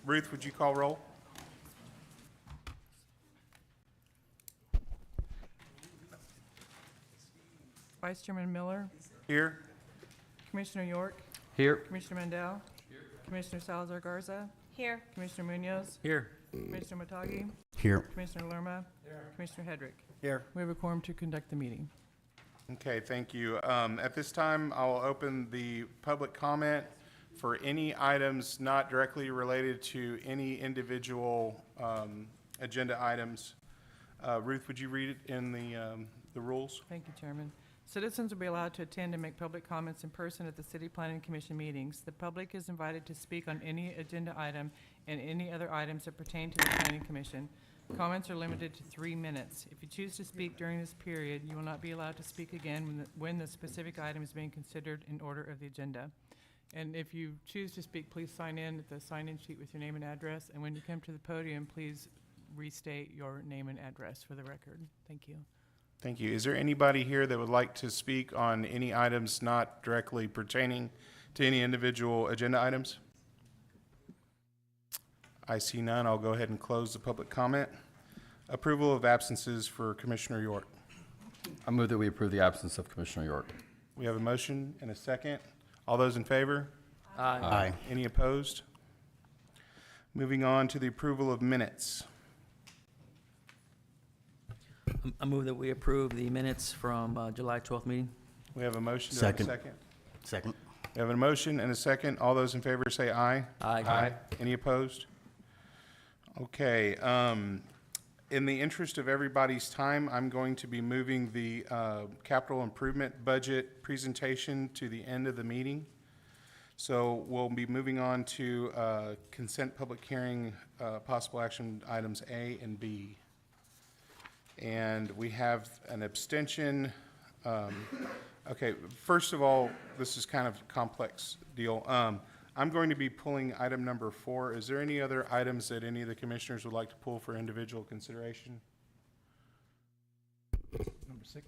Ruth, would you call roll? Vice Chairman Miller, Here? Commissioner York, Here. Commissioner Mandel, Commissioner Salazar Garza, Here. Commissioner Munoz, Here. Commissioner Matagi, Here. Commissioner Lerma, Commissioner Hedrick. Here. We have a quorum to conduct the meeting. Okay, thank you. At this time, I'll open the public comment for any items not directly related to any individual agenda items. Ruth, would you read it in the rules? Thank you, Chairman. Citizens will be allowed to attend and make public comments in person at the City Planning Commission meetings. The public is invited to speak on any agenda item and any other items that pertain to the Planning Commission. Comments are limited to 3 minutes. If you choose to speak during this period, you will not be allowed to speak again when the specific item is being considered in order of the agenda. And if you choose to speak, please sign in at the sign-in sheet with your name and address. And when you come to the podium, please restate your name and address for the record. Thank you. Thank you. Is there anybody here that would like to speak on any items not directly pertaining to any individual agenda items? I see none. I'll go ahead and close the public comment. Approval of absences for Commissioner York. I move that we approve the absence of Commissioner York. We have a motion and a second. All those in favor? Aye. Any opposed? Moving on to the approval of minutes. I move that we approve the minutes from July 12th meeting. We have a motion. Do I have a second? Second. We have a motion and a second. All those in favor say aye. Aye. Any opposed? Okay. In the interest of everybody's time, I'm going to be moving the capital improvement budget presentation to the end of the meeting. So we'll be moving on to consent public hearing, possible action items A and B. And we have an abstention. Okay, first of all, this is kind of a complex deal. I'm going to be pulling item number 4. Is there any other items that any of the commissioners would like to pull for individual consideration? Number 6.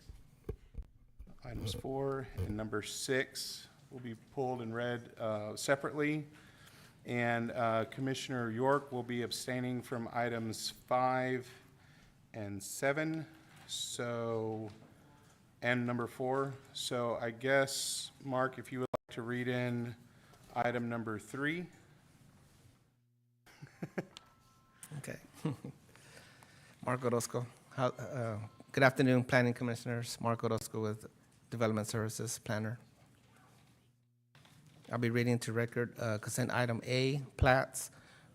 Items 4 and number 6 will be pulled and read separately. And Commissioner York will be abstaining from items 5 and 7, so, and number 4. So I guess, Mark, if you would like to read in item number 3. Okay. Mark Orozco. Good afternoon, Planning Commissioners. Mark Orozco with Development Services Planner. I'll be reading to record consent item A, plats,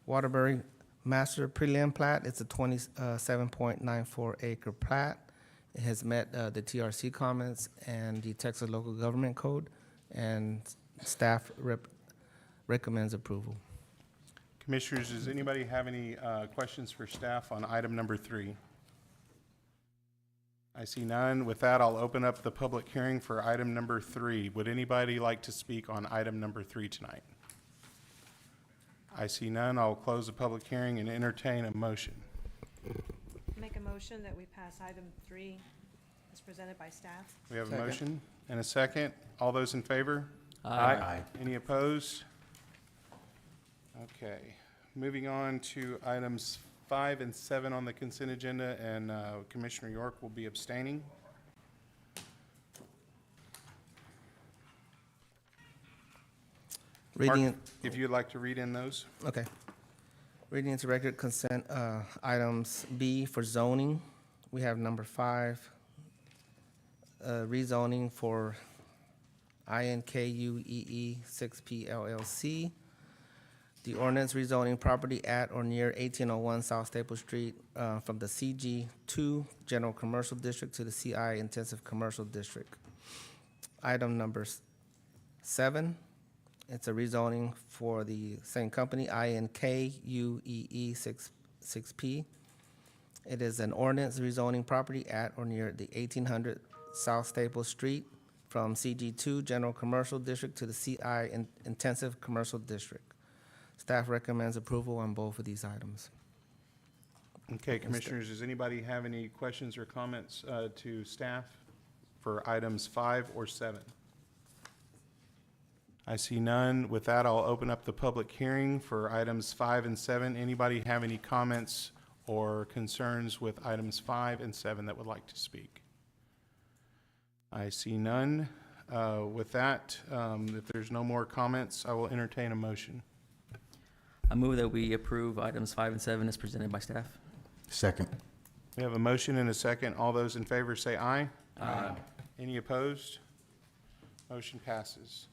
Waterbury Master Prelim plat. It's a 27.94 acre plat. It has met the TRC comments and the Texas Local Government Code, and staff recommends approval. Commissioners, does anybody have any questions for staff on item number 3? I see none. With that, I'll open up the public hearing for item number 3. Would anybody like to speak on item number 3 tonight? I see none. I'll close the public hearing and entertain a motion. Make a motion that we pass item 3 as presented by staff. We have a Second. motion and a second. All those in favor? Aye. Any opposed? Okay. Moving on to items 5 and 7 on the consent agenda, and Commissioner York will be abstaining. Reading, Mark, if you'd like to read in those. okay. Reading into record consent items B for zoning. We have number 5, rezoning for INKUEE 6P LLC. The ordinance rezoning property at or near 1801 South Staple Street from the CG2 General Commercial District to the CI Intensive Commercial District. Item number 7, it's a rezoning for the same company, INKUEE 6P. It is an ordinance rezoning property at or near the 1800 South Staple Street from CG2 General Commercial District to the CI Intensive Commercial District. Staff recommends approval on both of these items. Okay, Commissioners, does anybody have any questions or comments to staff for items 5 or 7? I see none. With that, I'll open up the public hearing for items 5 and 7. Anybody have any comments or concerns with items 5 and 7 that would like to speak? I see none. With that, if there's no more comments, I will entertain a motion. I move that we approve items 5 and 7 as presented by staff. Second. We have a motion and a second. All those in favor say aye. Aye. Any opposed? Motion passes.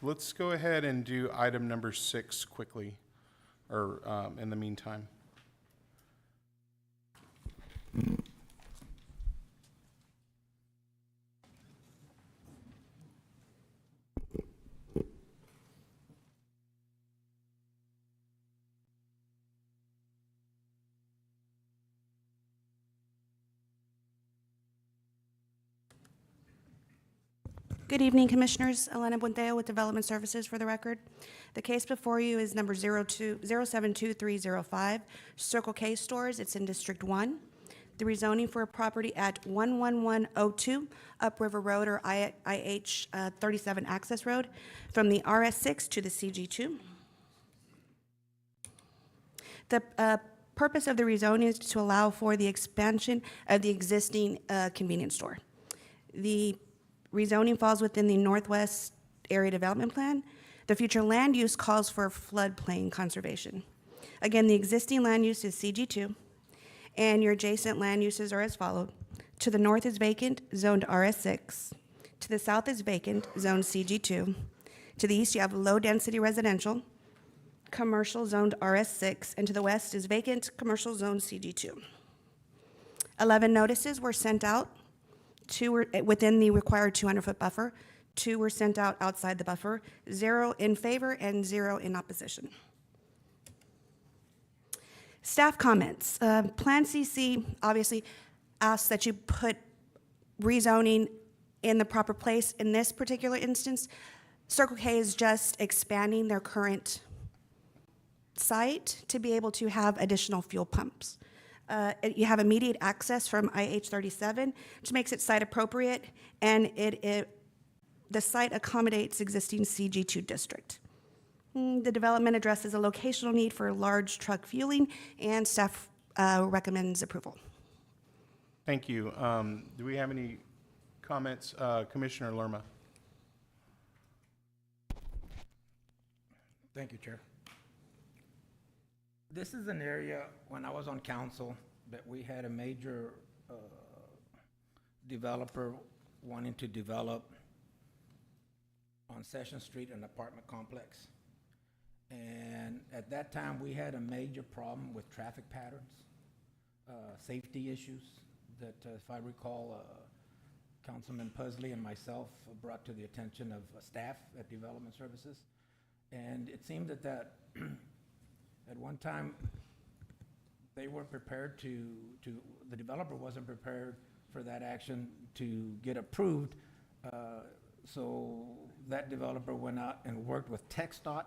Let's go ahead and do item number 6 quickly, or in the meantime. Good evening, Commissioners. Elena Buenteo with Development Services for the record. The case before you is number 072305, Circle K Stores. It's in District 1. The rezoning for a property at 11102 Upriver Road, or IH 37 Access Road, from the RS6 to the CG2. The purpose of the rezoning is to allow for the expansion of the existing convenience store. The rezoning falls within the Northwest Area Development Plan. The future land use calls for floodplain conservation. Again, the existing land use is CG2, and your adjacent land uses are as followed. To the north is vacant, zoned RS6. To the south is vacant, zoned CG2. To the east, you have low-density residential, commercial zoned RS6, and to the west is vacant, commercial zoned CG2. 11 notices were sent out. 2 were within the required 200-foot buffer. 2 were sent out outside the buffer. 0 in favor and 0 in opposition. Staff comments. Plan CC obviously asks that you put rezoning in the proper place. In this particular instance, Circle K is just expanding their current site to be able to have additional fuel pumps. You have immediate access from IH 37, which makes it site appropriate, and the site accommodates existing CG2 district. The development addresses a locational need for large truck fueling, and staff recommends approval. Thank you. Do we have any comments? Commissioner Lerma. Thank you, Chair. This is an area, when I was on council, that we had a major developer wanting to develop on Session Street, an apartment complex. And at that time, we had a major problem with traffic patterns, safety issues that, if I recall, Councilman Pusley and myself brought to the attention of staff at Development Services. And it seemed that at one time, they weren't prepared the developer wasn't prepared for that action to get approved. So that developer went out and worked with TxDOT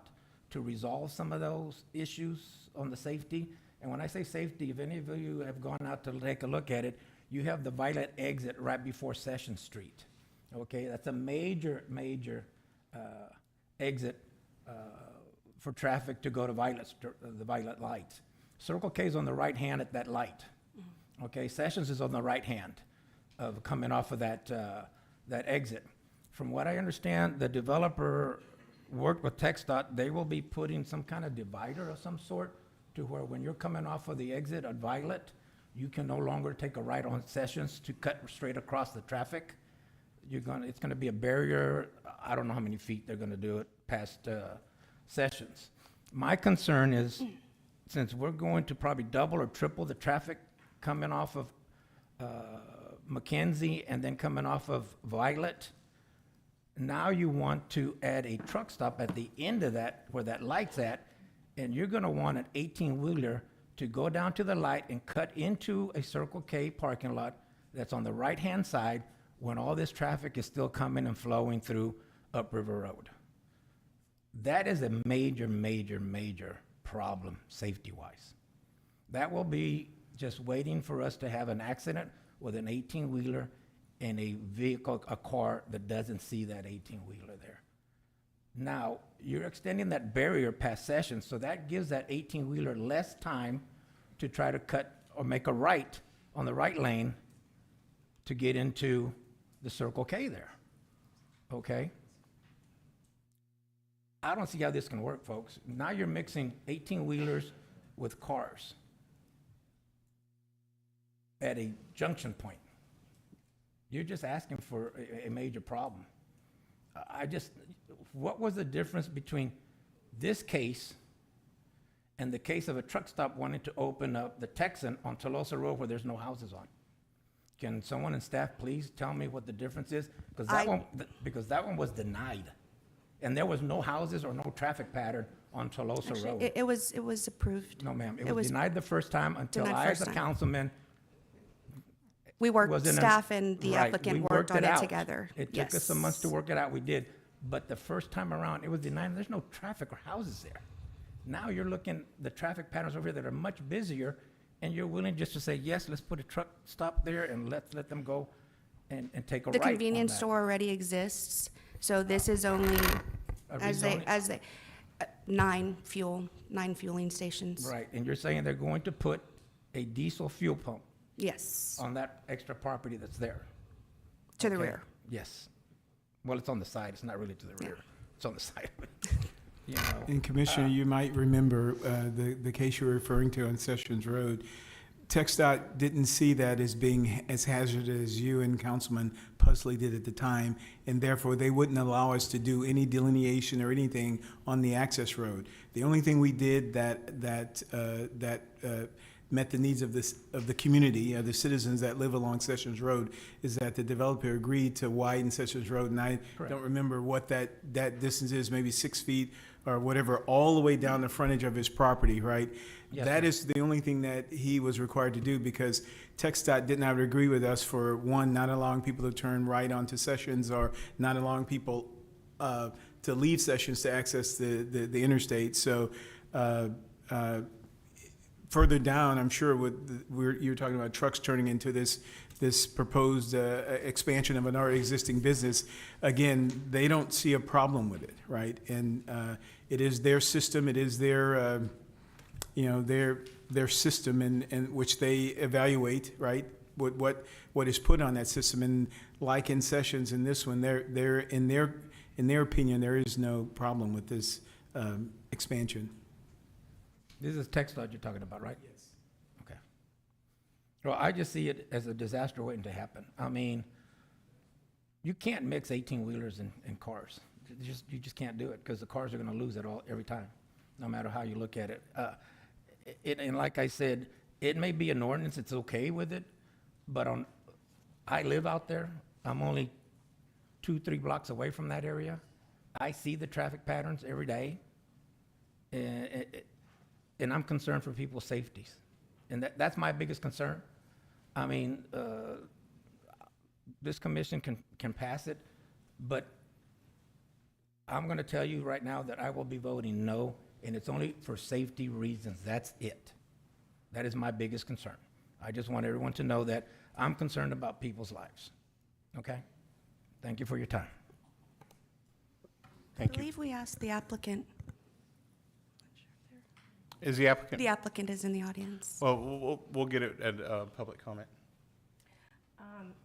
to resolve some of those issues on the safety. And when I say safety, if any of you have gone out to take a look at it, you have the Violet exit right before Session Street. Okay, that's a major exit for traffic to go to the Violet light. Circle K is on the right hand at that light. Okay, Sessions is on the right hand of coming off of that exit. From what I understand, the developer worked with TxDOT. They will be putting some kind of divider of some sort to where when you're coming off of the exit at Violet, you can no longer take a right on Sessions to cut straight across the traffic. It's gonna be a barrier. I don't know how many feet they're gonna do it past Sessions. My concern is, since we're going to probably double or triple the traffic coming off of McKenzie and then coming off of Violet, now you want to add a truck stop at the end of that, where that light's at, and you're gonna want an 18-wheeler to go down to the light and cut into a Circle K parking lot that's on the right-hand side when all this traffic is still coming and flowing through Upriver Road. That is a major problem, safety-wise. That will be just waiting for us to have an accident with an 18-wheeler and a vehicle, a car that doesn't see that 18-wheeler there. Now, you're extending that barrier past Sessions, so that gives that 18-wheeler less time to try to cut or make a right on the right lane to get into the Circle K there, okay? I don't see how this can work, folks. Now you're mixing 18-wheelers with cars at a junction point. You're just asking for a major problem. What was the difference between this case and the case of a truck stop wanting to open up the Texan on Tolosa Road where there's no houses on? Can someone in staff please tell me what the difference is? Because that one was denied. And there was no houses or no traffic pattern on Tolosa Actually, Road. it was approved. No, ma'am, it it was was denied the first time until denied I, as first a time. councilman, We worked, was in a- staff and the Right, applicant we worked on it out. together. It took us some months to Yes. work it out, we did. But the first time around, it was denied, there's no traffic or houses there. Now you're looking, the traffic patterns over here that are much busier, and you're willing just to say, yes, let's put a truck stop there and let's let them go and take a The right on convenience that. store already exists, so this is only, A as rezoning? 9 fueling stations. Right, and you're saying they're going to put a diesel fuel pump Yes, on that extra property that's there? to the Okay. rear. Yes. Well, it's on the side, it's not really to the rear, it's on the side of it. You know, And Commissioner, you might remember the case you're referring to on Sessions Road. TxDOT didn't see that as being as hazardous as you and Councilman Pusley did at the time, and therefore they wouldn't allow us to do any delineation or anything on the access road. The only thing we did that met the needs of the community, the citizens that live along Sessions Road, is that the developer agreed to widen Sessions Road, and I Correct. don't remember what that distance is, maybe 6 feet or whatever, all the way down the frontage of his property, right? Yes, That sir. is the only thing that he was required to do, because TxDOT did not agree with us for, one, not allowing people to turn right onto Sessions, or not allowing people to leave Sessions to access the interstate. So further down, I'm sure you're talking about trucks turning into this proposed expansion of an already existing business. Again, they don't see a problem with it, right? And it is their system, it is their, their system, and which they evaluate, right? What is put on that system, and like in Sessions in this one, they're in their opinion, there is no problem with this expansion. This is TxDOT you're talking about, right? Yes. Okay. Well, I just see it as a disaster waiting to happen. I mean, you can't mix 18-wheelers and cars. You just can't do it, because the cars are going to lose it every time, no matter how you look at it. And like I said, it may be an ordinance, it's okay with it, but I live out there. I'm only 2-3 blocks away from that area. I see the traffic patterns every day. And I'm concerned for people's safeties. And that's my biggest concern. I mean, this commission can pass it, but I'm going to tell you right now that I will be voting no, and it's only for safety reasons. That's it. That is my biggest concern. I just want everyone to know that I'm concerned about people's lives. Okay? Thank you for your time. I Thank you. believe we asked the applicant. Is the applicant? The applicant is in the audience. Well, we'll get it at public comment.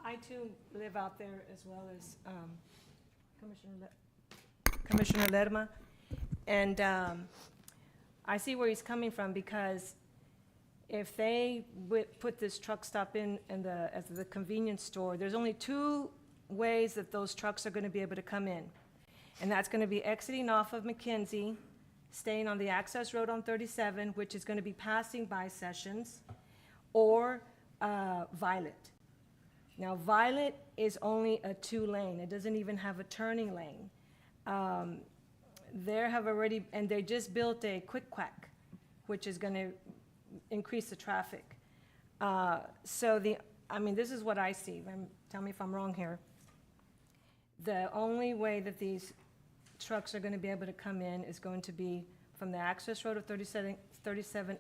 I too live out there, as well as Commissioner Lerma. And I see where he's coming from, because if they put this truck stop in as the convenience store, there's only 2 ways that those trucks are going to be able to come in. And that's going to be exiting off of McKenzie, staying on the access road on 37, which is going to be passing by Sessions, or Violet. Now, Violet is only a 2-lane. It doesn't even have a turning lane. They just built a quick quack, which is going to increase the traffic. This is what I see. Tell me if I'm wrong here. The only way that these trucks are going to be able to come in is going to be from the access road of 37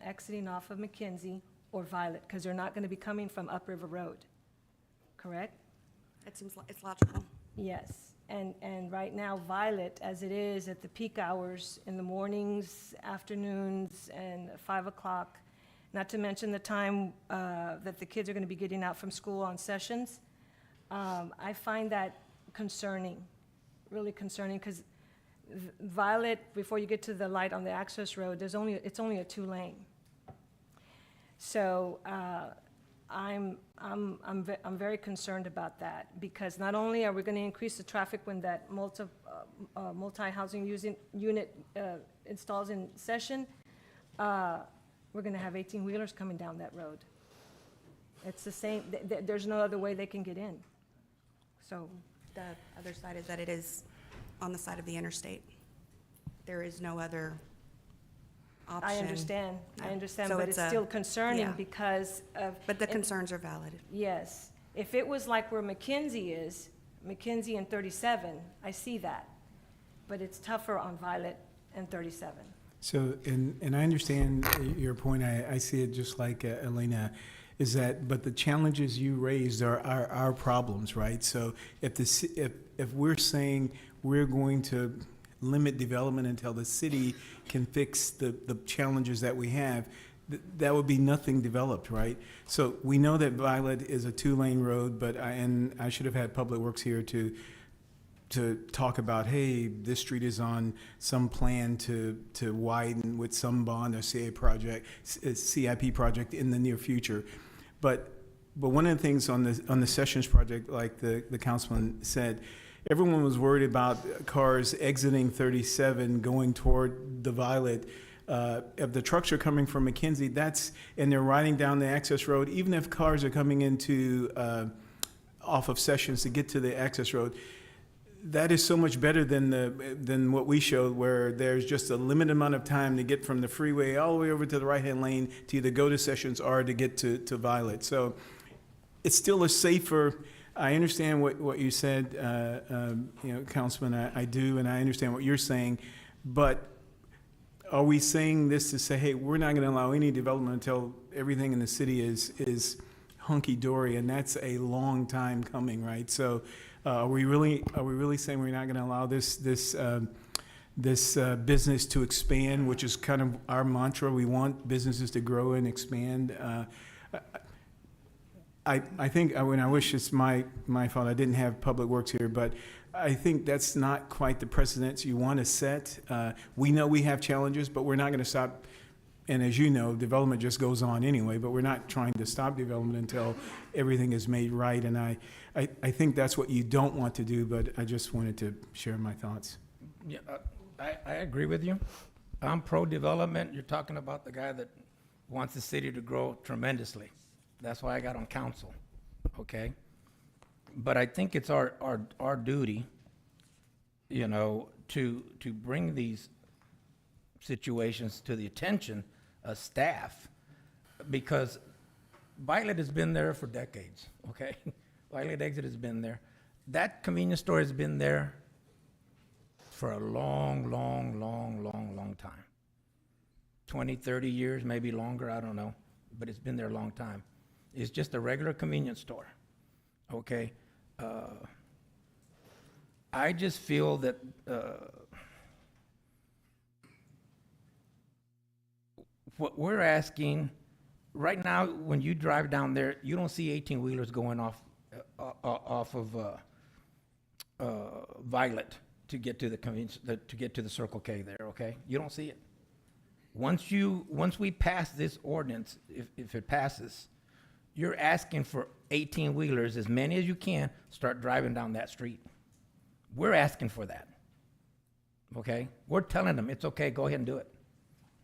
exiting off of McKenzie or Violet, because they're not going to be coming from Upriver Road. correct? It seems, it's logical. Yes, and right now Violet, as it is at the peak hours in the mornings, afternoons, and 5 o'clock, not to mention the time that the kids are going to be getting out from school on sessions, I find that concerning, really concerning, because Violet, before you get to the light on the access road, it's only a 2-lane. So I'm very concerned about that, because not only are we going to increase the traffic when that multi-housing unit installs in session, we're going to have 18-wheelers coming down that road. It's the same, there's no other way they can get in. So, The other side is that it is on the side of the interstate. There is no other option. I understand, So but it's it's a- still concerning yeah. because of. But the and- concerns are valid. Yes. If it was like where McKenzie is, McKenzie and 37, I see that. But it's tougher on Violet and 37. So, and I understand your point, I see it just like Elena, is that, but the challenges you raised are our problems, right? So if we're saying we're going to limit development until the city can fix the challenges that we have, that would be nothing developed, right? So we know that Violet is a 2-lane road, but I should have had Public Works here to talk about, hey, this street is on some plan to widen with some bond or CIP project in the near future. But one of the things on the Sessions project, like the councilman said, everyone was worried about cars exiting 37 going toward the Violet. If the trucks are coming from McKenzie, and they're riding down the access road, even if cars are coming into off of Sessions to get to the access road, that is so much better than what we showed, where there's just a limited amount of time to get from the freeway all the way over to the right-hand lane to either go to Sessions or to get to Violet. So it's still a safer. I understand what you said, Councilman. I do, and I understand what you're saying. But are we saying this to say, hey, we're not going to allow any development until everything in the city is hunky-dory, and that's a long time coming, right? So. Are we really saying we're not going to allow this business to expand, which is kind of our mantra? We want businesses to grow and expand. I think when I wish it's my fault, I didn't have Public Works here, but I think that's not quite the precedence you want to set. We know we have challenges, but we're not going to stop. And as you know, development just goes on anyway, but we're not trying to stop development until everything is made right. And I think that's what you don't want to do, but I just wanted to share my thoughts. Yeah, I agree with you. I'm pro-development. You're talking about the guy that wants the city to grow tremendously. That's why I got on council, okay? But I think it's our duty, to bring these situations to the attention of staff, because Violet has been there for decades, okay? Violet Exit has been there. That convenience store has been there for a long time. 20, 30 years, maybe longer, I don't know, but it's been there a long time. It's just a regular convenience store, okay? I just feel that what we're asking, right now, when you drive down there, you don't see 18-wheelers going off of Violet to get to the convenience, to get to the Circle K there, okay? You don't see it. Once we pass this ordinance, if it passes, you're asking for 18-wheelers, as many as you can, start driving down that street. We're asking for that, okay? We're telling them, it's okay, go ahead and do it.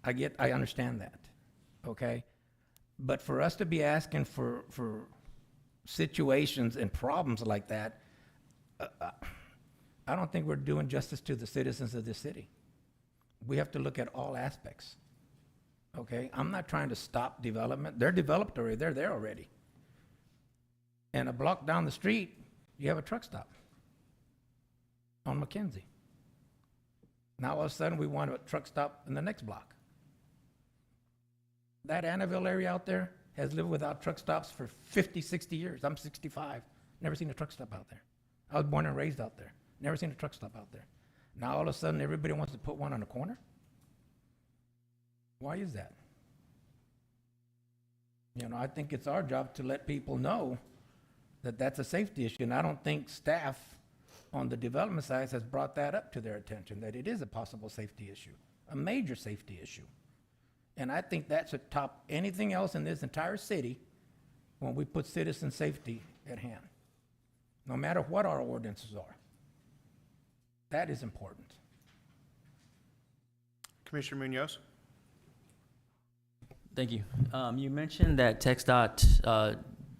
I understand that, okay? But for us to be asking for situations and problems like that, I don't think we're doing justice to the citizens of this city. We have to look at all aspects, okay? I'm not trying to stop development. They're developed already, they're there already. And a block down the street, you have a truck stop on McKenzie. Now all of a sudden we want a truck stop in the next block. That Annaville area out there has lived without truck stops for 50, 60 years. I'm 65. Never seen a truck stop out there. I was born and raised out there. Never seen a truck stop out there. Now all of a sudden, everybody wants to put one on the corner? Why is that? You know, I think it's our job to let people know that that's a safety issue, and I don't think staff on the development side has brought that up to their attention, that it is a possible safety issue, a major safety issue. And I think that should top anything else in this entire city when we put citizen safety at hand, no matter what our ordinances are. That is important. Commissioner Munoz? Thank you. You mentioned that TxDOT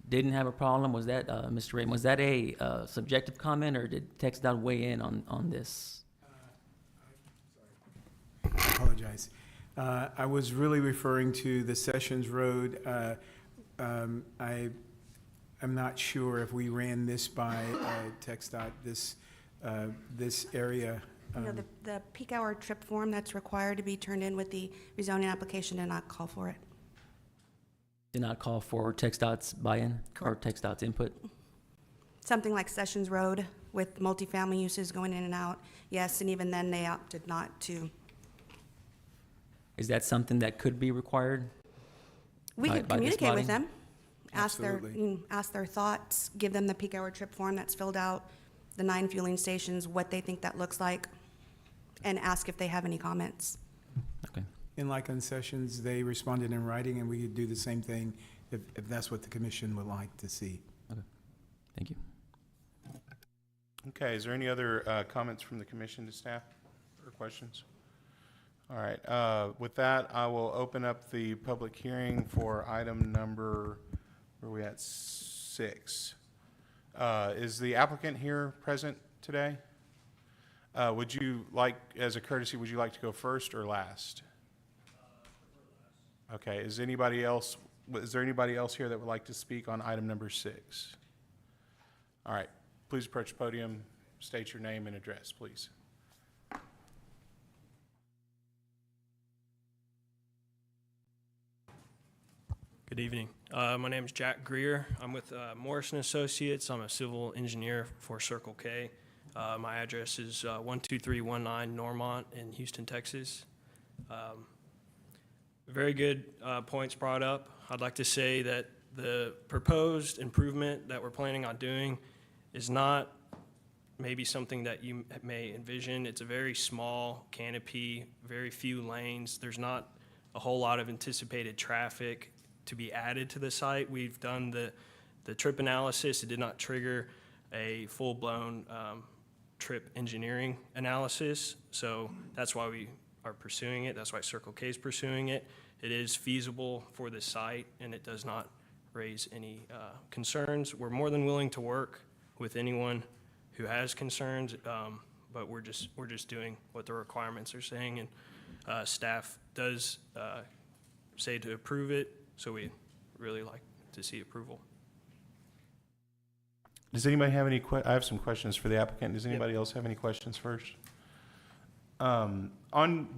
didn't have a problem. Was that, Mr. Raymond, was that a subjective comment, or did TxDOT weigh in on this? I apologize. I was really referring to the Sessions Road. I'm not sure if we ran this by TxDOT, this area. You know, the peak hour trip form that's required to be turned in with the rezoning application did not call for it. Did not call for TxDOT's buy-in or TxDOT's input? Something like Sessions Road with multifamily uses going in and out, yes, and even then they opted not to. Is that something that could be required? We could by this communicate with body? them, ask Absolutely. ask their thoughts, give them the peak hour trip form that's filled out, the 9 fueling stations, what they think that looks like, and ask if they have any comments. Okay. And like on Sessions, they responded in writing, and we could do the same thing if that's what the commission would like to see. Okay. Thank you. Okay, is there any other comments from the commission to staff or questions? All right, with that, I will open up the public hearing for item number, where are we at, 6. Is the applicant here present today? Would you like, as a courtesy, would you like to go first or last? Okay, is there anybody else here that would like to speak on item number 6? All right, please approach the podium, state your name and address, please. Good evening. My name is Jack Greer. I'm with Morrison Associates. I'm a civil engineer for Circle K. My address is 12319 Normont in Houston, Texas. Very good points brought up. I'd like to say that the proposed improvement that we're planning on doing is not maybe something that you may envision. It's a very small canopy, very few lanes. There's not a whole lot of anticipated traffic to be added to the site. We've done the trip analysis. It did not trigger a full-blown trip engineering analysis, so that's why we are pursuing it. That's why Circle K is pursuing it. It is feasible for the site, and it does not raise any concerns. We're more than willing to work with anyone who has concerns, but we're just doing what the requirements are saying, and staff does say to approve it. So we really like to see approval. Does anybody have any I have some questions for the applicant. Does anybody else have any questions first? You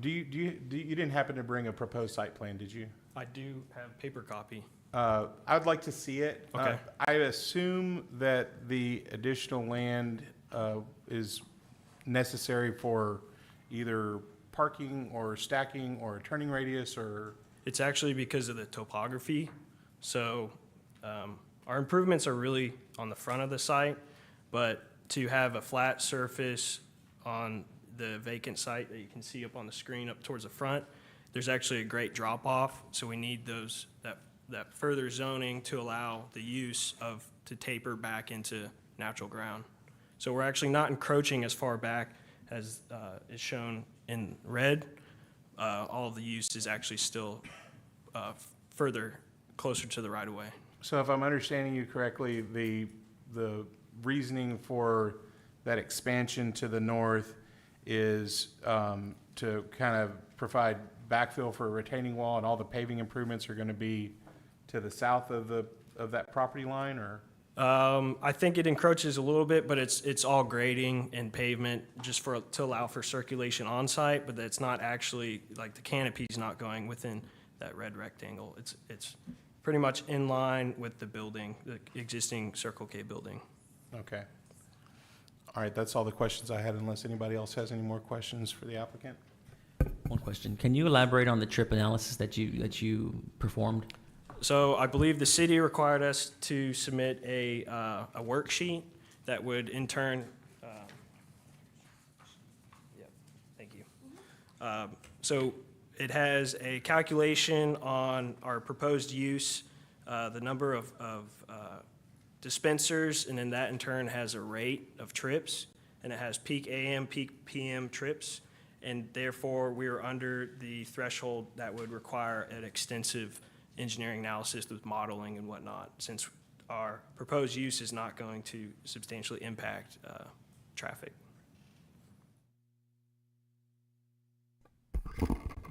didn't happen to bring a proposed site plan, did you? I do have paper copy. I'd like to see it. Okay. I assume that the additional land is necessary for either parking or stacking or a turning radius or? It's actually because of the topography. So our improvements are really on the front of the site, but to have a flat surface on the vacant site that you can see up on the screen up towards the front, there's actually a great drop off. So we need that further zoning to allow the use to taper back into natural ground. So we're actually not encroaching as far back as is shown in red. All of the use is actually still further closer to the right of way. So if I'm understanding you correctly, the reasoning for that expansion to the north is to kind of provide backfill for a retaining wall, and all the paving improvements are going to be to the south of that property line, or? I think it encroaches a little bit, but it's all grading and pavement just to allow for circulation on site, but that's not actually, like, the canopy's not going within that red rectangle. It's pretty much in line with the building, the existing Circle K building. Okay. All right, that's all the questions I had, unless anybody else has any more questions for the applicant. One question. Can you elaborate on the trip analysis that you performed? So I believe the city required us to submit a worksheet that would in turn, thank you. So it has a calculation on our proposed use, the number of dispensers, and then that in turn has a rate of trips, and it has peak AM, peak PM trips, and therefore we are under the threshold that would require an extensive engineering analysis with modeling and whatnot, since our proposed use is not going to substantially impact traffic.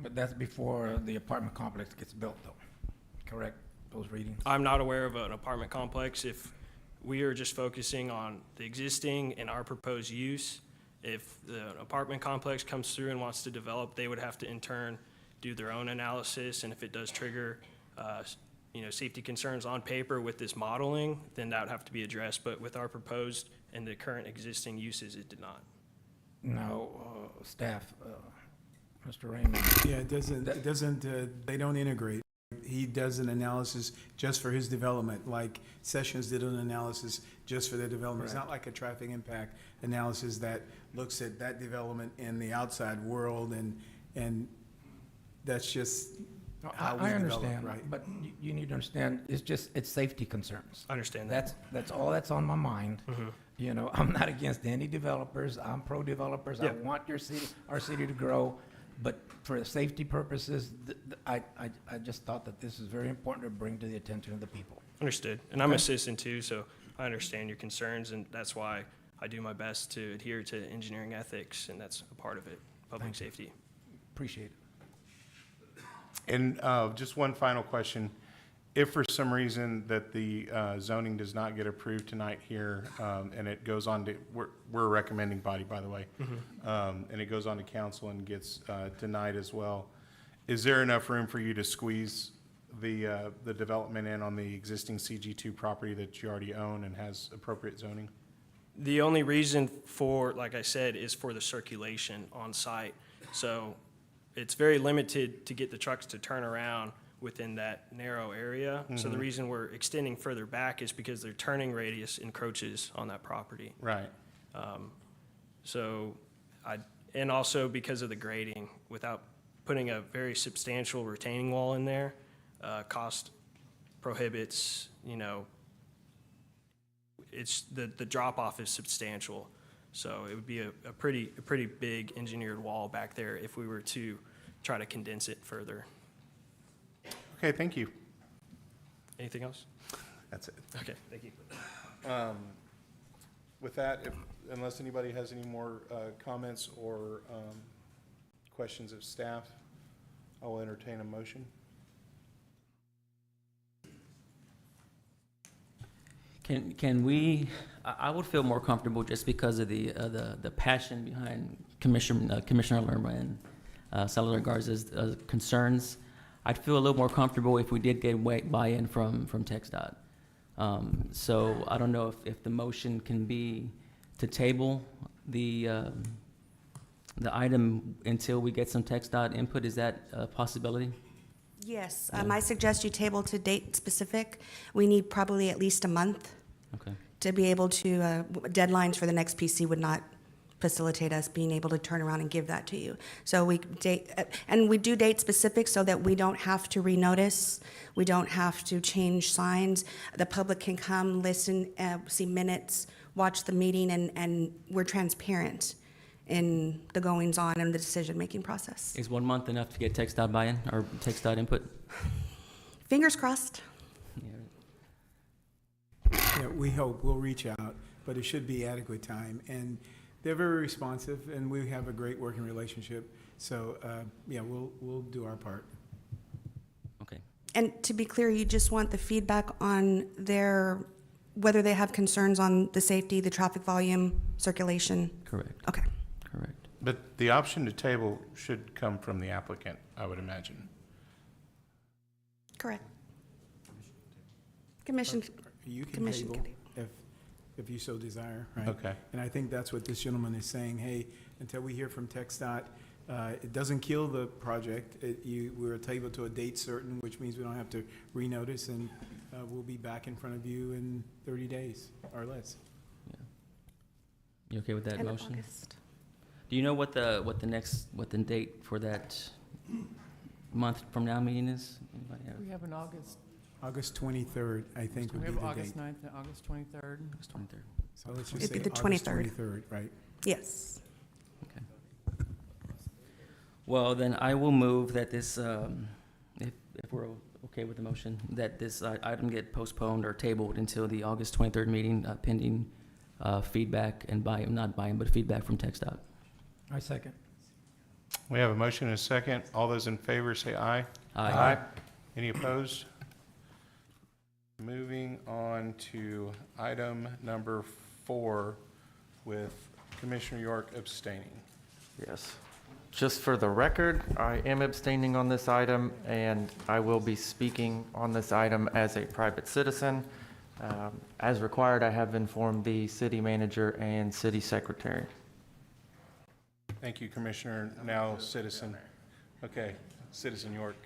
But that's before the apartment complex gets built, though, correct? Those readings? I'm not aware of an apartment complex. If we are just focusing on the existing and our proposed use, if the apartment complex comes through and wants to develop, they would have to in turn do their own analysis, and if it does trigger, safety concerns on paper with this modeling, then that would have to be addressed, but with our proposed and the current existing uses, it did not. No, staff, Mr. Raymond. Yeah, it doesn't, they don't integrate. He does an analysis just for his development, like Sessions did an analysis just for their development. It's not like a traffic impact analysis that looks at that development in the outside world, and that's just how we I develop, understand, right? but you need to understand, it's safety concerns. I understand that. That's all that's on my mind. You know, I'm not against any developers. I'm pro-developers. I Yeah. want our city to grow. But for safety purposes, I just thought that this is very important to bring to the attention of the people. Understood. And I'm a citizen too, so I understand your concerns, and that's why I do my best to adhere to engineering ethics, and that's a part of it, public safety. Appreciate it. And just one final question. If for some reason that the zoning does not get approved tonight here, and it goes on to, we're a recommending body, by the way, and it goes on to council and gets denied as well, is there enough room for you to squeeze the development in on the existing CG2 property that you already own and has appropriate zoning? The only reason for, like I said, is for the circulation on site. So it's very limited to get the trucks to turn around within that narrow area. So the reason we're extending further back is because their turning radius encroaches on that property. Right. And also because of the grading, without putting a very substantial retaining wall in there, cost prohibits, it's, the drop-off is substantial. So it would be a pretty big engineered wall back there if we were to try to condense it further. Okay, thank you. Anything else? That's it. Okay, thank you. With that, unless anybody has any more comments or questions of staff, I will entertain a motion. Can we, I would feel more comfortable just because of the passion behind Commissioner Lerma and Senator Garza's concerns. I'd feel a little more comfortable if we did get buy-in from TxDOT. So I don't know if the motion can be to table the item until we get some TxDOT input. Is that a possibility? Yes, I suggest you table to date specific. We need probably at least a month Okay. to be able to, deadlines for the next PC would not facilitate us being able to turn around and give that to you. So we date, and we do date specific so that we don't have to renotice, we don't have to change signs. The public can come, listen, see minutes, watch the meeting, and we're transparent in the goings-on and the decision-making process. Is 1 month enough to get TxDOT buy-in or TxDOT input? Fingers crossed. Yeah, we hope, we'll reach out, but it should be adequate time. And they're very responsive, and we have a great working relationship. So, yeah, we'll do our part. Okay. And to be clear, you just want the feedback on whether they have concerns on the safety, the traffic volume, circulation? Correct. Okay. Correct. But the option to table should come from the applicant, I would imagine. Correct. Commission, You can Commission table can if you so desire, right? Okay. And I think that's what this gentleman is saying, hey, until we hear from TxDOT, it doesn't kill the project. We're able to a date certain, which means we don't have to renotice, and we'll be back in front of you in 30 days or less. You okay with that End of motion? August. Do you know what the date for that month from now meeting is? Anybody have? We have an August, August 23rd, I think, would we be have the August date. 9th and August 23rd. August 23rd. So let's just It'd say be the August 23rd. 23rd, right? Yes. Okay. Well, then I will move that this, if we're okay with the motion, that this item get postponed or tabled until the August 23rd meeting, pending feedback and not buy-in, but feedback from TxDOT. I second. We have a motion and a second. All those in favor say aye. Aye. Any opposed? Moving on to item number 4 with Commissioner York abstaining. Yes. Just for the record, I am abstaining on this item, and I will be speaking on this item as a private citizen. As required, I have informed the city manager and city secretary. Thank you, Commissioner. Now citizen. Okay, Citizen York.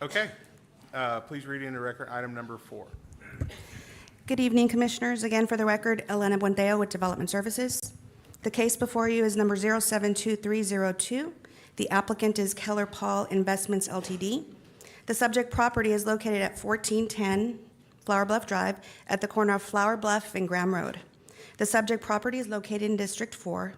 Okay, please read into record item number 4. Good evening, Commissioners. Again, for the record, Elena Buendeo with Development Services. The case before you is number 072302. The applicant is Keller Paul Investments LTD. The subject property is located at 1410 Flower Bluff Drive at the corner of Flower Bluff and Graham Road. The subject property is located in District 4.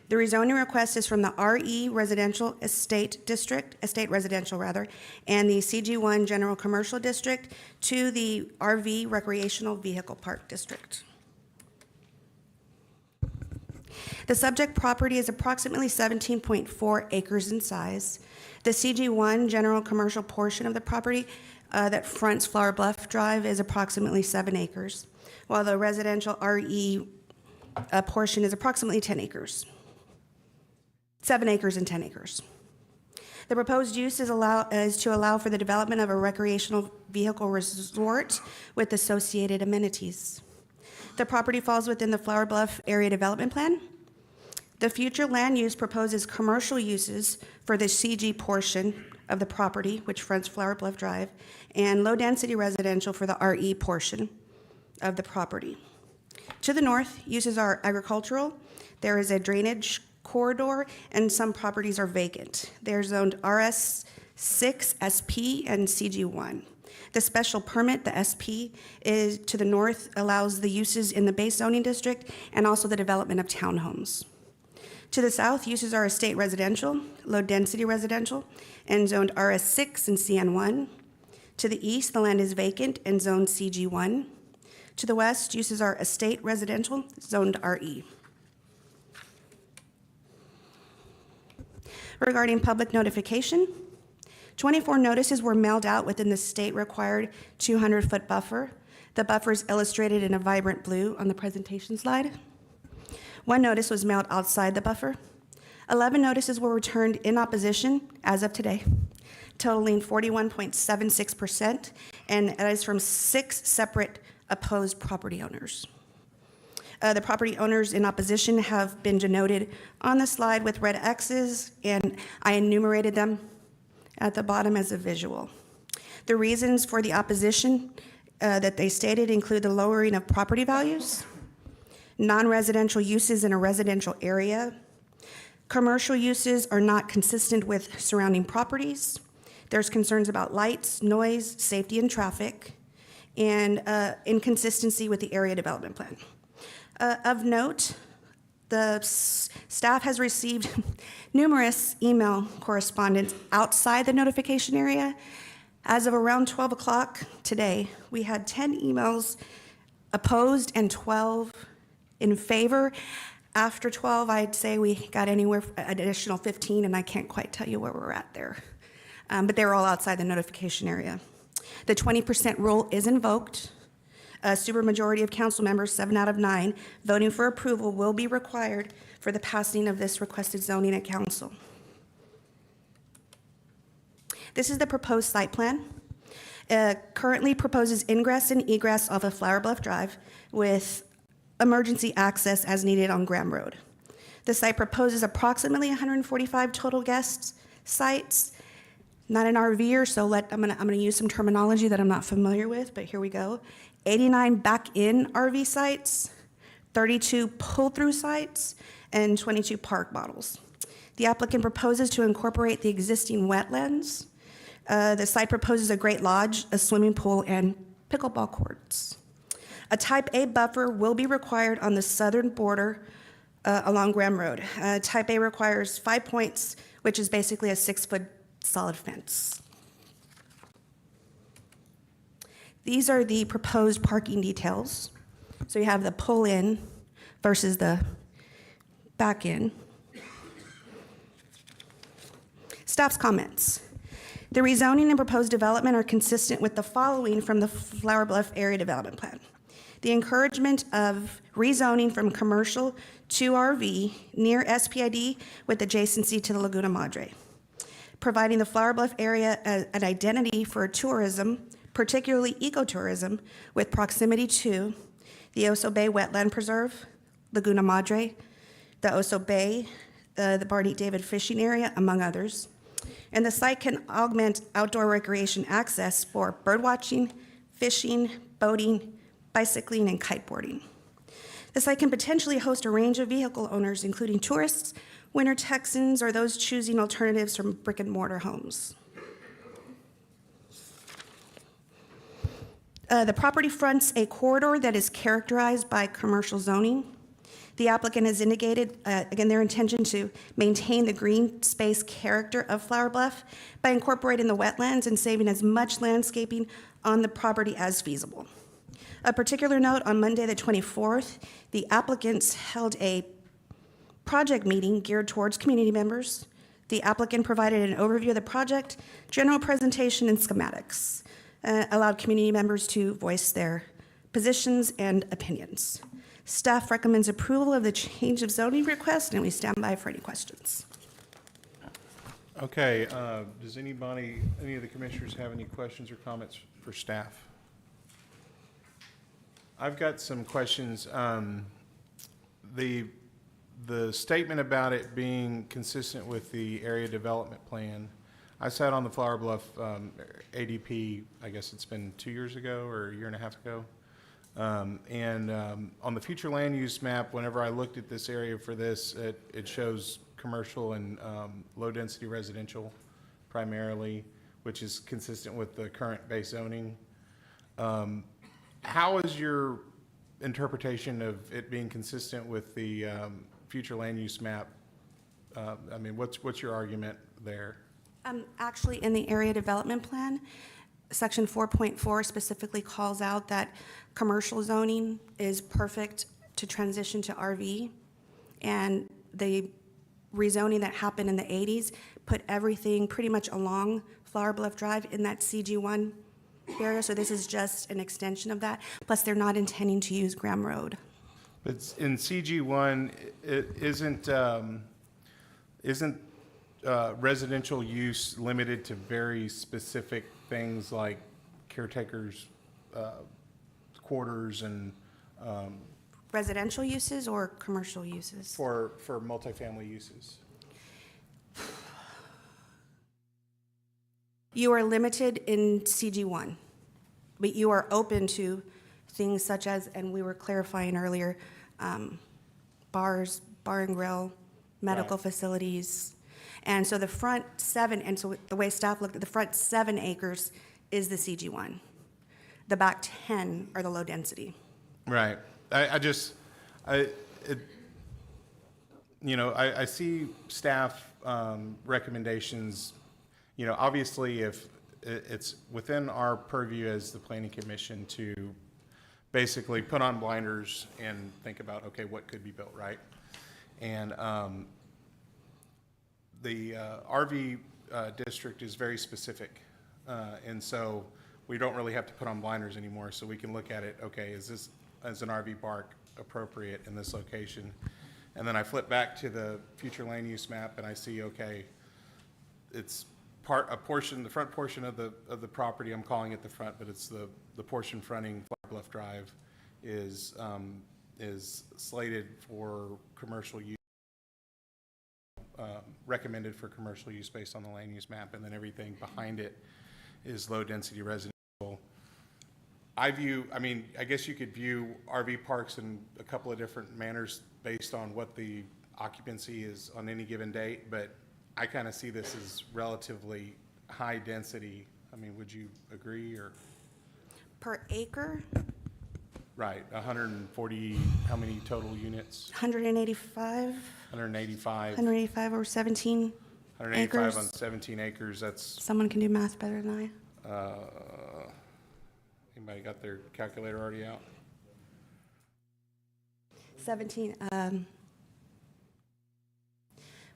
The rezoning request is from the RE Residential Estate Residential, and the CG1 General Commercial District to the RV Recreational Vehicle Park District. The subject property is approximately 17.4 acres in size. The CG1 General Commercial portion of the property that fronts Flower Bluff Drive is approximately 7 acres, while the residential RE portion is approximately 10 acres. 7 acres and 10 acres. The proposed use is to allow for the development of a recreational vehicle resort with associated amenities. The property falls within the Flower Bluff Area Development Plan. The future land use proposes commercial uses for the CG portion of the property, which fronts Flower Bluff Drive, and low-density residential for the RE portion of the property. To the north, uses are agricultural. There is a drainage corridor, and some properties are vacant. They're zoned RS6, SP, and CG1. The special permit, the SP, is to the north, allows the uses in the base zoning district and also the development of townhomes. To the south, uses are estate residential, low-density residential, and zoned RS6 and CN1. To the east, the land is vacant and zoned CG1. To the west, uses are estate residential, zoned RE. Regarding public notification, 24 notices were mailed out within the state-required 200-foot buffer. The buffer is illustrated in a vibrant blue on the presentation slide. 1 notice was mailed outside the buffer. 11 notices were returned in opposition as of today, totaling 41.76%, and that is from 6 separate opposed property owners. The property owners in opposition have been denoted on the slide with red X's, and I enumerated them at the bottom as a visual. The reasons for the opposition that they stated include the lowering of property values, non-residential uses in a residential area, commercial uses are not consistent with surrounding properties, there's concerns about lights, noise, safety, and traffic, and inconsistency with the area development plan. Of note, the staff has received numerous email correspondence outside the notification area. As of around 12 o'clock today, we had 10 emails opposed and 12 in favor. After 12, I'd say we got anywhere an additional 15, and I can't quite tell you where we're at there. But they were all outside the notification area. The 20% rule is invoked. A supermajority of council members, 7 out of 9, voting for approval will be required for the passing of this requested zoning at council. This is the proposed site plan. Currently proposes ingress and egress off of Flower Bluff Drive with emergency access as needed on Graham Road. The site proposes approximately 145 total guest sites, not an RVer, so I'm gonna use some terminology that I'm not familiar with, but here we go. 89 back-in RV sites, 32 pull-through sites, and 22 park models. The applicant proposes to incorporate the existing wetlands. The site proposes a great lodge, a swimming pool, and pickleball courts. A Type A buffer will be required on the southern border along Graham Road. Type A requires 5 points, which is basically a 6-foot solid fence. These are the proposed parking details. So you have the pull-in versus the back-in. Staff's comments. The rezoning and proposed development are consistent with the following from the Flower Bluff Area Development Plan. The encouragement of rezoning from commercial to RV near SPID with adjacency to the Laguna Madre. Providing the Flower Bluff area an identity for tourism, particularly ecotourism, with proximity to the Oso Bay Wetland Preserve, Laguna Madre, the Oso Bay, the Barney David Fishing Area, among others. And the site can augment outdoor recreation access for birdwatching, fishing, boating, bicycling, and kiteboarding. The site can potentially host a range of vehicle owners, including tourists, winter Texans, or those choosing alternatives from brick and mortar homes. The property fronts a corridor that is characterized by commercial zoning. The applicant has indicated, again, their intention to maintain the green space character of Flower Bluff by incorporating the wetlands and saving as much landscaping on the property as feasible. A particular note, on Monday the 24th, the applicants held a project meeting geared towards community members. The applicant provided an overview of the project, general presentation, and schematics, allowed community members to voice their positions and opinions. Staff recommends approval of the change of zoning request, and we stand by for any questions. Okay, does any of the commissioners have any questions or comments for staff? I've got some questions. The statement about it being consistent with the area development plan, I sat on the Flower Bluff ADP, I guess it's been 2 years ago or a year and a half ago. On the future land use map, whenever I looked at this area for this, it shows commercial and low-density residential primarily, which is consistent with the current base zoning. How is your interpretation of it being consistent with the future land use map? I mean, what's your argument there? Actually, in the area development plan, Section 4.4 specifically calls out that commercial zoning is perfect to transition to RV, and the rezoning that happened in the 80s put everything pretty much along Flower Bluff Drive in that CG1 area, so this is just an extension of that. Plus, they're not intending to use Graham Road. But in CG1, it isn't residential use limited to very specific things like caretakers' quarters and Residential uses or commercial uses? for multifamily uses? You are limited in CG1, but you are open to things such as, and we were clarifying earlier, bars, bar and grill, medical Right. facilities. And so the front 7, and so the way staff looked at the front 7 acres is the CG1. The back 10 are the low density. Right. I see staff recommendations. You know, obviously, if it's within our purview as the planning commission to basically put on blinders and think about, okay, what could be built, right? And the RV district is very specific. And so we don't really have to put on blinders anymore, so we can look at it, okay, is this, as an RV park, appropriate in this location? And then I flip back to the future land use map and I see, okay, it's a portion, the front portion of the property, I'm calling it the front, but it's the portion fronting Flower Bluff Drive is slated for commercial use, recommended for commercial use based on the land use map, and then everything behind it is low-density residential. I guess you could view RV parks in a couple of different manners based on what the occupancy is on any given date, but I kind of see this as relatively high density. I mean, would you agree, or? Per acre, Right, 140, how many total units? 185, 185. 185 or 17 185 on acres. 17 acres, that's, Someone can do math better than I. anybody got their calculator already out? 17,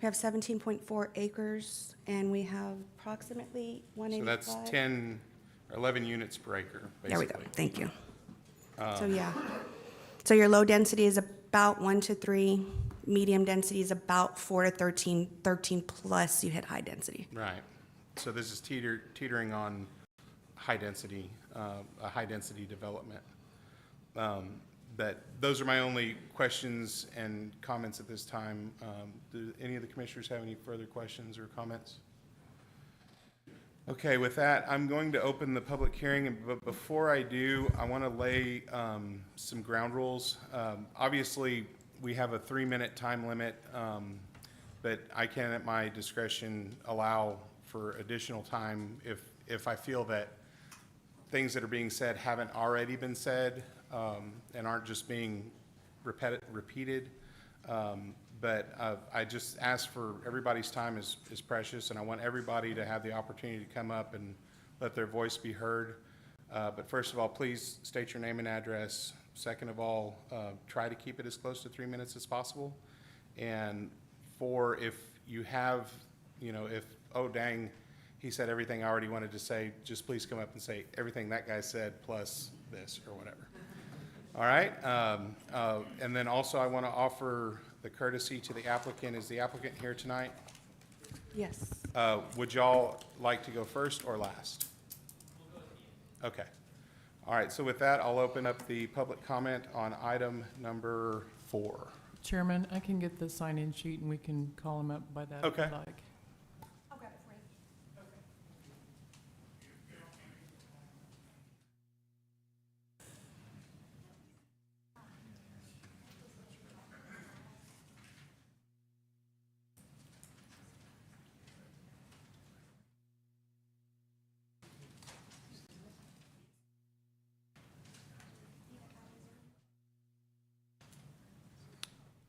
we have 17.4 acres, and we have approximately So 185. that's 10, or 11 units per acre, There we go, basically. thank you. So, yeah. So your low density is about 1 to 3, medium density is about 4 to 13, 13 plus you hit high density. Right, so this is teetering on high density, a high density development. But those are my only questions and comments at this time. Do any of the commissioners have any further questions or comments? Okay, with that, I'm going to open the public hearing, but before I do, I want to lay some ground rules. Obviously, we have a 3-minute time limit, but I can, at my discretion, allow for additional time if I feel that things that are being said haven't already been said, and aren't just being repeated. But I just ask for everybody's time is precious, and I want everybody to have the opportunity to come up and let their voice be heard. But first of all, please state your name and address. Second of all, try to keep it as close to 3 minutes as possible. And if you have, if, oh dang, he said everything I already wanted to say, just please come up and say everything that guy said plus this or whatever. All right, and then also I want to offer the courtesy to the applicant. Is the applicant here tonight? Yes. Would y'all like to go first or last? Okay. All right, so with that, I'll open up the public comment on item number 4. Chairman, I can get the sign-in sheet and we can call them up by that if Okay. you'd like.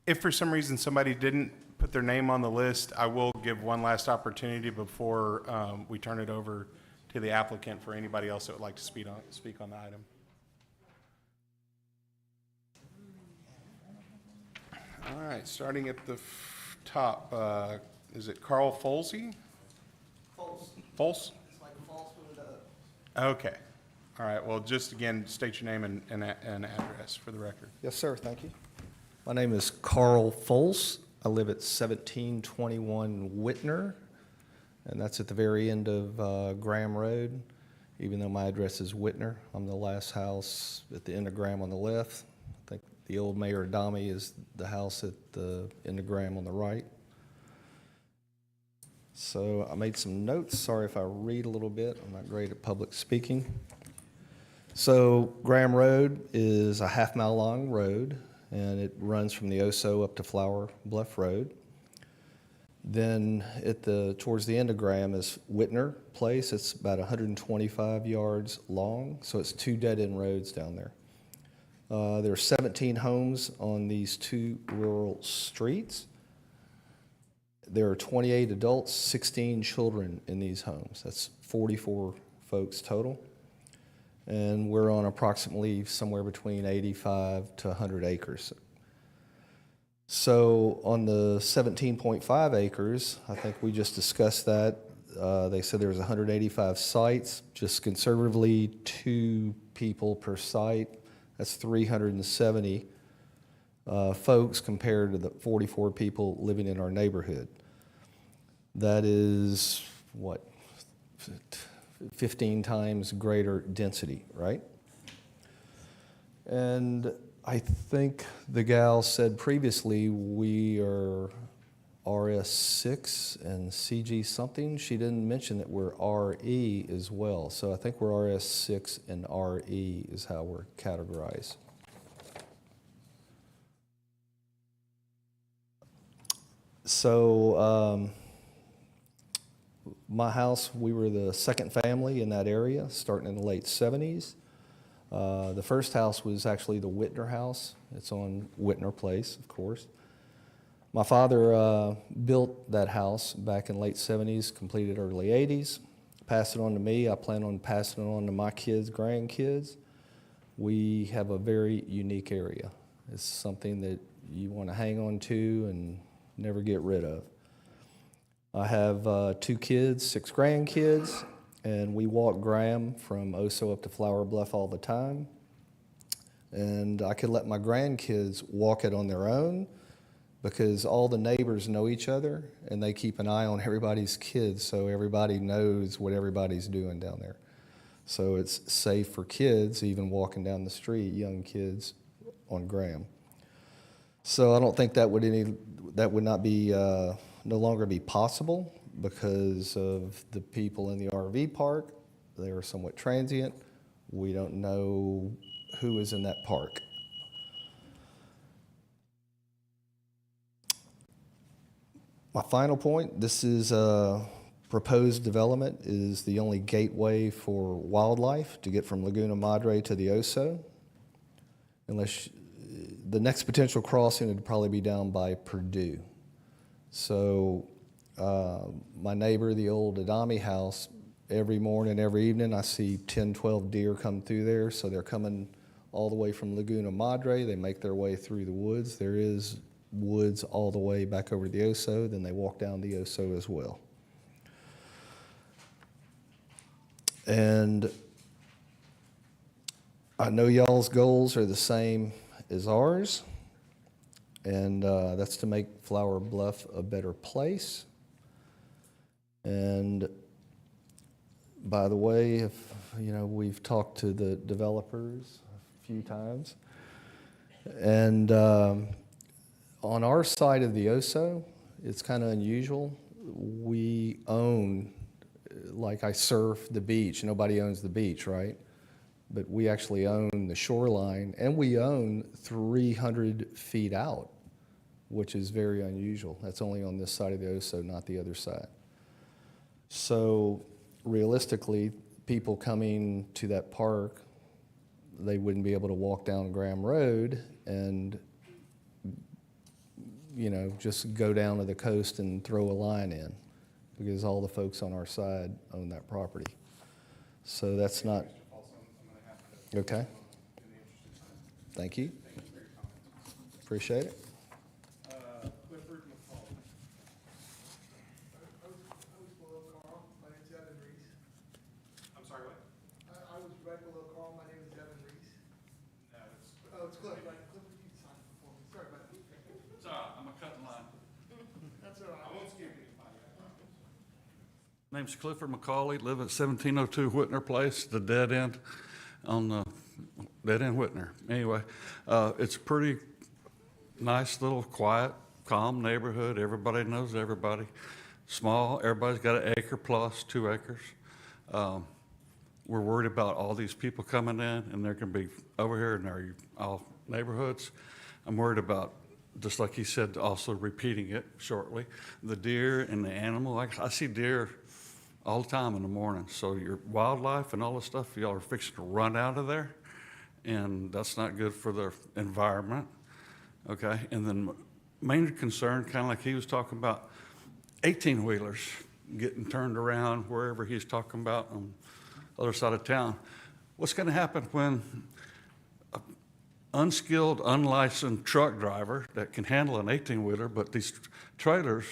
If for some reason somebody didn't put their name on the list, I will give one last opportunity before we turn it over to the applicant for anybody else that would like to speak on the item. All right, starting at the top, is it Carl Folsey? Folse. Okay. All right, well, just again, state your name and address for the record. Yes, sir, thank you. My name is Carl Foles. I live at 1721 Whitner, and that's at the very end of Graham Road, even though my address is Whitner. I'm the last house at the end of Graham on the left. I think the old Mayor Adami is the house at the end of Graham on the right. So I made some notes. Sorry if I read a little bit. I'm not great at public speaking. So Graham Road is a half-mile long road, and it runs from the Oso up to Flower Bluff Road. Then towards the end of Graham is Whitner Place. It's about 125 yards long, so it's 2 dead-end roads down there. There are 17 homes on these 2 rural streets. There are 28 adults, 16 children in these homes. That's 44 folks total. And we're on approximately somewhere between 85 to 100 acres. So on the 17.5 acres, I think we just discussed that, They said there was 185 sites, just conservatively 2 people per site. That's 370 folks compared to the 44 people living in our neighborhood. That is, what, 15 times greater density, right? And I think the gal said previously we are RS6 and CG something. She didn't mention that we're RE as well. So I think we're RS6 and RE is how we're categorized. So my house, we were the second family in that area, starting in the late 70s. The first house was actually the Whitner house. It's on Whitner Place, of course. My father built that house back in late 70s, completed early 80s, passed it on to me. I plan on passing it on to my kids, grandkids. We have a very unique area. It's something that you want to hang on to and never get rid of. I have 2 kids, 6 grandkids, and we walk Graham from Oso up to Flower Bluff all the time. And I could let my grandkids walk it on their own because all the neighbors know each other and they keep an eye on everybody's kids, so everybody knows what everybody's doing down there. So it's safe for kids, even walking down the street, young kids on Graham. So I don't think that would not be no longer be possible because of the people in the RV park. They are somewhat transient. We don't know who is in that park. My final point, this is a proposed development, is the only gateway for wildlife to get from Laguna Madre to the Oso. Unless the next potential crossing would probably be down by Purdue. So my neighbor, the old Adami house, every morning, every evening, I see 10, 12 deer come through there. So they're coming all the way from Laguna Madre. They make their way through the woods. There is woods all the way back over the Oso. Then they walk down the Oso as well. And I know y'all's goals are the same as ours. And that's to make Flower Bluff a better place. And by the way, if we've talked to the developers a few times, and on our side of the Oso, it's kind of unusual. We own, like I surf the beach. Nobody owns the beach, right? But we actually own the shoreline, and we own 300 feet out, which is very unusual. That's only on this side of the Oso, not the other side. So realistically, people coming to that park, they wouldn't be able to walk down Graham Road and just go down to the coast and throw a line in, because all the folks on our side own that property. So that's not. Okay. Thank you. Appreciate it. Clifford McCall. I was below Carl. My name's Evan Reese. I'm sorry, what? I was right below Carl. My name is Evan Reese. No, it's Clifford. Oh, it's Cliff. Right. Cliff, you signed it before me. Sorry about that. It's all right, I'm a cut in line. That's all I right. won't skip anybody. I promise. Name's Clifford McCauley, live at 1702 Whitner Place, the dead end on the dead end Whitner. Anyway, it's a pretty nice little quiet, calm neighborhood. Everybody knows everybody. Small, everybody's got an acre plus, 2 acres. We're worried about all these people coming in, and they're going to be over here in all neighborhoods. I'm worried about, just like he said, also repeating it shortly, the deer and the animal. I see deer all the time in the morning. So your wildlife and all the stuff, y'all are fixing to run out of there, and that's not good for the environment, okay? And then main concern, kind of like he was talking about, 18-wheelers getting turned around wherever he's talking about on the other side of town. What's gonna happen when an unskilled, unlicensed truck driver that can handle an 18-wheeler, but these trailers,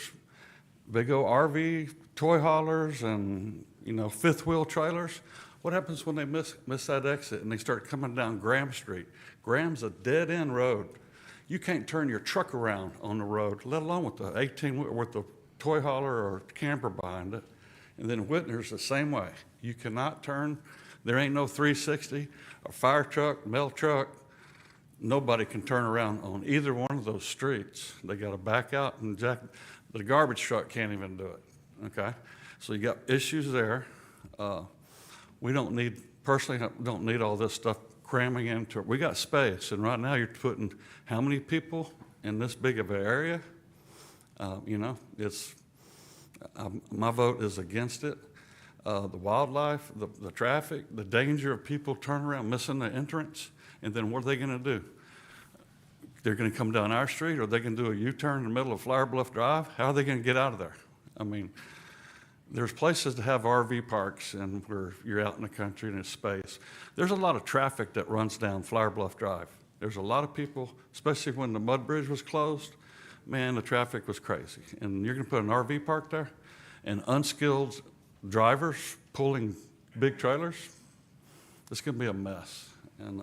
big old RV toy haulers and, fifth wheel trailers. What happens when they miss that exit and they start coming down Graham Street? Graham's a dead-end road. You can't turn your truck around on the road, let alone with the 18, with the toy hauler or camper behind it. And then Whitner's the same way. You cannot turn, there ain't no 360, a fire truck, mail truck. Nobody can turn around on either one of those streets. They got to back out, and the garbage truck can't even do it, okay? So you got issues there. We personally don't need all this stuff cramming into it. We got space, and right now you're putting how many people in this big of an area? My vote is against it. The wildlife, the traffic, the danger of people turning around, missing the entrance, and then what are they gonna do? They're gonna come down our street, or they can do a U-turn in the middle of Flower Bluff Drive? How are they gonna get out of there? I mean, there's places to have RV parks and where you're out in the country and it's space. There's a lot of traffic that runs down Flower Bluff Drive. There's a lot of people, especially when the mud bridge was closed, man, the traffic was crazy. And you're gonna put an RV park there and unskilled drivers pulling big trailers? It's gonna be a mess. And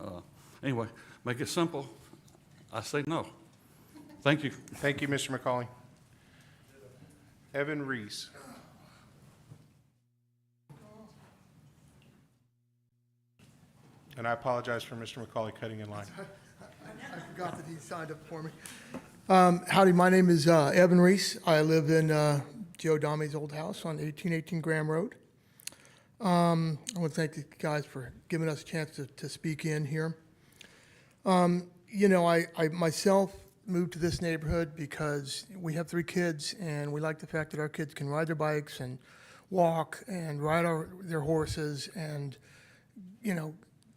anyway, make it simple. I say no. Thank you. Thank you, Mr. McCauley. Evan Reese. And I apologize for Mr. McCauley cutting in line. I forgot that he signed up for me. Howdy, my name is Evan Reese. I live in Joe Dommy's old house on 1818 Graham Road. I want to thank you guys for giving us a chance to speak in here. I myself moved to this neighborhood because we have 3 kids, and we like the fact that our kids can ride their bikes and walk and ride their horses and,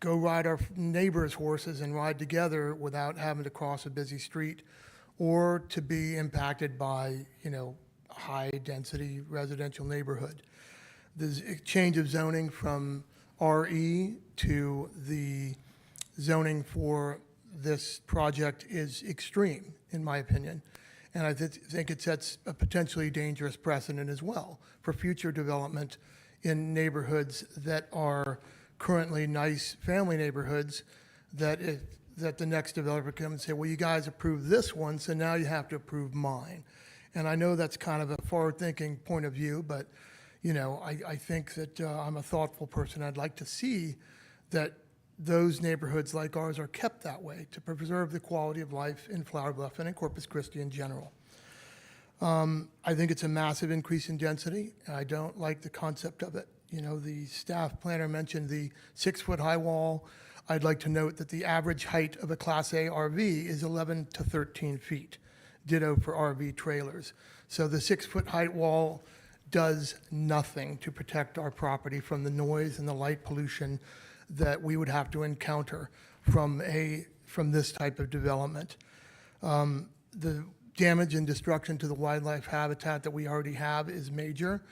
go ride our neighbors' horses and ride together without having to cross a busy street or to be impacted by, high-density residential neighborhood. The change of zoning from RE to the zoning for this project is extreme, in my opinion. And I think it sets a potentially dangerous precedent as well for future development in neighborhoods that are currently nice family neighborhoods, that the next developer come and say, well, you guys approved this one, so now you have to approve mine. And I know that's kind of a forward-thinking point of view, but I think that I'm a thoughtful person. I'd like to see that those neighborhoods like ours are kept that way to preserve the quality of life in Flower Bluff and in Corpus Christi in general. I think it's a massive increase in density, and I don't like the concept of it. The staff planner mentioned the 6-foot high wall. I'd like to note that the average height of a Class A RV is 11 to 13 feet, ditto for RV trailers. So the 6-foot height wall does nothing to protect our property from the noise and the light pollution that we would have to encounter from this type of development. The damage and destruction to the wildlife habitat that we already have is major.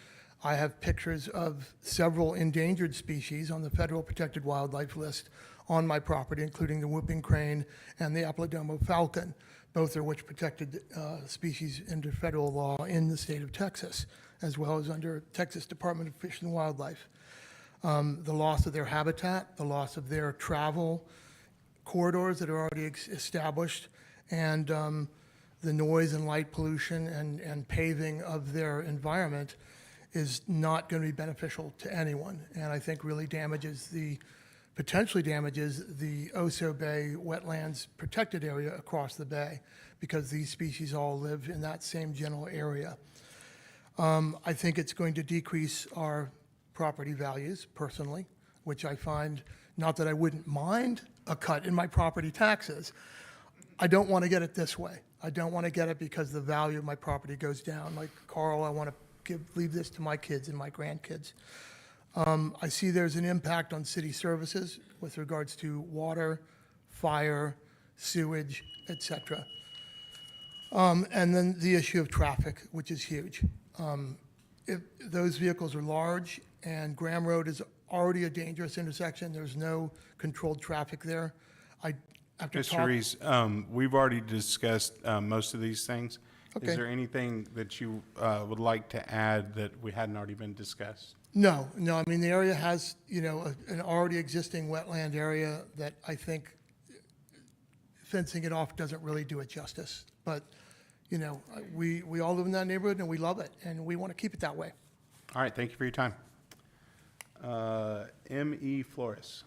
I have pictures of several endangered species on the federal protected wildlife list on my property, including the whooping crane and the Aplodomo falcon, both of which protected species under federal law in the state of Texas, as well as under Texas Department of Fish and Wildlife. The loss of their habitat, the loss of their travel corridors that are already established, and the noise and light pollution and paving of their environment is not going to be beneficial to anyone, and I think really potentially damages the Oso Bay wetlands protected area across the bay, because these species all live in that same general area. I think it's going to decrease our property values personally, which I find, not that I wouldn't mind a cut in my property taxes. I don't want to get it this way. I don't want to get it because the value of my property goes down. Like Carl, I want to leave this to my kids and my grandkids. I see there's an impact on city services with regards to water, fire, sewage, et cetera. And then the issue of traffic, which is huge. If those vehicles are large and Graham Road is already a dangerous intersection, there's no controlled traffic there. Mr. Reese, we've already discussed most of these things. Okay. Is there anything that you would like to add that we hadn't already been discussed? No, I mean, the area has, an already existing wetland area that I think fencing it off doesn't really do it justice. But, we all live in that neighborhood and we love it and we want to keep it that way. All right, thank you for your time. M.E. Flores.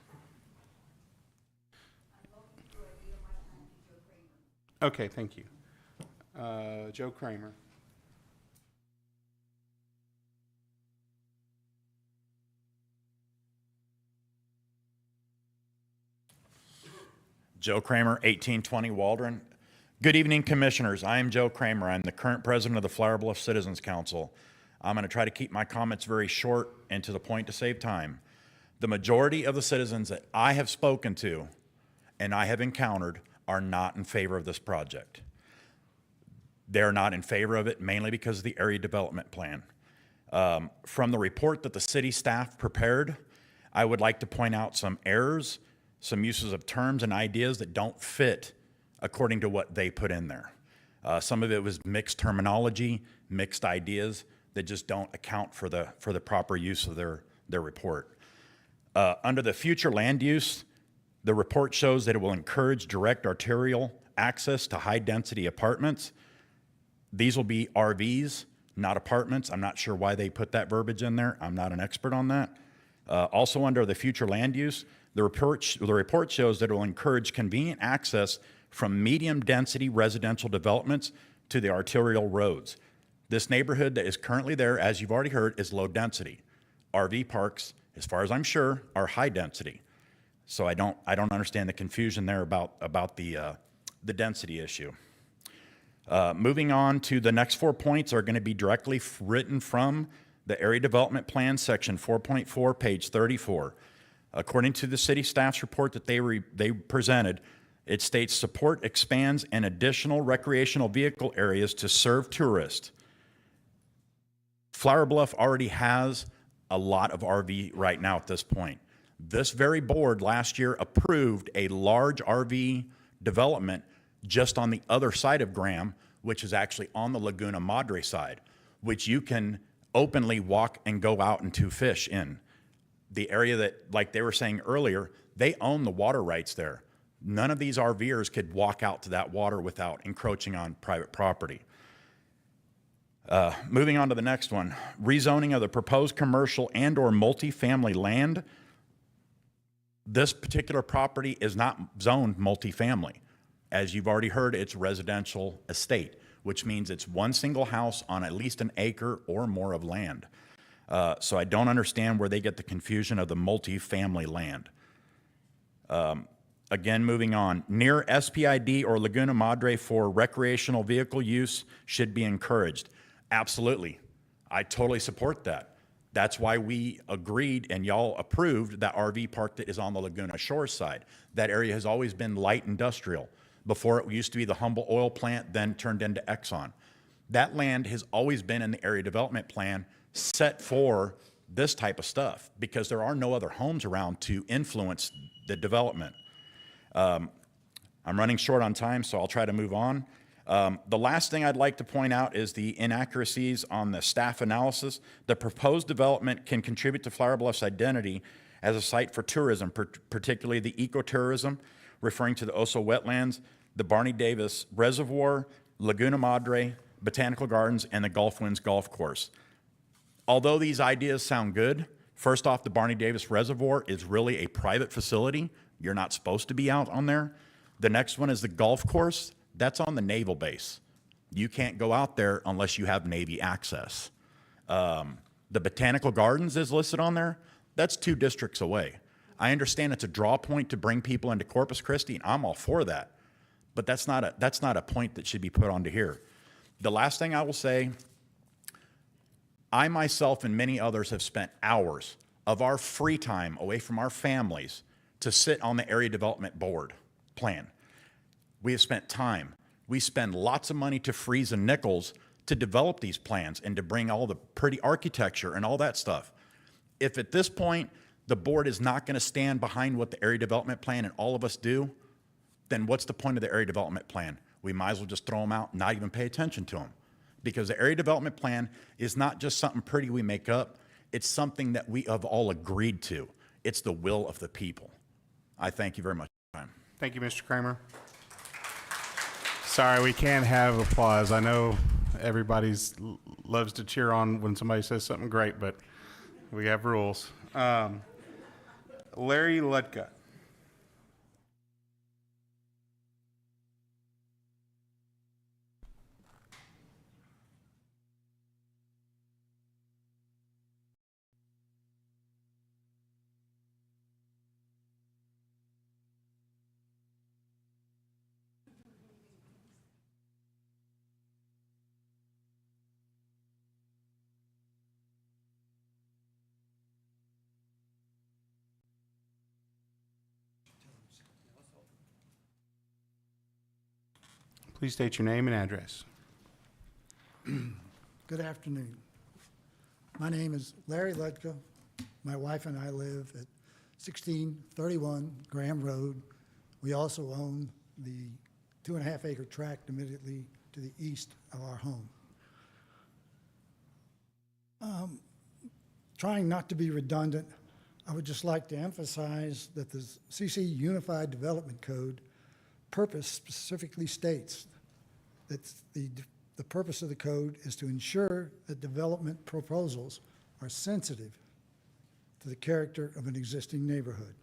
Okay, thank you. Joe Kramer. Joe Kramer, 1820 Waldron. Good evening, Commissioners. I am Joe Kramer. I'm the current president of the Flower Bluff Citizens Council. I'm going to try to keep my comments very short and to the point to save time. The majority of the citizens that I have spoken to and I have encountered are not in favor of this project. They're not in favor of it mainly because of the area development plan. From the report that the city staff prepared, I would like to point out some errors, some uses of terms and ideas that don't fit according to what they put in there. Some of it was mixed terminology, mixed ideas that just don't account for the proper use of their report. Under the future land use, the report shows that it will encourage direct arterial access to high-density apartments. These will be RVs, not apartments. I'm not sure why they put that verbiage in there. I'm not an expert on that. Also under the future land use, the report shows that it will encourage convenient access from medium-density residential developments to the arterial roads. This neighborhood that is currently there, as you've already heard, is low density. RV parks, as far as I'm sure, are high density. So I don't understand the confusion there about the density issue. Moving on to the next 4 points are going to be directly written from the Area Development Plan, Section 4.4, page 34. According to the city staff's report that they presented, it states support expands an additional recreational vehicle areas to serve tourists. Flower Bluff already has a lot of RV right now at this point. This very board last year approved a large RV development just on the other side of Graham, which is actually on the Laguna Madre side, which you can openly walk and go out and to fish in. The area that, like they were saying earlier, they own the water rights there. None of these RVers could walk out to that water without encroaching on private property. Moving on to the next one, rezoning of the proposed commercial and/or multifamily land. This particular property is not zoned multifamily. As you've already heard, it's residential estate, which means it's one single house on at least an acre or more of land. So I don't understand where they get the confusion of the multifamily land. Again, moving on, near SPID or Laguna Madre for recreational vehicle use should be encouraged. Absolutely. I totally support that. That's why we agreed and y'all approved that RV park that is on the Laguna Shore side. That area has always been light industrial. Before it used to be the Humble Oil Plant, then turned into Exxon. That land has always been in the area development plan set for this type of stuff because there are no other homes around to influence the development. I'm running short on time, so I'll try to move on. The last thing I'd like to point out is the inaccuracies on the staff analysis. The proposed development can contribute to Flower Bluff's identity as a site for tourism, particularly the ecotourism, referring to the Oso wetlands, the Barney Davis Reservoir, Laguna Madre, Botanical Gardens, and the Gulf Winds Golf Course. Although these ideas sound good, first off, the Barney Davis Reservoir is really a private facility. You're not supposed to be out on there. The next one is the golf course. That's on the naval base. You can't go out there unless you have Navy access. The Botanical Gardens is listed on there. That's 2 districts away. I understand it's a draw point to bring people into Corpus Christi, and I'm all for that. But that's not a point that should be put onto here. The last thing I will say, I myself and many others have spent hours of our free time away from our families to sit on the area development board plan. We have spent time. We spend lots of money to freeze and nickels to develop these plans and to bring all the pretty architecture and all that stuff. If at this point the board is not going to stand behind what the area development plan and all of us do, then what's the point of the area development plan? We might as well just throw them out and not even pay attention to them. Because the area development plan is not just something pretty we make up. It's something that we have all agreed to. It's the will of the people. I thank you very much for your time. Thank you, Mr. Kramer. Sorry, we can't have applause. I know everybody's loves to cheer on when somebody says something great, but we have rules. Larry Ludka. Please state your name and address. Good afternoon. My name is Larry Ludka. My wife and I live at 1631 Graham Road. We also own the 2.5 acre tract immediately to the east of our home. Trying not to be redundant, I would just like to emphasize that the CC Unified Development Code purpose specifically states that the purpose of the code is to ensure that development proposals are sensitive to the character of an existing neighborhood.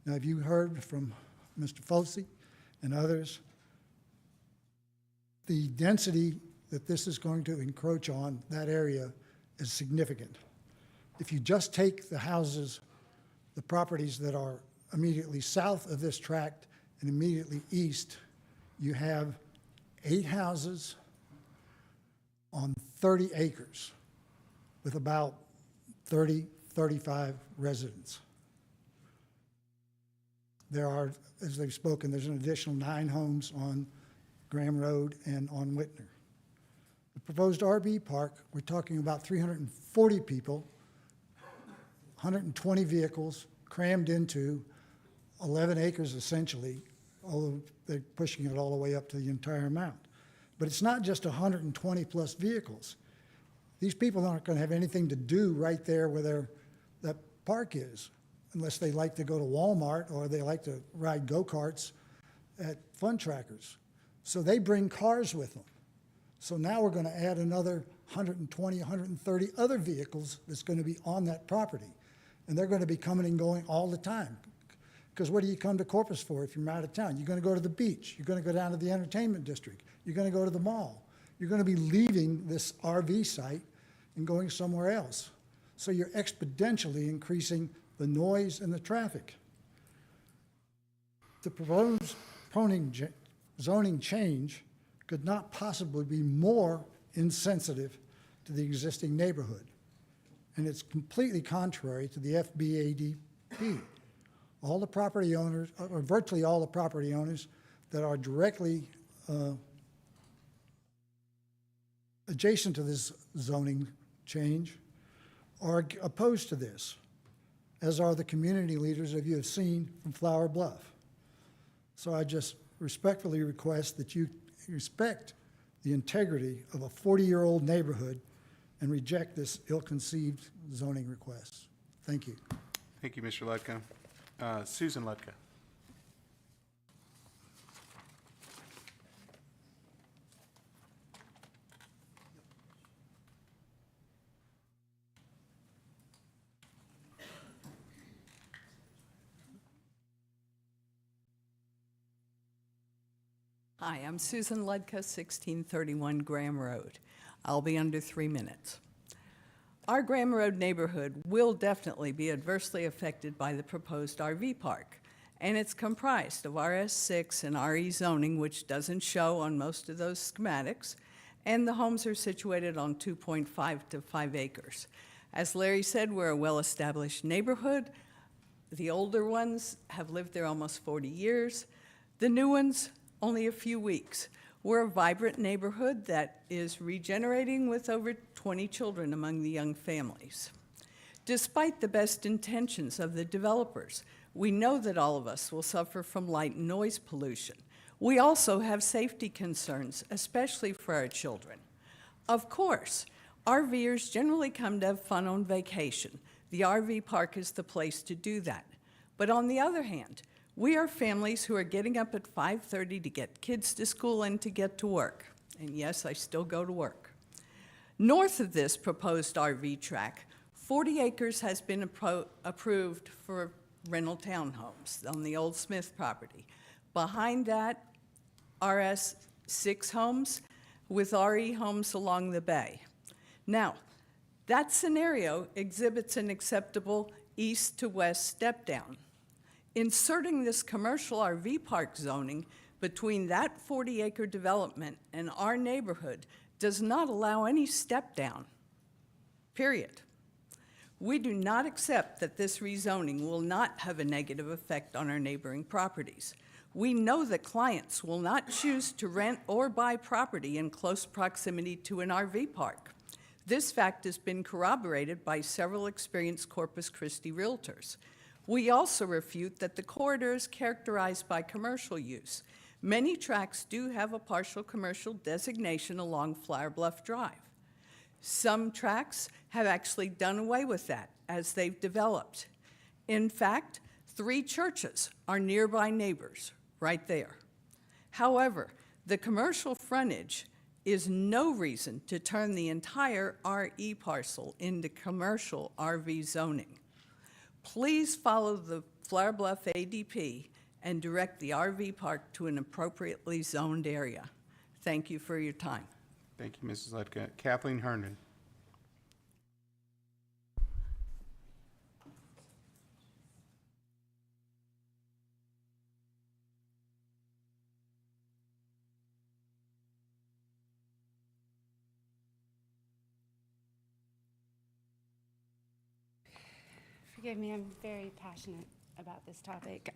Now, have you heard from Mr. Fossey and others? The density that this is going to encroach on that area is significant. If you just take the houses, the properties that are immediately south of this tract and immediately east, you have 8 houses on 30 acres with about 30, 35 residents. There are, as they've spoken, there's an additional 9 homes on Graham Road and on Whitner. The proposed RV park, we're talking about 340 people, 120 vehicles crammed into 11 acres essentially, although they're pushing it all the way up to the entire amount. But it's not just 120 plus vehicles. These people aren't going to have anything to do right there where that park is, unless they like to go to Walmart or they like to ride go-karts at fun trackers. So they bring cars with them. So now we're going to add another 120, 130 other vehicles that's going to be on that property. And they're going to be coming and going all the time. Because what do you come to Corpus for if you're out of town? You're going to go to the beach. You're going to go down to the entertainment district. You're going to go to the mall. You're going to be leaving this RV site and going somewhere else. So you're exponentially increasing the noise and the traffic. The proposed zoning change could not possibly be more insensitive to the existing neighborhood. And it's completely contrary to the FBADP. All the property owners, or virtually all the property owners that are directly adjacent to this zoning change are opposed to this, as are the community leaders that you have seen from Flower Bluff. So I just respectfully request that you respect the integrity of a 40-year-old neighborhood and reject this ill-conceived zoning request. Thank you. Thank you, Mr. Ludka. Susan Ludka. Hi, I'm Susan Ludka, 1631 Graham Road. I'll be under 3 minutes. Our Graham Road neighborhood will definitely be adversely affected by the proposed RV park, and it's comprised of RS6 and RE zoning, which doesn't show on most of those schematics, and the homes are situated on 2.5 to 5 acres. As Larry said, we're a well-established neighborhood. The older ones have lived there almost 40 years. The new ones, only a few weeks. We're a vibrant neighborhood that is regenerating with over 20 children among the young families. Despite the best intentions of the developers, we know that all of us will suffer from light and noise pollution. We also have safety concerns, especially for our children. Of course, RVers generally come to have fun on vacation. The RV park is the place to do that. But on the other hand, we are families who are getting up at 5:30 to get kids to school and to get to work. And yes, I still go to work. North of this proposed RV track, 40 acres has been approved for rental townhomes on the old Smith property. Behind that, RS 6 homes with RE homes along the bay. Now, that scenario exhibits an acceptable east to west step down. Inserting this commercial RV park zoning between that 40-acre development and our neighborhood does not allow any step down, period. We do not accept that this rezoning will not have a negative effect on our neighboring properties. We know that clients will not choose to rent or buy property in close proximity to an RV park. This fact has been corroborated by several experienced Corpus Christi realtors. We also refute that the corridor is characterized by commercial use. Many tracts do have a partial commercial designation along Flower Bluff Drive. Some tracts have actually done away with that as they've developed. In fact, 3 churches are nearby neighbors right there. However, the commercial frontage is no reason to turn the entire RE parcel into commercial RV zoning. Please follow the Flower Bluff ADP and direct the RV park to an appropriately zoned area. Thank you for your time. Thank you, Mrs. Ledka. Kathleen Herndon. Forgive me, I'm very passionate about this topic.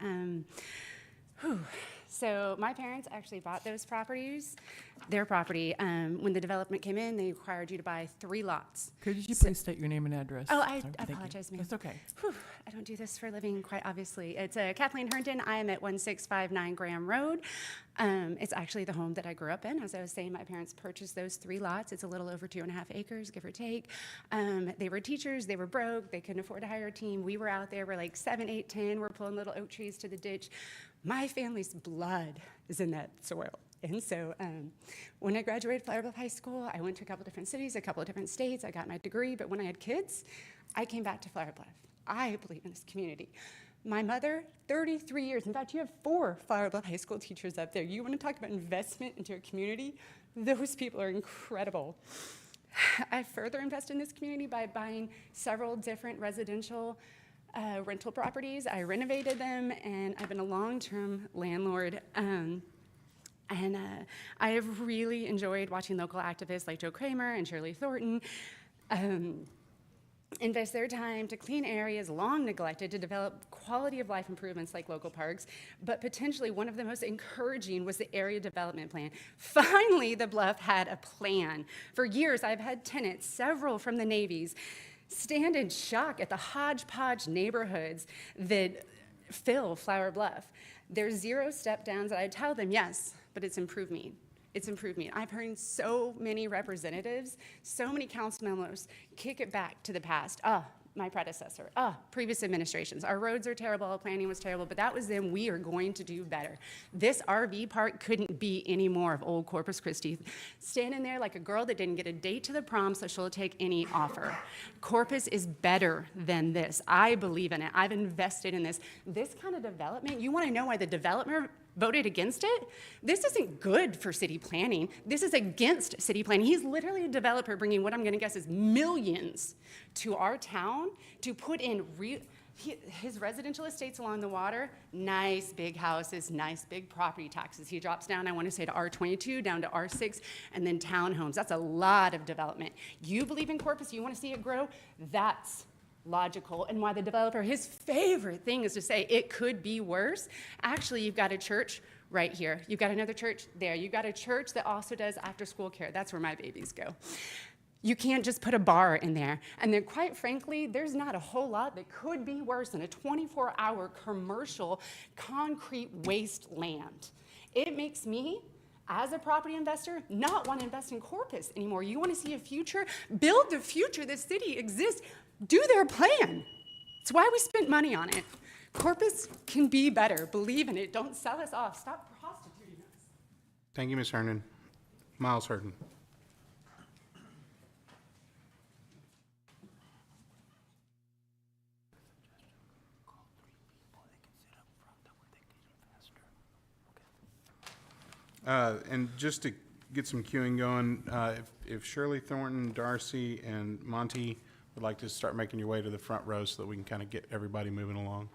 So my parents actually bought those properties, their property. When the development came in, they required you to buy 3 lots. Could you please state your name and address? Oh, I Sorry, thank you. apologize, ma'am. That's okay. Whew, I don't do this for a living, quite obviously. It's Kathleen Herndon. I am at 1659 Graham Road. It's actually the home that I grew up in. As I was saying, my parents purchased those 3 lots. It's a little over 2.5 acres, give or take. They were teachers. They were broke. They couldn't afford to hire a team. We were out there. We're like 7, 8, 10. We're pulling little oak trees to the ditch. My family's blood is in that soil. And so when I graduated Flower Bluff High School, I went to a couple different cities, a couple of different states. I got my degree. But when I had kids, I came back to Flower Bluff. I believe in this community. My mother, 33 years. In fact, you have 4 Flower Bluff High School teachers up there. You want to talk about investment into a community? Those people are incredible. I further invest in this community by buying several different residential rental properties. I renovated them, and I've been a long-term landlord. I have really enjoyed watching local activists like Joe Kramer and Shirley Thornton invest their time to clean areas long neglected, to develop quality of life improvements like local parks. But potentially one of the most encouraging was the area development plan. Finally, the Bluff had a plan. For years, I've had tenants, several from the Navies, stand in shock at the hodgepodge neighborhoods that fill Flower Bluff. There's 0 step downs, and I tell them, yes, but it's improved me. It's improved me. I've heard so many representatives, so many council members kick it back to the past. My predecessor, previous administrations. Our roads are terrible, our planning was terrible, but that was then. We are going to do better. This RV park couldn't be any more of old Corpus Christi. Standing there like a girl that didn't get a date to the prom, so she'll take any offer. Corpus is better than this. I believe in it. I've invested in this. This kind of development, you want to know why the developer voted against it? This isn't good for city planning. This is against city planning. He's literally a developer bringing what I'm going to guess is millions to our town to put in his residential estates along the water, nice big houses, nice big property taxes. He drops down, I want to say, to R22, down to R6, and then townhomes. That's a lot of development. You believe in Corpus, you want to see it grow? That's logical. And why the developer, his favorite thing is to say it could be worse. Actually, you've got a church right here. You've got another church there. You've got a church that also does after-school care. That's where my babies go. You can't just put a bar in there. And then, quite frankly, there's not a whole lot that could be worse than a 24-hour commercial concrete wasteland. It makes me as a property investor, not want to invest in Corpus anymore. You want to see a future, build the future the city exists, do their plan. It's why we spent money on it. Corpus can be better. Believe in it. Don't sell us off. Stop prostituting us. Thank you, Ms. Herndon. Miles Herndon. And just to get some queuing going, if Shirley Thornton, Darcy, and Monty would like to start making your way to the front row so that we can kind of get everybody moving along.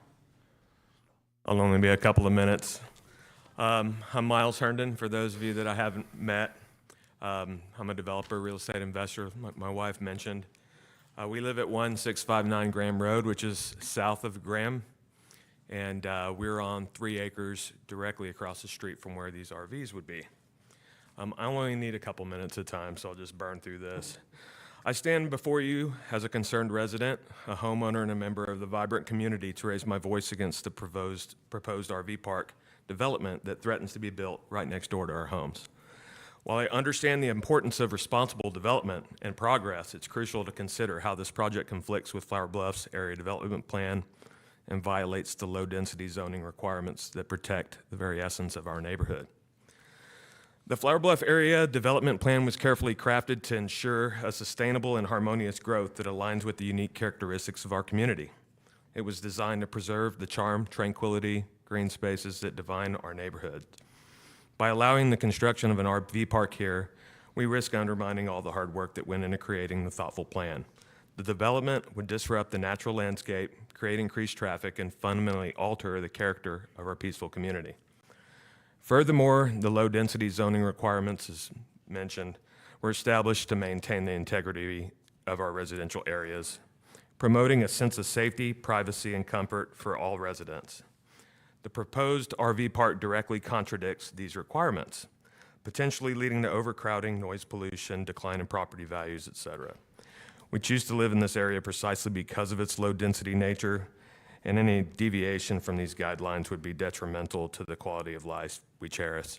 I'll only be a couple of minutes. I'm Miles Herndon, for those of you that I haven't met. I'm a developer, real estate investor, like my wife mentioned. We live at 1659 Graham Road, which is south of Graham, and we're on 3 acres directly across the street from where these RVs would be. I only need a couple minutes of time, so I'll just burn through this. I stand before you as a concerned resident, a homeowner, and a member of the vibrant community to raise my voice against the proposed RV park development that threatens to be built right next door to our homes. While I understand the importance of responsible development and progress, it's crucial to consider how this project conflicts with Flower Bluff's area development plan and violates the low-density zoning requirements that protect the very essence of our neighborhood. The Flower Bluff area development plan was carefully crafted to ensure a sustainable and harmonious growth that aligns with the unique characteristics of our community. It was designed to preserve the charm, tranquility, green spaces that define our neighborhood. By allowing the construction of an RV park here, we risk undermining all the hard work that went into creating the thoughtful plan. The development would disrupt the natural landscape, create increased traffic, and fundamentally alter the character of our peaceful community. Furthermore, the low-density zoning requirements, as mentioned, were established to maintain the integrity of our residential areas, promoting a sense of safety, privacy, and comfort for all residents. The proposed RV park directly contradicts these requirements, potentially leading to overcrowding, noise pollution, decline in property values, etc. We choose to live in this area precisely because of its low-density nature, and any deviation from these guidelines would be detrimental to the quality of life we cherish.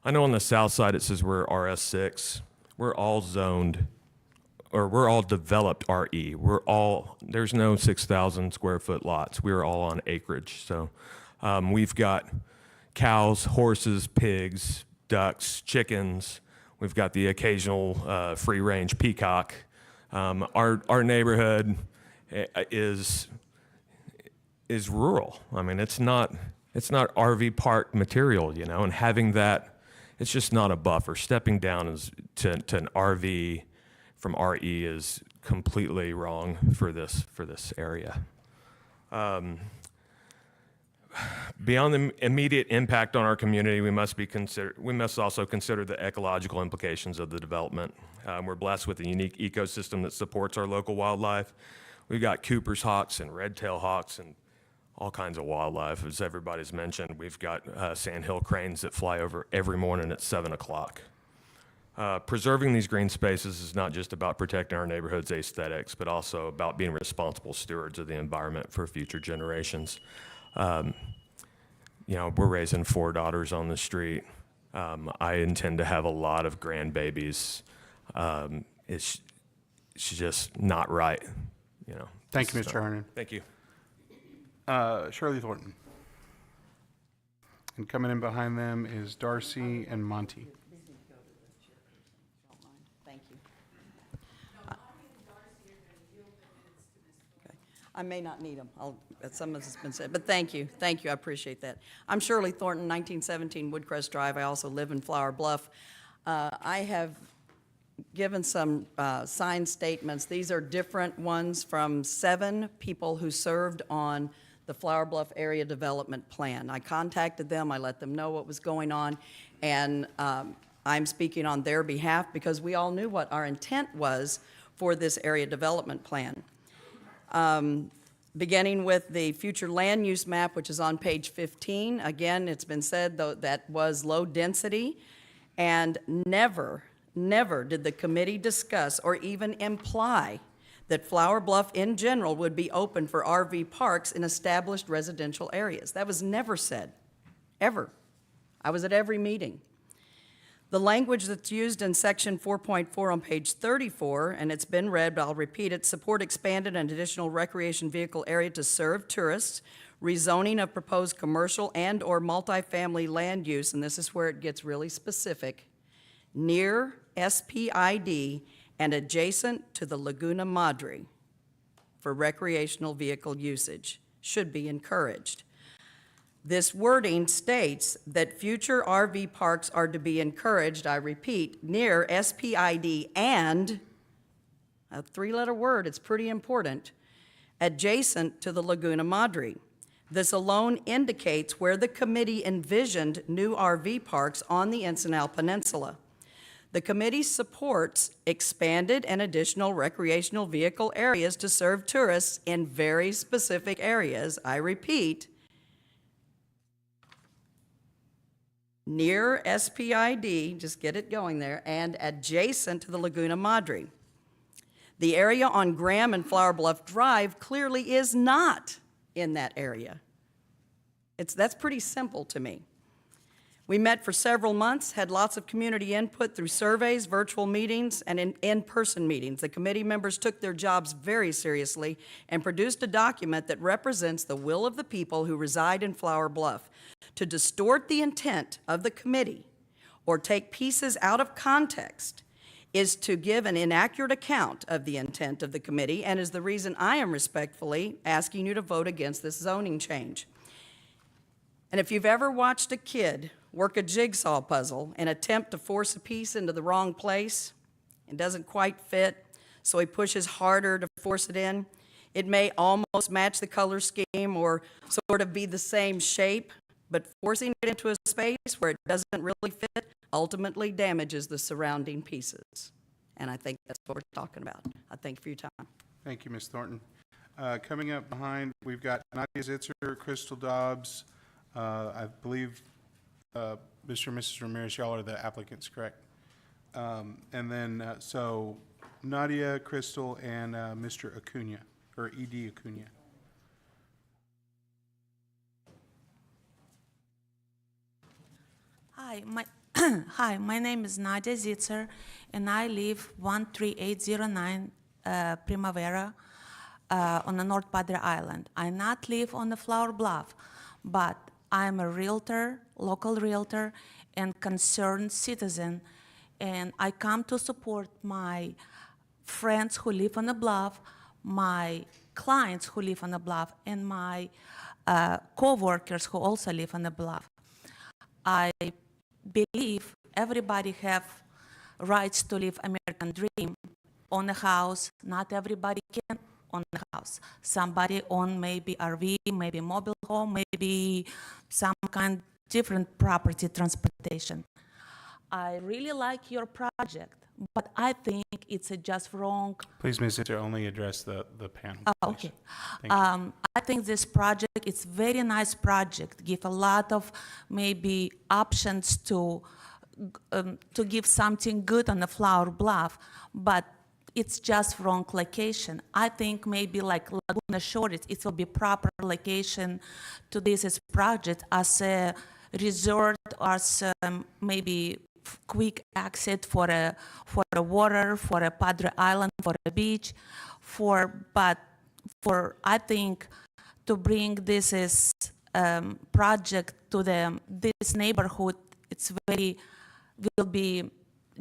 I know on the south side it says we're RS6. We're all zoned, or we're all developed RE. There's no 6,000 square foot lots. We're all on acreage. So we've got cows, horses, pigs, ducks, chickens. We've got the occasional free-range peacock. Our neighborhood is rural. I mean, it's not RV park material, you know, and having that, it's just not a buffer. Stepping down to an RV from RE is completely wrong for this area. Beyond the immediate impact on our community, we must also consider the ecological implications of the development. We're blessed with a unique ecosystem that supports our local wildlife. We've got Cooper's hawks and red-tailed hawks and all kinds of wildlife, as everybody's mentioned. We've got sandhill cranes that fly over every morning at 7 o'clock. Preserving these green spaces is not just about protecting our neighborhood's aesthetics, but also about being responsible stewards of the environment for future generations. You know, we're raising 4 daughters on the street. I intend to have a lot of grandbabies. It's just not right, you know. Thank you, Mr. Herndon. Thank you. Shirley Thornton. And coming in behind them is Darcy and Monty. Thank you. I may not need them. Some of this has been said, but thank you. Thank you. I appreciate that. I'm Shirley Thornton, 1917 Woodcrest Drive. I also live in Flower Bluff. I have given some signed statements. These are different ones from 7 people who served on the Flower Bluff Area Development Plan. I contacted them, I let them know what was going on, and I'm speaking on their behalf because we all knew what our intent was for this area development plan. Beginning with the future land use map, which is on page 15. Again, it's been said though that was low density, and never did the committee discuss or even imply that Flower Bluff in general would be open for RV parks in established residential areas. That was never said, ever. I was at every meeting. The language that's used in section 4.4 on page 34, and it's been read, but I'll repeat it, support expanded and additional recreation vehicle area to serve tourists, rezoning of proposed commercial and/or multifamily land use, and this is where it gets really specific, near SPID and adjacent to the Laguna Madre for recreational vehicle usage, should be encouraged. This wording states that future RV parks are to be encouraged, I repeat, near SPID and, a three-letter word, it's pretty important, adjacent to the Laguna Madre. This alone indicates where the committee envisioned new RV parks on the Ensenada Peninsula. The committee supports expanded and additional recreational vehicle areas to serve tourists in very specific areas, I repeat, near SPID, just get it going there, and adjacent to the Laguna Madre. The area on Graham and Flower Bluff Drive clearly is not in that area. That's pretty simple to me. We met for several months, had lots of community input through surveys, virtual meetings, and in-person meetings. The committee members took their jobs very seriously and produced a document that represents the will of the people who reside in Flower Bluff. To distort the intent of the committee or take pieces out of context is to give an inaccurate account of the intent of the committee and is the reason I am respectfully asking you to vote against this zoning change. And if you've ever watched a kid work a jigsaw puzzle and attempt to force a piece into the wrong place, it doesn't quite fit, so he pushes harder to force it in. It may almost match the color scheme or sort of be the same shape, but forcing it into a space where it doesn't really fit ultimately damages the surrounding pieces. And I think that's what we're talking about. I thank you for your time. Thank you, Ms. Thornton. Coming up behind, we've got Nadia Zitzer, Crystal Dobbs. I believe Mr. and Mrs. Ramirez, y'all are the applicants, correct? And then, so Nadia, Crystal, and Mr. Acuna, or E.D. Acuna. Hi, my name is Nadia Zitzer, and I live 13809 Primavera on the North Padre Island. I not live on the Flower Bluff, but I'm a realtor, local realtor, and concerned citizen, and I come to support my friends who live on the bluff, my clients who live on the bluff, and my co-workers who also live on the bluff. I believe everybody have rights to live American dream, own a house. Not everybody can own a house. Somebody own maybe RV, maybe mobile home, maybe some kind different property transportation. I really like your project, but I think it's just wrong. Please, Ms. Zitzer, only address the panel. Oh, okay. I think this project, it's very nice project, give a lot of maybe options to give something good on the Flower Bluff, but it's just wrong location. I think maybe like Laguna Shore, it will be proper location to this project as a resort, as maybe quick exit for a water, for a Padre Island, for a beach, but for I think to bring this project to this neighborhood, it's will be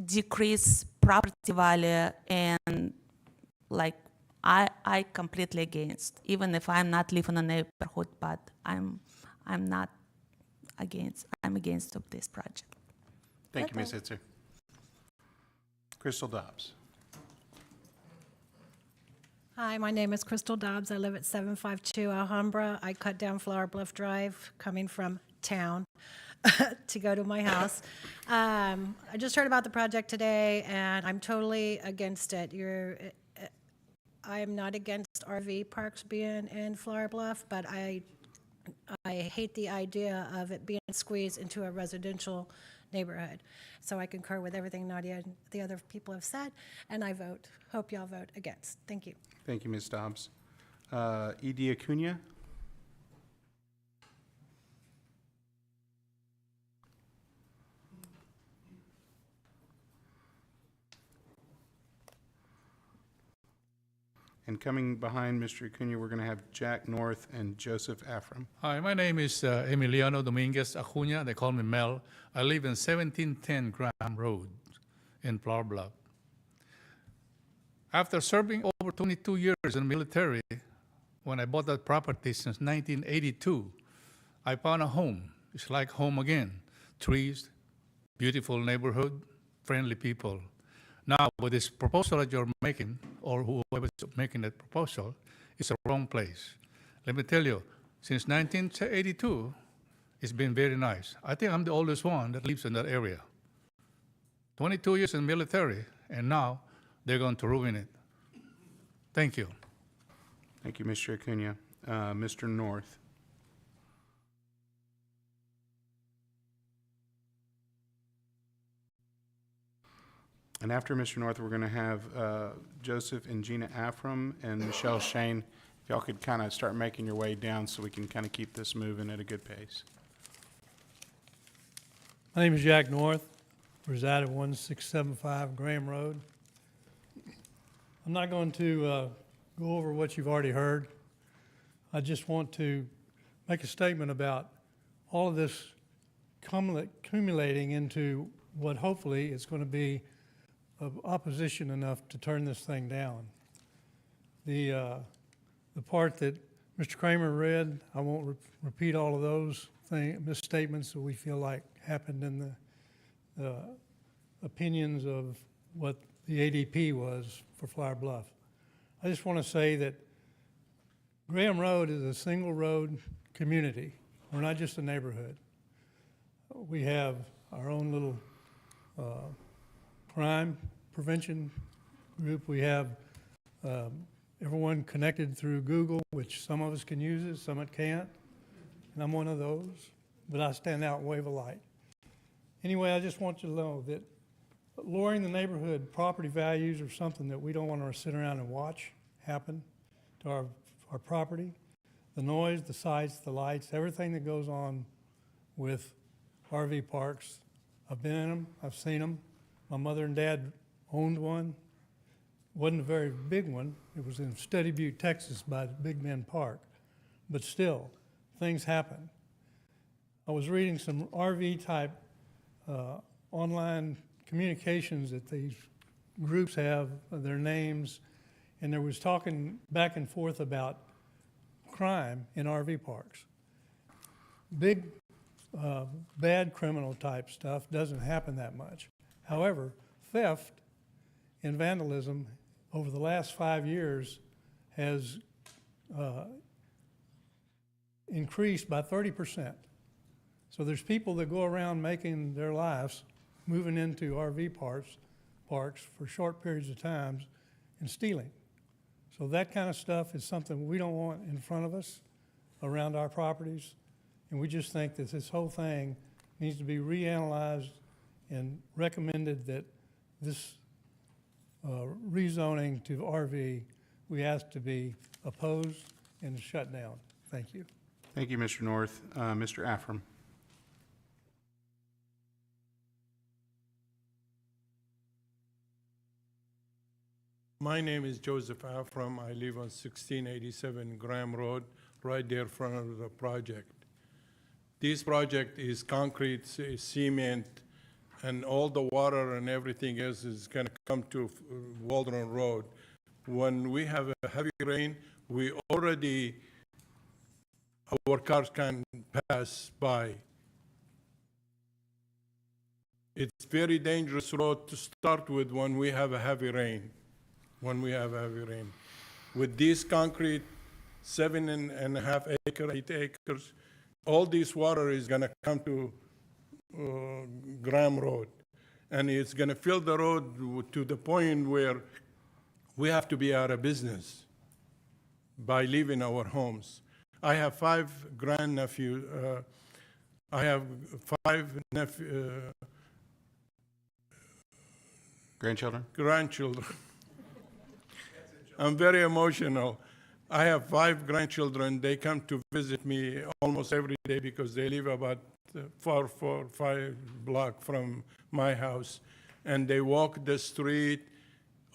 decrease property value, and like I completely against, even if I'm not living in a neighborhood, but I'm not against. I'm against of this project. Thank you, Ms. Hitzer. Crystal Dobbs. Hi, my name is Crystal Dobbs. I live at 752 Alhambra. I cut down Flower Bluff Drive coming from town to go to my house. I just heard about the project today, and I'm totally against it. I am not against RV parks being in Flower Bluff, but I hate the idea of it being squeezed into a residential neighborhood. So I concur with everything Nadia and the other people have said, and I hope y'all vote against. Thank you. Thank you, Ms. Dobbs. E.D. Acuna. And coming behind Mr. Acuna, we're going to have Jack North and Joseph Afram. Hi, my name is Emiliano Dominguez Acuna. They call me Mel. I live in 1710 Graham Road in Flower Bluff. After serving over 22 years in the military, when I bought that property since 1982, I found a home. It's like home again. Trees, beautiful neighborhood, friendly people. Now, with this proposal that you're making, or whoever's making that proposal, it's a wrong place. Let me tell you, since 1982, it's been very nice. I think I'm the oldest one that lives in that area. 22 years in the military, and now they're going to ruin it. Thank you. Thank you, Mr. Acuna. Mr. North. And after Mr. North, we're going to have Joseph and Gina Afram and Michelle Shane. If y'all could kind of start making your way down so we can kind of keep this moving at a good pace. My name is Jack North, reside at 1675 Graham Road. I'm not going to go over what you've already heard. I just want to make a statement about all of this accumulating into what hopefully is going to be of opposition enough to turn this thing down. The part that Mr. Kramer read, I won't repeat all of those misstatements that we feel like happened in the opinions of what the ADP was for Flower Bluff. I just want to say that Graham Road is a single road community. We're not just a neighborhood. We have our own little crime prevention group. We have everyone connected through Google, which some of us can use it, some can't. And I'm one of those, but I stand out and wave a light. Anyway, I just want you to know that lowering the neighborhood property values are something that we don't want to sit around and watch happen to our property. The noise, the sights, the lights, everything that goes on with RV parks. I've been in them, I've seen them. My mother and dad owned one. Wasn't a very big one. It was in Steady Butte, Texas by Big Bend Park. But still, things happen. I was reading some RV type online communications that these groups have, their names, and there was talking back and forth about crime in RV parks. Big, bad criminal type stuff doesn't happen that much. However, theft and vandalism over the last 5 years has increased by 30%. So there's people that go around making their lives moving into RV parks for short periods of time and stealing. So that kind of stuff is something we don't want in front of us around our properties. And we just think that this whole thing needs to be reanalyzed and recommended that this rezoning to RV, we ask to be opposed and shut down. Thank you. Thank you, Mr. North. Mr. Afram. My name is Joseph Afram. I live on 1687 Graham Road, right there in front of the project. This project is concrete, cement, and all the water and everything else is going to come to Waldron Road. When we have a heavy rain, our cars can pass by. It's very dangerous road to start with when we have a heavy rain. With this concrete, 7.5 acres, 8 acres, all this water is gonna come to Graham Road. And it's gonna fill the road to the point where we have to be out of business by leaving our homes. I have 5 grandnephews. I have 5 grandchildren. I'm very emotional. I have 5 grandchildren. They come to visit me almost every day because they live about 4-5 blocks from my house. And they walk the street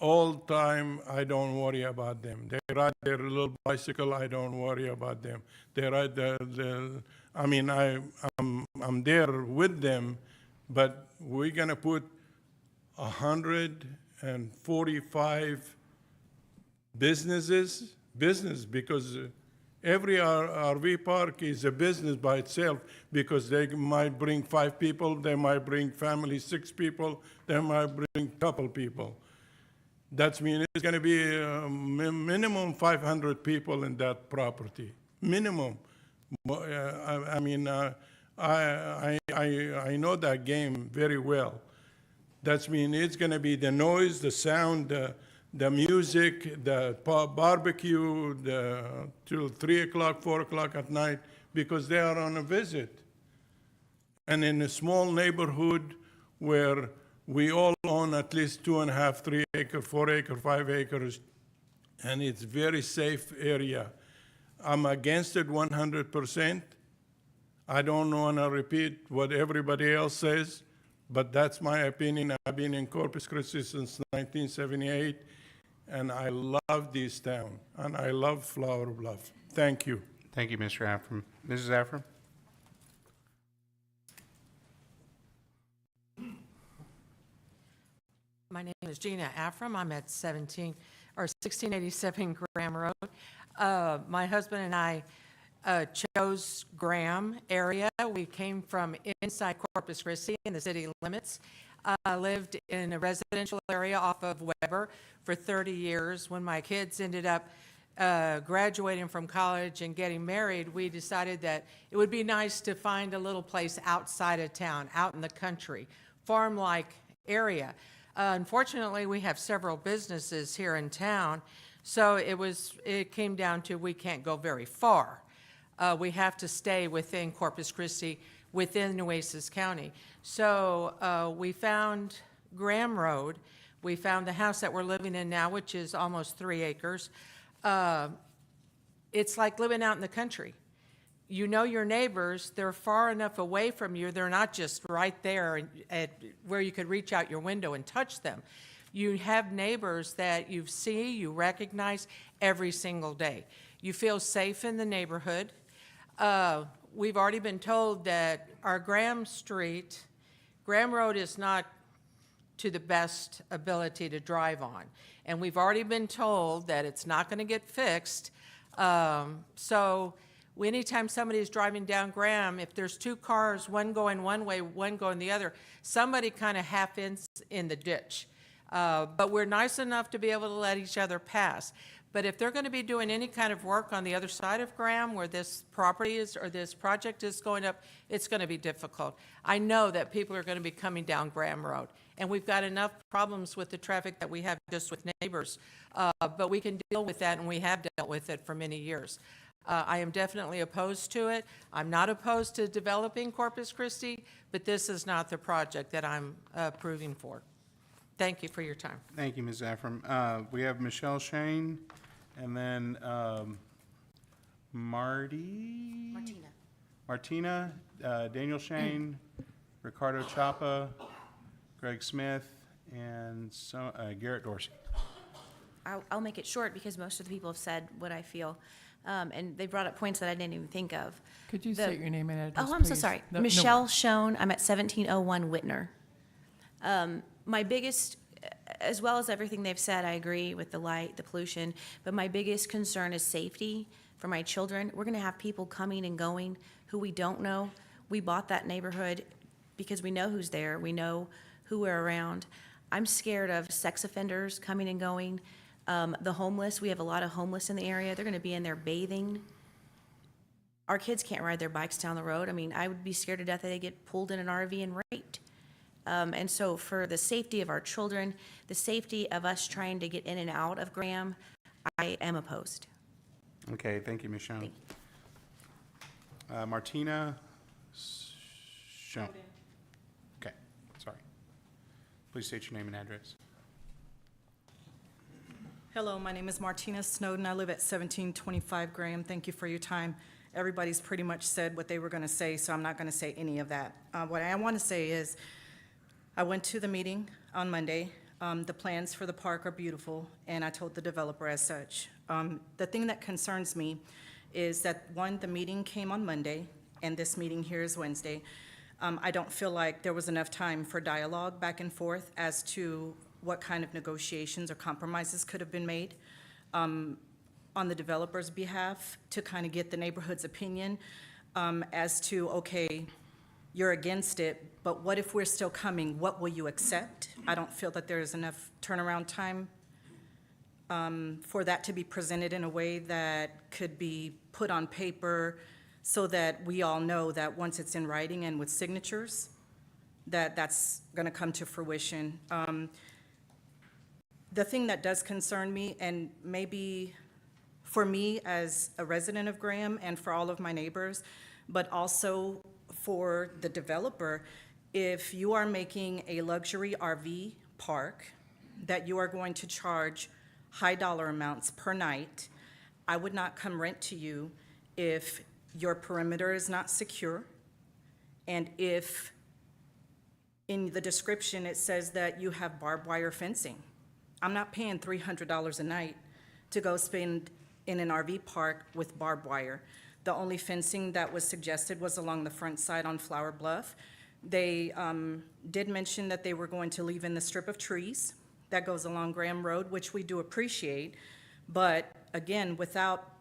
all time, I don't worry about them. They ride their little bicycle, I don't worry about them. They ride I'm there with them, but we're gonna put 145 business, because every RV park is a business by itself, because they might bring 5 people, they might bring family 6 people, they might bring couple people. That means it's going to be minimum 500 people in that property, minimum. I know that game very well. That means it's going to be the noise, the sound, the music, the barbecue, till 3 o'clock, 4 o'clock at night, because they are on a visit. And in a small neighborhood where we all own at least 2.5, 3 acre, 4 acre, 5 acres, and it's very safe area. I'm against it 100%. I don't want to repeat what everybody else says, but that's my opinion. I've been in Corpus Christi since 1978, and I love this town, and I love Flower Bluff. Thank you. Thank you, Mr. Afram. Mrs. Afram? My name is Gina Afram. I'm at 1687 Graham Road. My husband and I chose Graham area. We came from inside Corpus Christi in the city limits. Lived in a residential area off of Weber for 30 years. When my kids ended up graduating from college and getting married, we decided that it would be nice to find a little place outside of town, out in the country, farm-like area. Unfortunately, we have several businesses here in town, so it came down to we can't go very far. We have to stay within Corpus Christi, within Nueces County. So we found Graham Road. We found the house that we're living in now, which is almost 3 acres. It's like living out in the country. You know your neighbors, they're far enough away from you, they're not just right there where you could reach out your window and touch them. You have neighbors that you see, you recognize every single day. You feel safe in the neighborhood. We've already been told that our Graham Road is not to the best ability to drive on. And we've already been told that it's not going to get fixed. So anytime somebody's driving down Graham, if there's 2 cars, one going one way, one going the other, somebody kind of half in the ditch. But we're nice enough to be able to let each other pass. But if they're going to be doing any kind of work on the other side of Graham where this property is or this project is going up, it's going to be difficult. I know that people are going to be coming down Graham Road, and we've got enough problems with the traffic that we have just with neighbors. But we can deal with that, and we have dealt with it for many years. I am definitely opposed to it. I'm not opposed to developing Corpus Christi, but this is not the project that I'm approving for. Thank you for your time. Thank you, Ms. Afram. We have Michelle Shane, and then Martina, Daniel Shane, Ricardo Chapa, Greg Smith, and Garrett Dorsey. I'll make it short because most of the people have said what I feel. And they brought up points that I didn't even think of. Could you state your name and address, Oh, I'm so please? sorry. No, Michelle Schoen. I'm at 1701 Whitner. My biggest, as well as everything they've said, I agree with the light, the pollution, but my biggest concern is safety for my children. We're going to have people coming and going who we don't know. We bought that neighborhood because we know who's there. We know who we're around. I'm scared of sex offenders coming and going. The homeless, we have a lot of homeless in the area. They're going to be in there bathing. Our kids can't ride their bikes down the road. I mean, I would be scared to death that they get pulled in an RV and raped. And so for the safety of our children, the safety of us trying to get in and out of Graham, I am opposed. Okay, thank you, Michelle. Martina Schoen. Okay, sorry. Please state your name and address. Hello, my name is Martina Snowden. I live at 1725 Graham. Thank you for your time. Everybody's pretty much said what they were going to say, so I'm not going to say any of that. What I want to say is I went to the meeting on Monday. The plans for the park are beautiful, and I told the developer as such. The thing that concerns me is that, one, the meeting came on Monday, and this meeting here is Wednesday. I don't feel like there was enough time for dialogue back and forth as to what kind of negotiations or compromises could have been made on the developer's behalf to kind of get the neighborhood's opinion as to, okay, you're against it, but what if we're still coming? What will you accept? I don't feel that there is enough turnaround time for that to be presented in a way that could be put on paper so that we all know that once it's in writing and with signatures, that that's going to come to fruition. The thing that does concern me, and maybe for me as a resident of Graham and for all of my neighbors, but also for the developer, if you are making a luxury RV park that you are going to charge high dollar amounts per night, I would not come rent to you if your perimeter is not secure, and if in the description it says that you have barbed wire fencing. I'm not paying $300 a night to go spend in an RV park with barbed wire. The only fencing that was suggested was along the front side on Flower Bluff. They did mention that they were going to leave in the strip of trees that goes along Graham Road, which we do appreciate. But again, without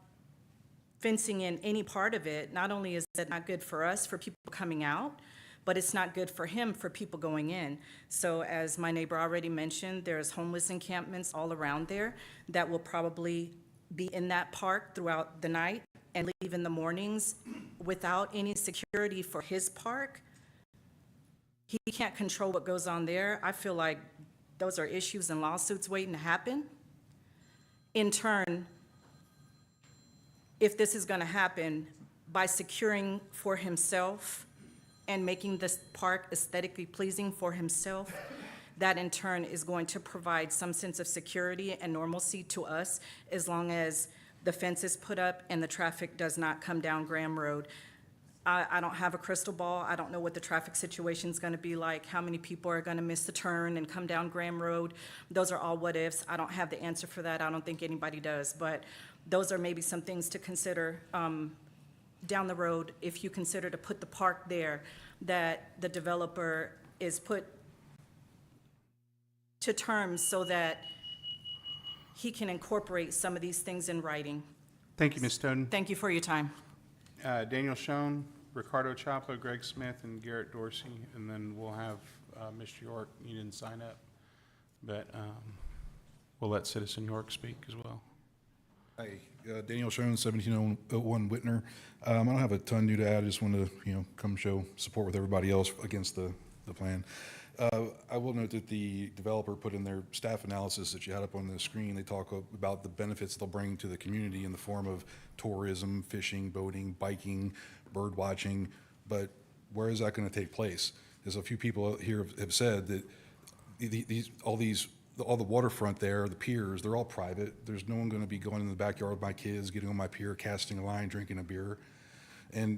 fencing in any part of it, not only is it not good for us, for people coming out, but it's not good for him, for people going in. So as my neighbor already mentioned, there's homeless encampments all around there that will probably be in that park throughout the night and leave in the mornings without any security for his park. He can't control what goes on there. I feel like those are issues and lawsuits waiting to happen. In turn, if this is going to happen, by securing for himself and making this park aesthetically pleasing for himself, that in turn is going to provide some sense of security and normalcy to us, as long as the fence is put up and the traffic does not come down Graham Road. I don't have a crystal ball. I don't know what the traffic situation is going to be like, how many people are going to miss the turn and come down Graham Road. Those are all what ifs. I don't have the answer for that. I don't think anybody does. But those are maybe some things to consider down the road if you consider to put the park there, that the developer is put to terms so that he can incorporate some of these things in writing. Thank you, Ms. Snowden. Thank you for your time. Daniel Schoen, Ricardo Chapa, Greg Smith, and Garrett Dorsey, and then we'll have Mr. York. You didn't sign up, but we'll let Citizen York speak as well. Hi, Daniel Schoen, 1701 Whitner. I don't have a ton new to add. I just wanted to, come show support with everybody else against the plan. I will note that the developer put in their staff analysis that you had up on the screen. They talk about the benefits they'll bring to the community in the form of tourism, fishing, boating, biking, bird watching. But where is that going to take place? As a few people here have said, that all the waterfront there, the piers, they're all private. There's no one going to be going in the backyard with my kids, getting on my pier, casting a line, drinking a beer. And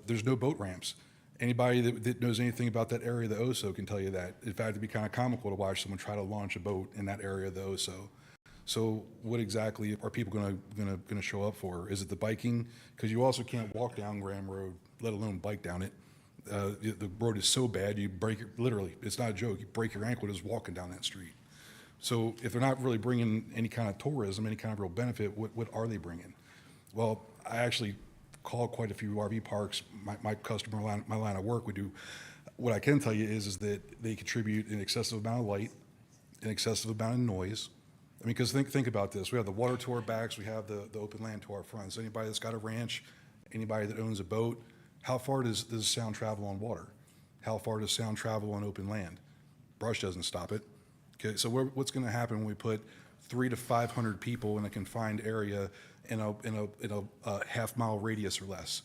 there's no boat ramps. Anybody that knows anything about that area of the Oso can tell you that. In fact, it'd be kind of comical to watch someone try to launch a boat in that area of the Oso. So what exactly are people going to show up for? Is it the biking? Because you also can't walk down Graham Road, let alone bike down it. The road is so bad, you break your, literally, it's not a joke, you break your ankle just walking down that street. So if they're not really bringing any kind of tourism, any kind of real benefit, what are they bringing? Well, I actually call quite a few RV parks. My customer line, my line of work, we do. What I can tell you is that they contribute an excessive amount of light, an excessive amount of noise. I mean, because think about this. We have the water to our backs, we have the open land to our fronts. Anybody that's got a ranch, anybody that owns a boat, how far does sound travel on water? How far does sound travel on open land? Brush doesn't stop it. Okay, so what's going to happen when we put 300 to 500 people in a confined area in a half-mile radius or less?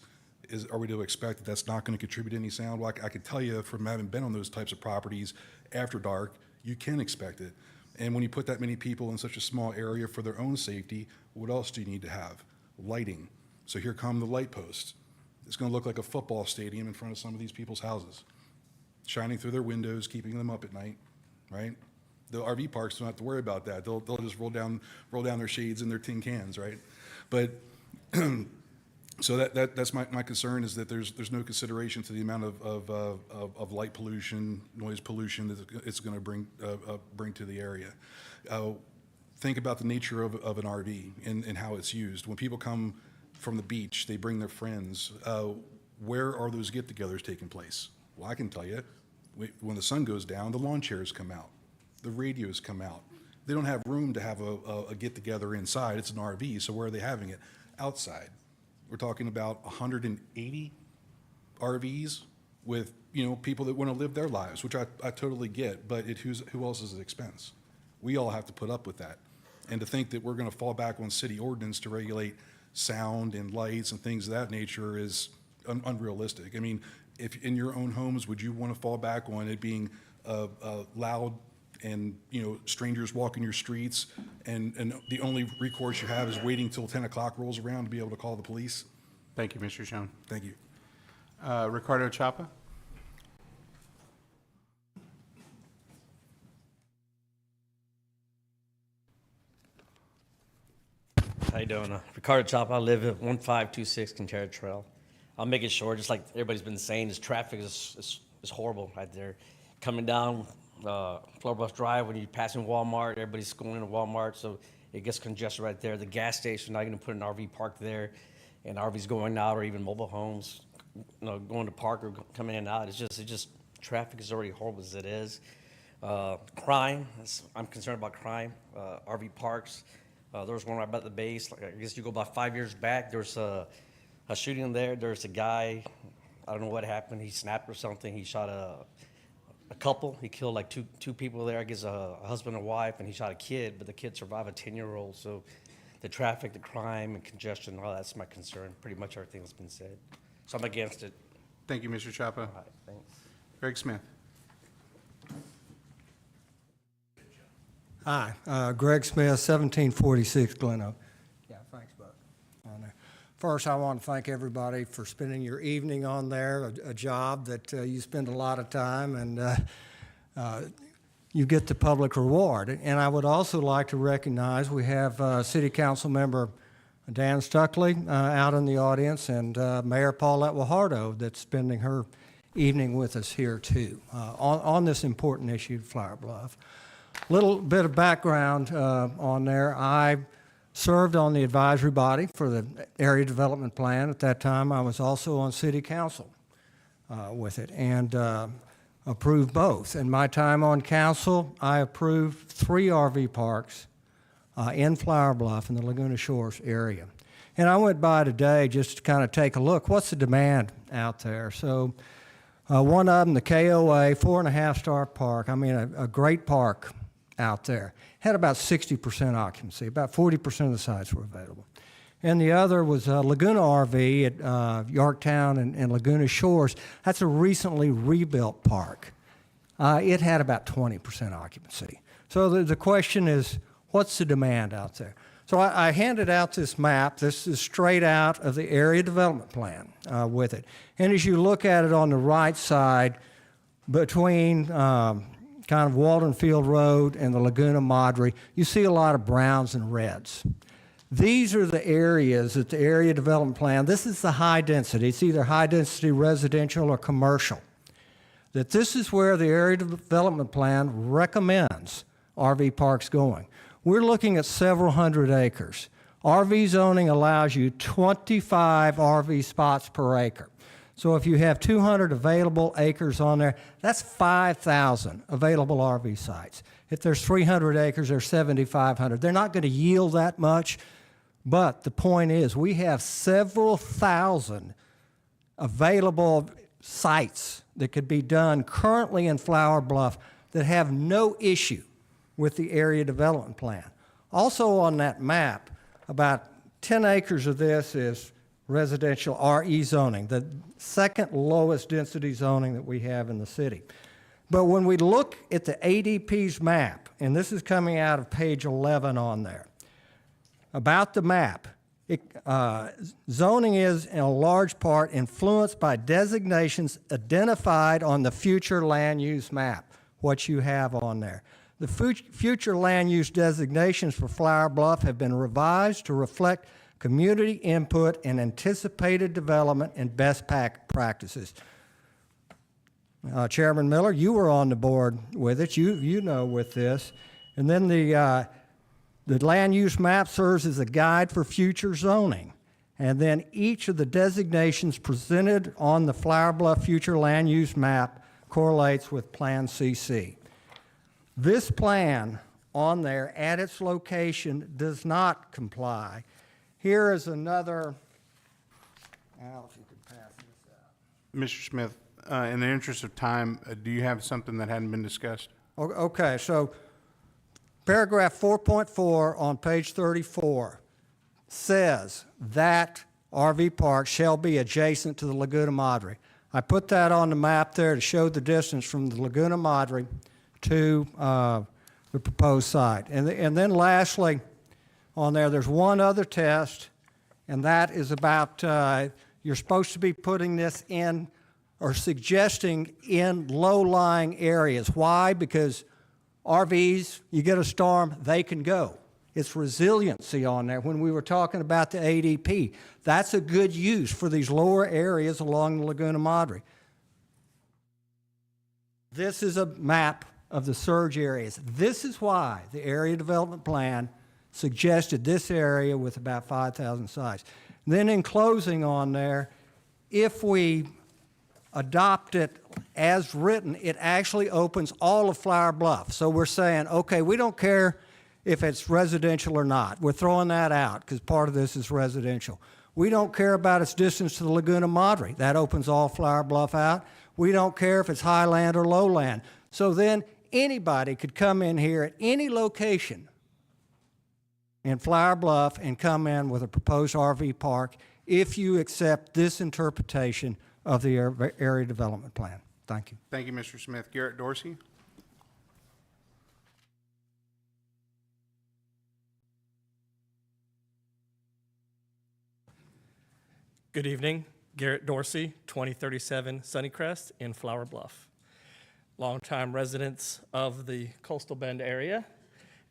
Are we to expect that that's not going to contribute any sound? Well, I can tell you from having been on those types of properties after dark, you can expect it. And when you put that many people in such a small area for their own safety, what else do you need to have? Lighting. So here come the light posts. It's going to look like a football stadium in front of some of these people's houses, shining through their windows, keeping them up at night, right? The RV parks don't have to worry about that. They'll just roll down their shades and their tin cans, right? But so that's my concern, is that there's no consideration to the amount of light pollution, noise pollution that it's going to bring to the area. Think about the nature of an RV and how it's used. When people come from the beach, they bring their friends. Where are those get-togethers taking place? Well, I can tell you, when the sun goes down, the lawn chairs come out, the radios come out. They don't have room to have a get-together inside. It's an RV, so where are they having it? Outside. We're talking about 180 RVs with, people that want to live their lives, which I totally get, but who else's expense? We all have to put up with that. And to think that we're going to fall back on city ordinance to regulate sound and lights and things of that nature is unrealistic. I mean, if in your own homes, would you want to fall back on it being loud and, strangers walking your streets and the only recourse you have is waiting till 10 o'clock rolls around to be able to call the police? Thank you, Mr. Schoen. Thank you. Ricardo Chapa? How you doing? Ricardo Chapa. I live at 1526 Quintero Trail. I'll make it short. Just like everybody's been saying, this traffic is horrible right there. Coming down Flower Bluff Drive, when you're passing Walmart, everybody's going into Walmart, so it gets congested right there. The gas station, now you're gonna put an RV park there, and RVs going out, or even mobile homes, going to park or coming in and out. It's just traffic is already horrible as it is. Crime, I'm concerned about crime. RV parks. There was one right about the base. Like, I guess you go about 5 years back, there was a shooting there. There's a guy, I don't know what happened. He snapped or something. He shot a couple. He killed like two people there. I guess a husband and wife, and he shot a kid, but the kid survived, a 10-year-old. So the traffic, the crime, and congestion, all that's my concern. Pretty much everything that's been said. So I'm against it. Thank you, Mr. Chapa. All right, thanks. Greg Smith. Hi, Greg Smith, 1746 Glen Oak. Yeah, thanks, Buck. First, I want to thank everybody for spending your evening on there, a job that you spend a lot of time, and you get the public reward. And I would also like to recognize we have City Council Member Dan Stuckley out in the audience, and Mayor Paulette Wajardo that's spending her evening with us here too on this important issue, Flower Bluff. Little bit of background on there. I served on the advisory body for the area development plan. At that time, I was also on city council with it and approved both. In my time on council, I approved 3 RV parks in Flower Bluff in the Laguna Shores area. And I went by today just to kind of take a look. What's the demand out there? So one of them, the KOA, 4.5-star park. I mean, a great park out there. Had about 60% occupancy, about 40% of the sites were available. And the other was Laguna RV at Yorktown and Laguna Shores. That's a recently rebuilt park. It had about 20% occupancy. So the question is, what's the demand out there? So I handed out this map. This is straight out of the area development plan with it. And as you look at it on the right side, between kind of Walden Field Road and the Laguna Madre, you see a lot of browns and reds. These are the areas that the area development plan, this is the high density, it's either high density residential or commercial, that this is where the area development plan recommends RV parks going. We're looking at several hundred acres. RV zoning allows you 25 RV spots per acre. So if you have 200 available acres on there, that's 5,000 available RV sites. If there's 300 acres, there's 7,500. They're not going to yield that much, but the point is we have several thousand available sites that could be done currently in Flower Bluff that have no issue with the area development plan. Also on that map, about 10 acres of this is residential RE zoning, the second lowest density zoning that we have in the city. But when we look at the ADP's map, and this is coming out of page 11 on there, about the map, zoning is in a large part influenced by designations identified on the future land use map, what you have on there. The future land use designations for Flower Bluff have been revised to reflect community input and anticipated development and best practices. Chairman Miller, you were on the board with it. You know with this. And then the land use map serves as a guide for future zoning. And then each of the designations presented on the Flower Bluff future land use map correlates with Plan CC. This plan on there at its location does not comply. Here is another, Al, if you could pass this out. Mr. Smith, in the interest of time, do you have something that hadn't been discussed? Okay, so paragraph 4.4 on page 34 says that RV park shall be adjacent to the Laguna Madre. I put that on the map there to show the distance from the Laguna Madre to the proposed site. And then lastly, on there, there's one other test, and that is about you're supposed to be putting this in or suggesting in low-lying areas. Why? Because RVs, you get a storm, they can go. It's resiliency on there. When we were talking about the ADP, that's a good use for these lower areas along the Laguna Madre. This is a map of the surge areas. This is why the area development plan suggested this area with about 5,000 sites. And then in closing on there, if we adopt it as written, it actually opens all of Flower Bluff. So we're saying, okay, we don't care if it's residential or not. We're throwing that out because part of this is residential. We don't care about its distance to the Laguna Madre. That opens all Flower Bluff out. We don't care if it's highland or lowland. So then anybody could come in here at any location in Flower Bluff and come in with a proposed RV park if you accept this interpretation of the area development plan. Thank you. Thank you, Mr. Smith. Garrett Dorsey? Good evening. Garrett Dorsey, 2037 Sunnycrest in Flower Bluff. Longtime residents of the Coastal Bend area,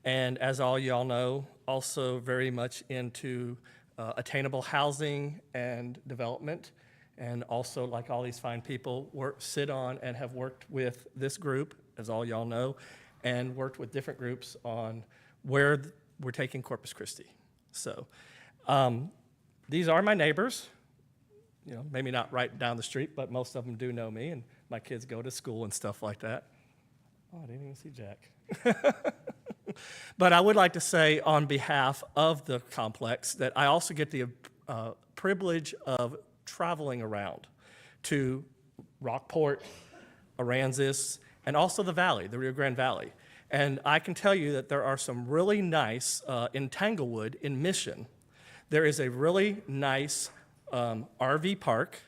and as all y'all know, also very much into attainable housing and development, and also, like all these fine people, sit on and have worked with this group, as all y'all know, and worked with different groups on where we're taking Corpus Christi. So these are my neighbors. You know, maybe not right down the street, but most of them do know me, and my kids go to school and stuff like that. Oh, I didn't even see Jack. But I would like to say on behalf of the complex that I also get the privilege of traveling around to Rockport, Aransas, and also the valley, the Rio Grande Valley. And I can tell you that there are some really nice, in Tanglewood, in Mission, there is a really nice RV park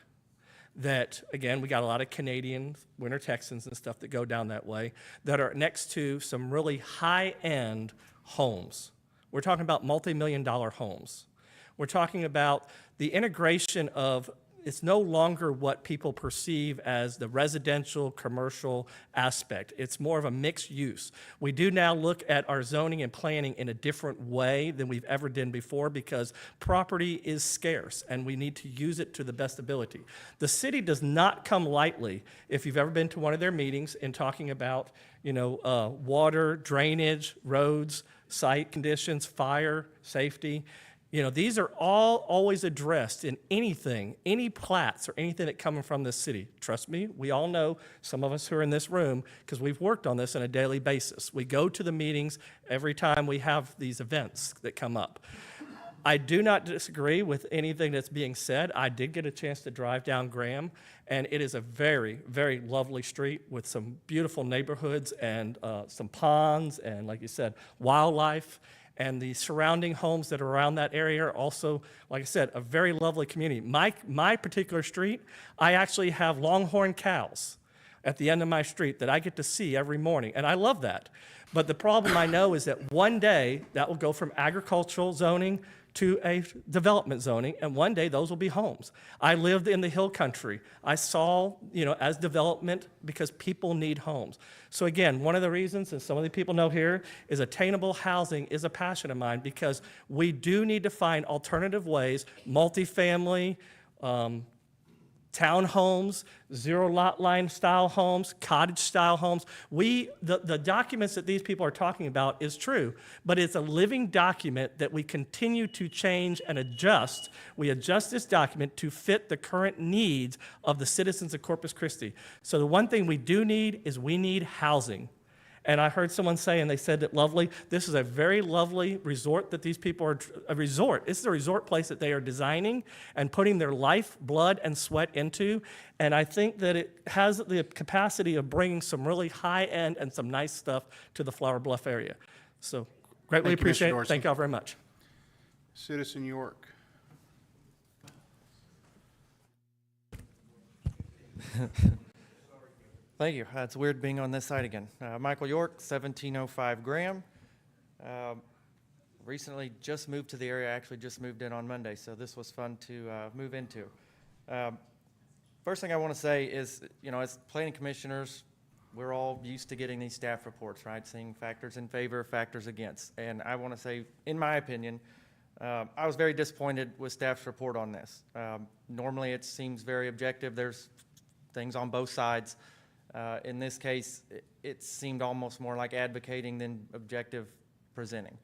that, again, we got a lot of Canadian winter Texans and stuff that go down that way that are next to some really high-end homes. We're talking about multi-million-dollar homes. We're talking about the integration of, it's no longer what people perceive as the residential, commercial aspect. It's more of a mixed use. We do now look at our zoning and planning in a different way than we've ever done before because property is scarce and we need to use it to the best ability. The city does not come lightly, if you've ever been to one of their meetings, in talking about, water, drainage, roads, site conditions, fire, safety. These are all always addressed in anything, any plats or anything that coming from this city. Trust me, we all know, some of us who are in this room, because we've worked on this on a daily basis. We go to the meetings every time we have these events that come up. I do not disagree with anything that's being said. I did get a chance to drive down Graham, and it is a very, very lovely street with some beautiful neighborhoods and some ponds and, like you said, wildlife. And the surrounding homes that are around that area are also, like I said, a very lovely community. My particular street, I actually have longhorn cows. at the end of my street that I get to see every morning, and I love that. But the problem I know is that one day that will go from agricultural zoning to a development zoning, and one day those will be homes. I lived in the hill country. I saw, as development, because people need homes. So again, one of the reasons, and some of the people know here, is attainable housing is a passion of mine, because we do need to find alternative ways, multifamily, townhomes, zero lot line style homes, cottage style homes. The documents that these people are talking about is true, but it's a living document that we continue to change and adjust. We adjust this document to fit the current needs of the citizens of Corpus Christi. So the one thing we do need is we need housing. And I heard someone say, and they said that lovely, this is a very lovely resort that these people are, a resort. This is a resort place that they are designing and putting their life, blood, and sweat into. And I think that it has the capacity of bringing some really high-end and some nice stuff to the Flower Bluff area. So greatly Thank you, Mr. appreciate it. Dorsey. Thank you all very much. Citizen York. Thank you. It's weird being on this side again. Michael York, 1705 Graham. Recently just moved to the area. I actually just moved in on Monday, so this was fun to move into. First thing I want to say is, as planning commissioners, we're all used to getting these staff reports, right? Seeing factors in favor, factors against. And I want to say, in my opinion, I was very disappointed with staff's report on this. Normally it seems very objective. There's things on both sides. In this case, it seemed almost more like advocating than objective presenting.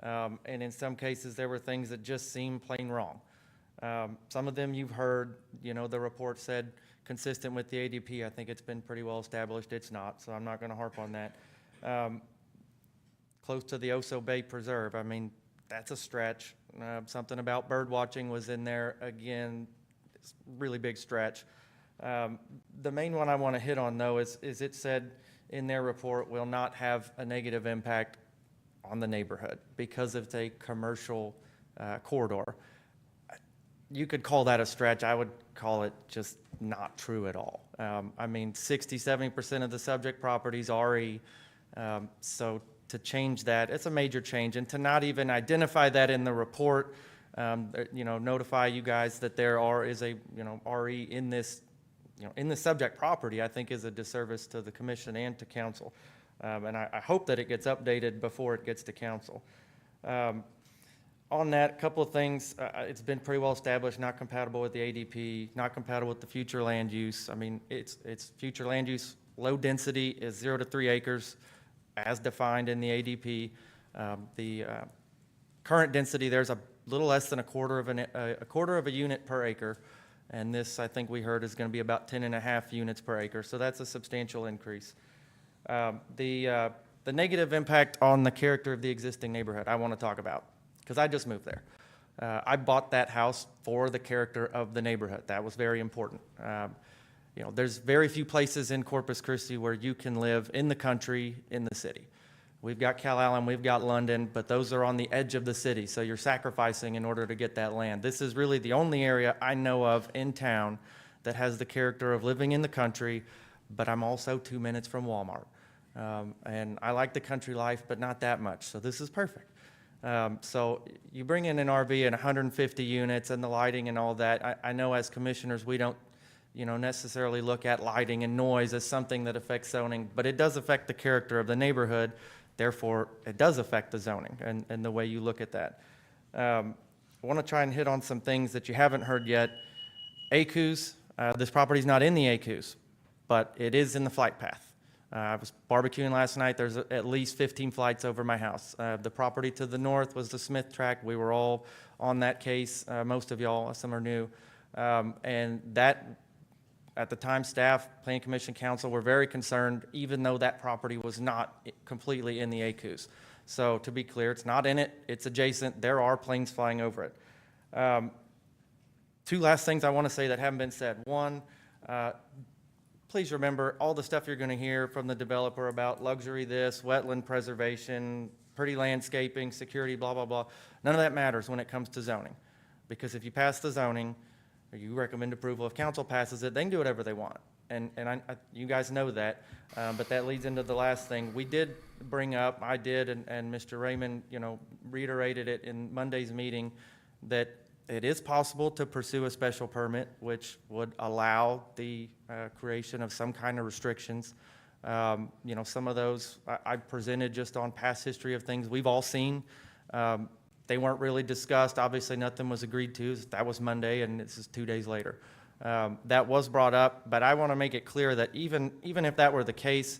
And in some cases, there were things that just seemed plain wrong. Some of them you've heard, the report said consistent with the ADP. I think it's been pretty well established. It's not, so I'm not going to harp on that. Close to the Oso Bay Preserve, I mean, that's a stretch. Something about bird watching was in there. Again, it's a really big stretch. The main one I want to hit on, though, is it said in their report will not have a negative impact on the neighborhood because it's a commercial corridor. You could call that a stretch. I would call it just not true at all. I mean, 60–70% of the subject property is RE, so to change that, it's a major change. And to not even identify that in the report, notify you guys that there is a RE in this in the subject property, I think is a disservice to the commission and to council. And I hope that it gets updated before it gets to council. On that, a couple of things. It's been pretty well established, not compatible with the ADP, not compatible with the future land use. I mean, it's future land use. Low density is 0 to 3 acres as defined in the ADP. The current density, there's a little less than a quarter of a unit per acre. And this, I think we heard, is going to be about 10.5 units per acre. So that's a substantial increase. The negative impact on the character of the existing neighborhood I want to talk about, because I just moved there. I bought that house for the character of the neighborhood. That was very important. There's very few places in Corpus Christi where you can live in the country, in the city. We've got Calallen, we've got London, but those are on the edge of the city, so you're sacrificing in order to get that land. This is really the only area I know of in town that has the character of living in the country, but I'm also 2 minutes from Walmart. And I like the country life, but not that much, so this is perfect. So you bring in an RV and 150 units and the lighting and all that. I know as commissioners we don't necessarily look at lighting and noise as something that affects zoning, but it does affect the character of the neighborhood. Therefore, it does affect the zoning and the way you look at that. I want to try and hit on some things that you haven't heard yet. ACUs, this property is not in the ACUs, but it is in the flight path. I was barbecuing last night. There's at least 15 flights over my house. The property to the north was the Smith tract. We were all on that case. Most of y'all, some are new. And that, at the time, staff, Planning Commission, Council were very concerned, even though that property was not completely in the ACUs. So to be clear, it's not in it, it's adjacent, there are planes flying over it. Two last things I want to say that haven't been said. One, please remember all the stuff you're going to hear from the developer about luxury this, wetland preservation, pretty landscaping, security, blah, blah, blah. None of that matters when it comes to zoning. Because if you pass the zoning, or you recommend approval, if council passes it, they can do whatever they want. and you guys know that, but that leads into the last thing. We did bring up, I did, and Mr. Raymond, reiterated it in Monday's meeting, that it is possible to pursue a special permit, which would allow the creation of some kind of restrictions. Some of those I presented just on past history of things we've all seen. They weren't really discussed. Obviously, nothing was agreed to. That was Monday, and this is 2 days later. That was brought up, but I want to make it clear that even if that were the case,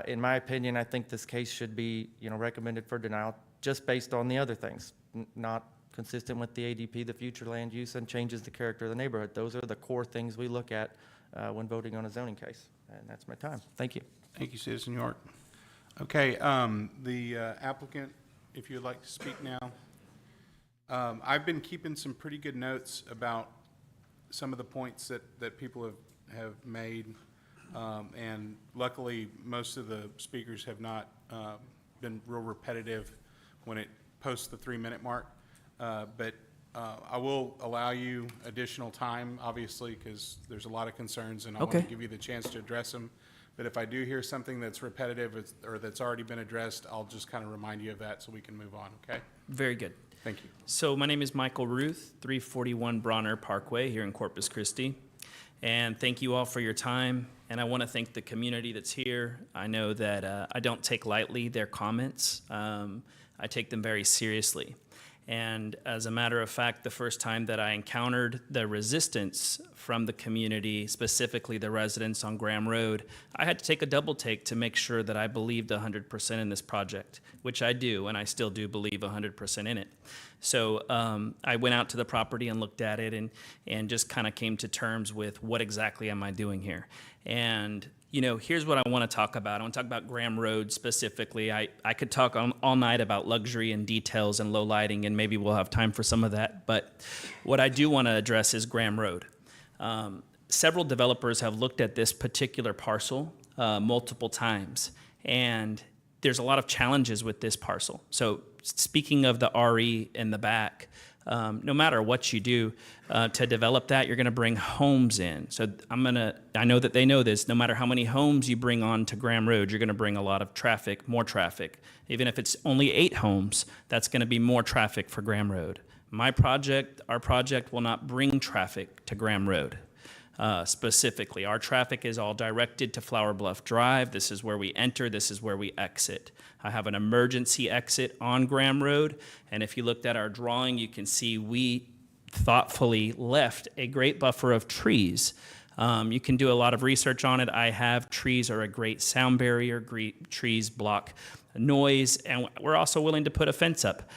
in my opinion, I think this case should be, recommended for denial just based on the other things, not consistent with the ADP, the future land use, and changes the character of the neighborhood. Those are the core things we look at when voting on a zoning case. And that's my time. Thank you. Thank you, Citizen York. Okay, the applicant, if you would like to speak now. I've been keeping some pretty good notes about some of the points that people have made, and luckily, most of the speakers have not been real repetitive when it posts the 3-minute mark. But I will allow you additional time, obviously, because there's a lot of concerns, and I want to give you the chance to address them. But if I do hear something that's repetitive or that's already been addressed, I'll just kind of remind you of that so we can move on, okay? Very good. Thank you. So my name is Michael Ruth, 341 Bronner Parkway here in Corpus Christi. And thank you all for your time. And I want to thank the community that's here. I know that I don't take lightly their comments. I take them very seriously. And as a matter of fact, the first time that I encountered the resistance from the community, specifically the residents on Graham Road, I had to take a double take to make sure that I believed 100% in this project, which I do, and I still do believe 100% in it. So I went out to the property and looked at it and just kind of came to terms with what exactly am I doing here. And here's what I want to talk about. I want to talk about Graham Road specifically. I could talk all night about luxury and details and low lighting, and maybe we'll have time for some of that. But what I do want to address is Graham Road. Several developers have looked at this particular parcel multiple times, and there's a lot of challenges with this parcel. So speaking of the RE in the back, no matter what you do to develop that, you're going to bring homes in. So I know that they know this, no matter how many homes you bring on to Graham Road, you're going to bring a lot of traffic, more traffic. Even if it's only 8 homes, that's going to be more traffic for Graham Road. Our project will not bring traffic to Graham Road. Specifically, our traffic is all directed to Flower Bluff Drive. This is where we enter, this is where we exit. I have an emergency exit on Graham Road, and if you looked at our drawing, you can see we thoughtfully left a great buffer of trees. You can do a lot of research on it. I have trees are a great sound barrier, trees block noise, and we're also willing to put a fence up.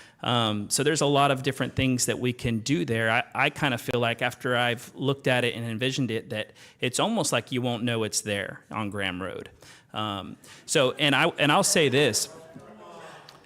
So there's a lot of different things that we can do there. I kind of feel like after I've looked at it and envisioned it, that it's almost like you won't know it's there on Graham Road. And I'll say this.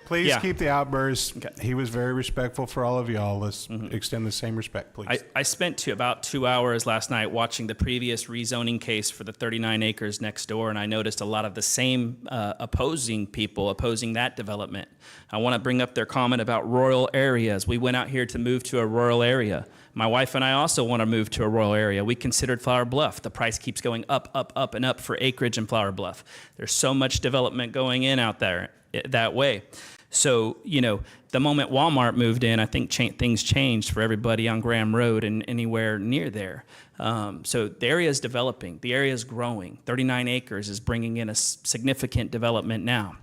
Please Yeah. keep the outbursts. Okay. He was very respectful for all of y'all. Let's extend the same respect, please. I spent about 2 hours last night watching the previous rezoning case for the 39 acres next door, and I noticed a lot of the same opposing people opposing that development. I want to bring up their comment about rural areas. We went out here to move to a rural area. My wife and I also want to move to a rural area. We considered Flower Bluff. The price keeps going up, up, up, and up for acreage in Flower Bluff. There's so much development going in out there that way. So, the moment Walmart moved in, I think things changed for everybody on Graham Road and anywhere near there. So the area is developing. The area is growing. 39 acres is bringing in a significant development now.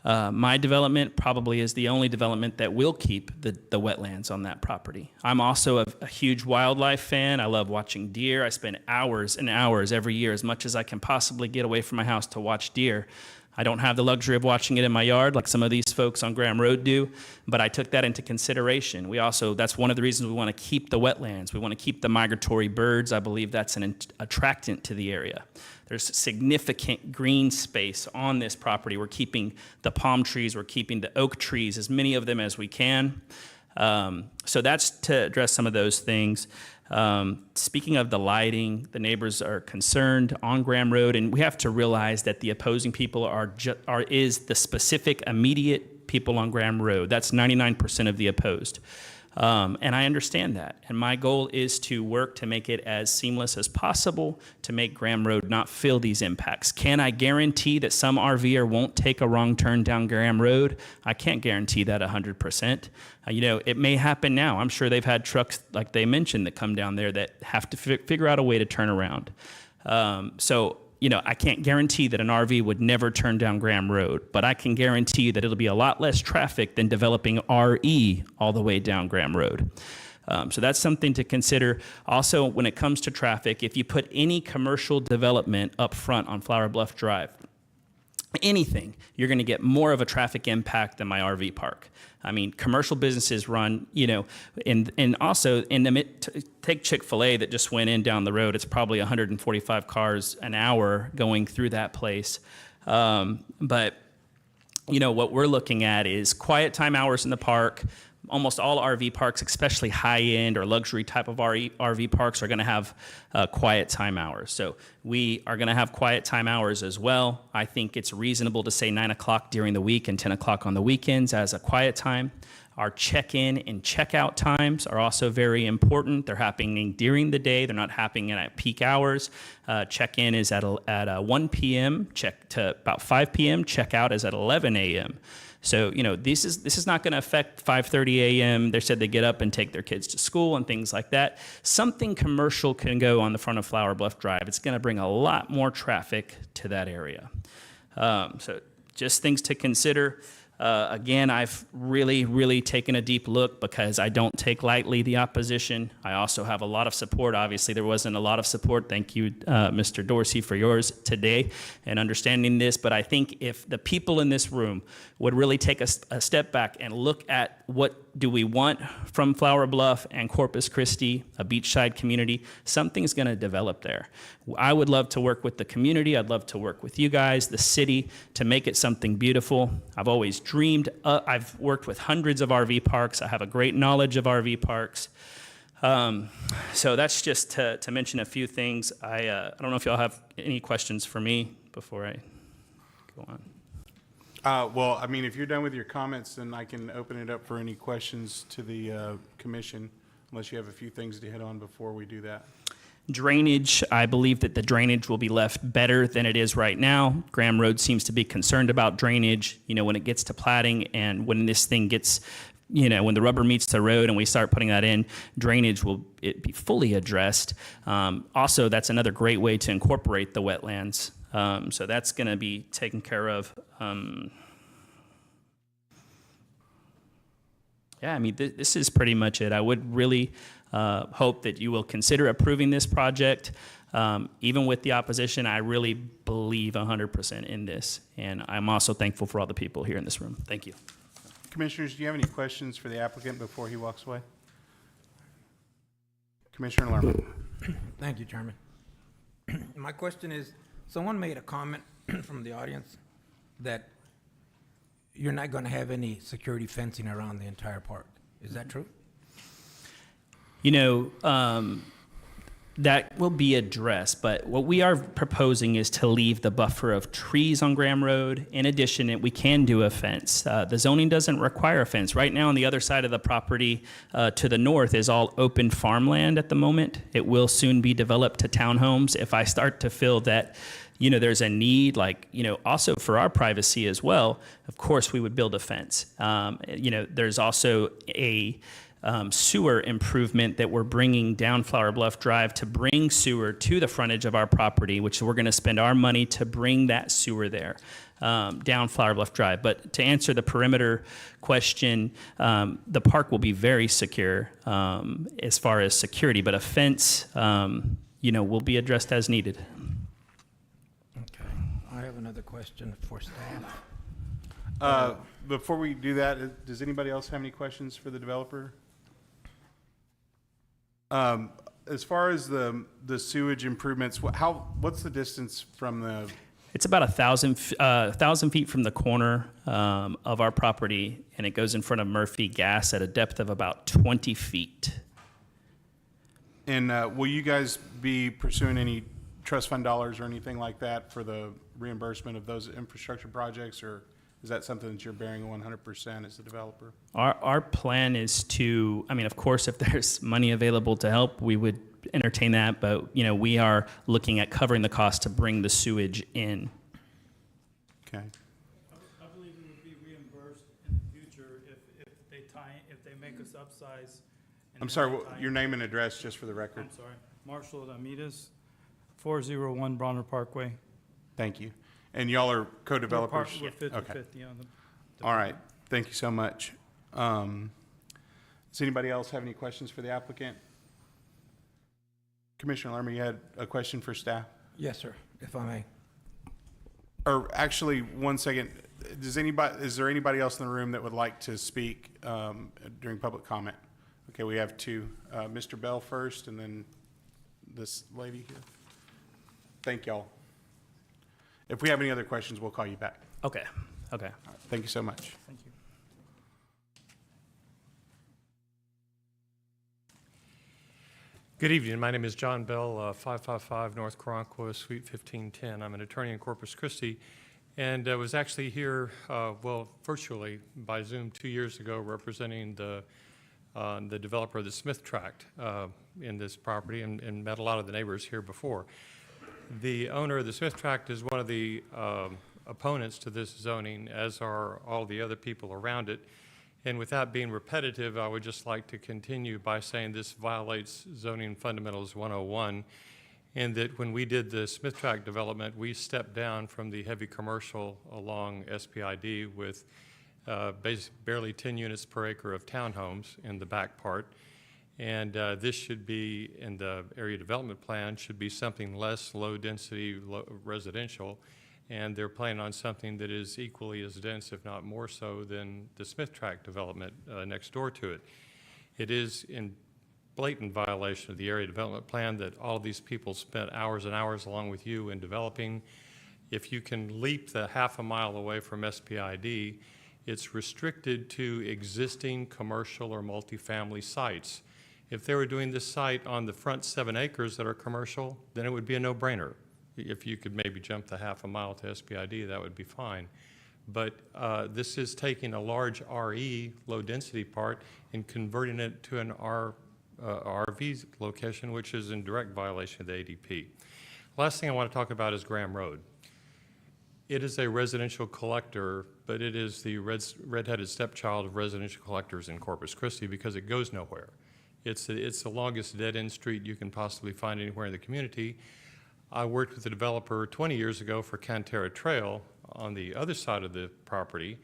My development probably is the only development that will keep the wetlands on that property. I'm also a huge wildlife fan. I love watching deer. I spend hours and hours every year, as much as I can possibly get away from my house to watch deer. I don't have the luxury of watching it in my yard like some of these folks on Graham Road do, but I took that into consideration. That's one of the reasons we want to keep the wetlands. We want to keep the migratory birds. I believe that's an attractant to the area. There's significant green space on this property. We're keeping the palm trees, we're keeping the oak trees, as many of them as we can. So that's to address some of those things. Speaking of the lighting, the neighbors are concerned on Graham Road, and we have to realize that the opposing people is the specific immediate people on Graham Road. That's 99% of the opposed. And I understand that. And my goal is to work to make it as seamless as possible to make Graham Road not feel these impacts. Can I guarantee that some RVer won't take a wrong turn down Graham Road? I can't guarantee that 100%. It may happen now. I'm sure they've had trucks, like they mentioned, that come down there that have to figure out a way to turn around. I can't guarantee that an RV would never turn down Graham Road, but I can guarantee that it'll be a lot less traffic than developing RE all the way down Graham Road. So that's something to consider. Also, when it comes to traffic, if you put any commercial development up front on Flower Bluff Drive, anything, you're going to get more of a traffic impact than my RV park. I mean, commercial businesses run, and also take Chick-fil-A that just went in down the road. It's probably 145 cars an hour going through that place. But what we're looking at is quiet time hours in the park. Almost all RV parks, especially high-end or luxury type of RV parks, are going to have quiet time hours. So we are going to have quiet time hours as well. I think it's reasonable to say 9 o'clock during the week and 10 o'clock on the weekends as a quiet time. Our check-in and check-out times are also very important. They're happening during the day. They're not happening at peak hours. Check-in is at 1 p.m., check to about 5 p.m., check-out is at 11 a.m. So, this is not going to affect 5:30 a.m. They said they get up and take their kids to school and things like that. Something commercial can go on the front of Flower Bluff Drive. It's going to bring a lot more traffic to that area. So just things to consider. Again, I've really taken a deep look because I don't take lightly the opposition. I also have a lot of support. Obviously, there wasn't a lot of support. Thank you, Mr. Dorsey, for yours today and understanding this. But I think if the people in this room would really take a step back and look at what do we want from Flower Bluff and Corpus Christi, a beachside community, something's going to develop there. I would love to work with the community. I'd love to work with you guys, the city, to make it something beautiful. I've always dreamed. I've worked with hundreds of RV parks. I have a great knowledge of RV parks. So that's just to mention a few things. I don't know if y'all have any questions for me before I go on. Well, I mean, if you're done with your comments, then I can open it up for any questions to the commission, unless you have a few things to hit on before we do that. Drainage, I believe that the drainage will be left better than it is right now. Graham Road seems to be concerned about drainage, when it gets to plating and when this thing gets, when the rubber meets the road and we start putting that in, drainage will be fully addressed. Also, that's another great way to incorporate the wetlands. So that's going to be taken care of. This is pretty much it. I would really hope that you will consider approving this project. Even with the opposition, I really believe 100% in this. And I'm also thankful for all the people here in this room. Thank you. Commissioners, do you have any questions for the applicant before he walks away? Commissioner Lerman. Thank you, Chairman. My question is, someone made a comment from the audience that you're not going to have any security fencing around the entire park. Is that true? That will be addressed, but what we are proposing is to leave the buffer of trees on Graham Road. In addition, we can do a fence. The zoning doesn't require a fence. Right now, on the other side of the property to the north is all open farmland at the moment. It will soon be developed to townhomes. If I start to feel that there's a need, also for our privacy as well, of course, we would build a fence. There's also a sewer improvement that we're bringing down Flower Bluff Drive to bring sewer to the frontage of our property, which we're going to spend our money to bring that sewer there down Flower Bluff Drive. But to answer the perimeter question, the park will be very secure as far as security, but a fence, will be addressed as needed. Okay. I have another question for staff. Before we do that, does anybody else have any questions for the developer? As far as the sewage improvements, what's the distance from the? It's about 1,000 feet from the corner of our property, and it goes in front of Murphy Gas at a depth of about 20 feet. And will you guys be pursuing any trust fund dollars or anything like that for the reimbursement of those infrastructure projects, or Is that something that you're bearing 100% as the developer? Our plan is to, I mean, of course, if there's money available to help, we would entertain that, but, you know, we are looking at covering the cost to bring the sewage in. Okay. I believe it would be reimbursed in the future if they make us upsize. I'm sorry, your name and address, just for the record. I'm sorry, Marshall Ramirez, 401 Bronner Parkway. Thank you. And y'all are co-developers? We're 50/50 Okay. on the. All right, thank you so much. Does anybody else have any questions for the applicant? Commissioner Lerma, you had a question for staff? Yes, sir, if I may. Or actually, one second, is there anybody else in the room that would like to speak during public comment? Okay, we have two. Mr. Bell first, and then this lady here. Thank y'all. If we have any other questions, we'll call you back. Okay, okay. All right, thank you so much. Thank you. Good evening. My name is John Bell, 555 North Caronquo, Suite 1510. I'm an attorney in Corpus Christi, and was actually here, virtually by Zoom 2 years ago, representing the developer of the Smith Tract in this property, and met a lot of the neighbors here before. The owner of the Smith Tract is one of the opponents to this zoning, as are all the other people around it. And without being repetitive, I would just like to continue by saying this violates Zoning Fundamentals 101, and that when we did the Smith Tract development, we stepped down from the heavy commercial along SPID with barely 10 units per acre of townhomes in the back part. And this should be, in the area development plan, should be something less low-density residential, and they're planning on something that is equally as dense, if not more so, than the Smith Tract development next door to it. It is in blatant violation of the area development plan that all of these people spent hours and hours along with you in developing. If you can leap the half a mile away from SPID, it's restricted to existing commercial or multifamily sites. If they were doing this site on the front 7 acres that are commercial, then it would be a no-brainer. If you could maybe jump the half a mile to SPID, that would be fine. But this is taking a large RE, low-density part, and converting it to an RV location, which is in direct violation of the ADP. Last thing I want to talk about is Graham Road. It is a residential collector, but it is the red-headed stepchild of residential collectors in Corpus Christi because it goes nowhere. It's the longest dead-end street you can possibly find anywhere in the community. I worked with a developer 20 years ago for Cantera Trail on the other side of the property,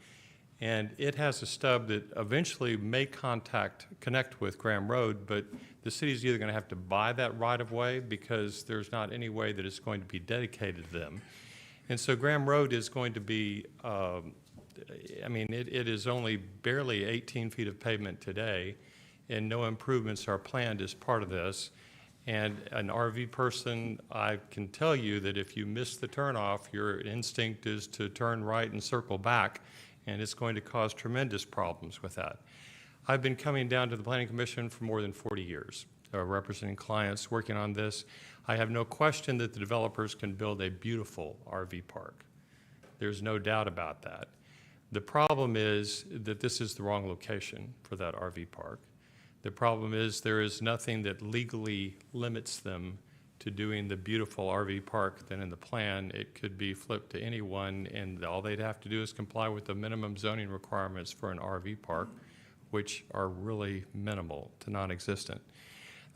and it has a stub that eventually may connect with Graham Road, but the city's either going to have to buy that right-of-way because there's not any way that it's going to be dedicated to them. And so Graham Road is going to be, it is only barely 18 feet of pavement today, and no improvements are planned as part of this. And an RV person, I can tell you that if you miss the turnoff, your instinct is to turn right and circle back, and it's going to cause tremendous problems with that. I've been coming down to the Planning Commission for more than 40 years, representing clients, working on this. I have no question that the developers can build a beautiful RV park. There's no doubt about that. The problem is that this is the wrong location for that RV park. The problem is there is nothing that legally limits them to doing the beautiful RV park that in the plan it could be flipped to anyone, and all they'd have to do is comply with the minimum zoning requirements for an RV park, which are really minimal to non-existent.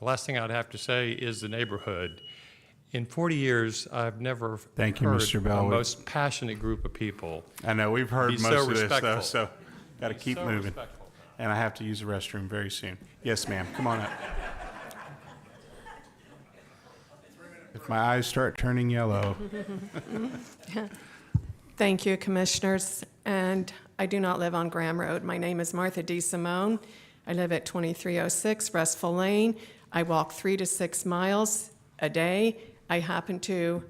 The last thing I'd have to say is the neighborhood. In 40 years, I've never Thank you, heard Mr. Bell. the most passionate group of people. I know, we've heard be most so of this, though, respectful. so got to Be keep so moving. respectful. And I have to use the restroom very soon. Yes, ma'am, come on up. If my eyes start turning yellow. Thank you, Commissioners. And I do not live on Graham Road. My name is Martha D. Simone. I live at 2306 Restful Lane. I walk 3 to 6 miles a day. I happened to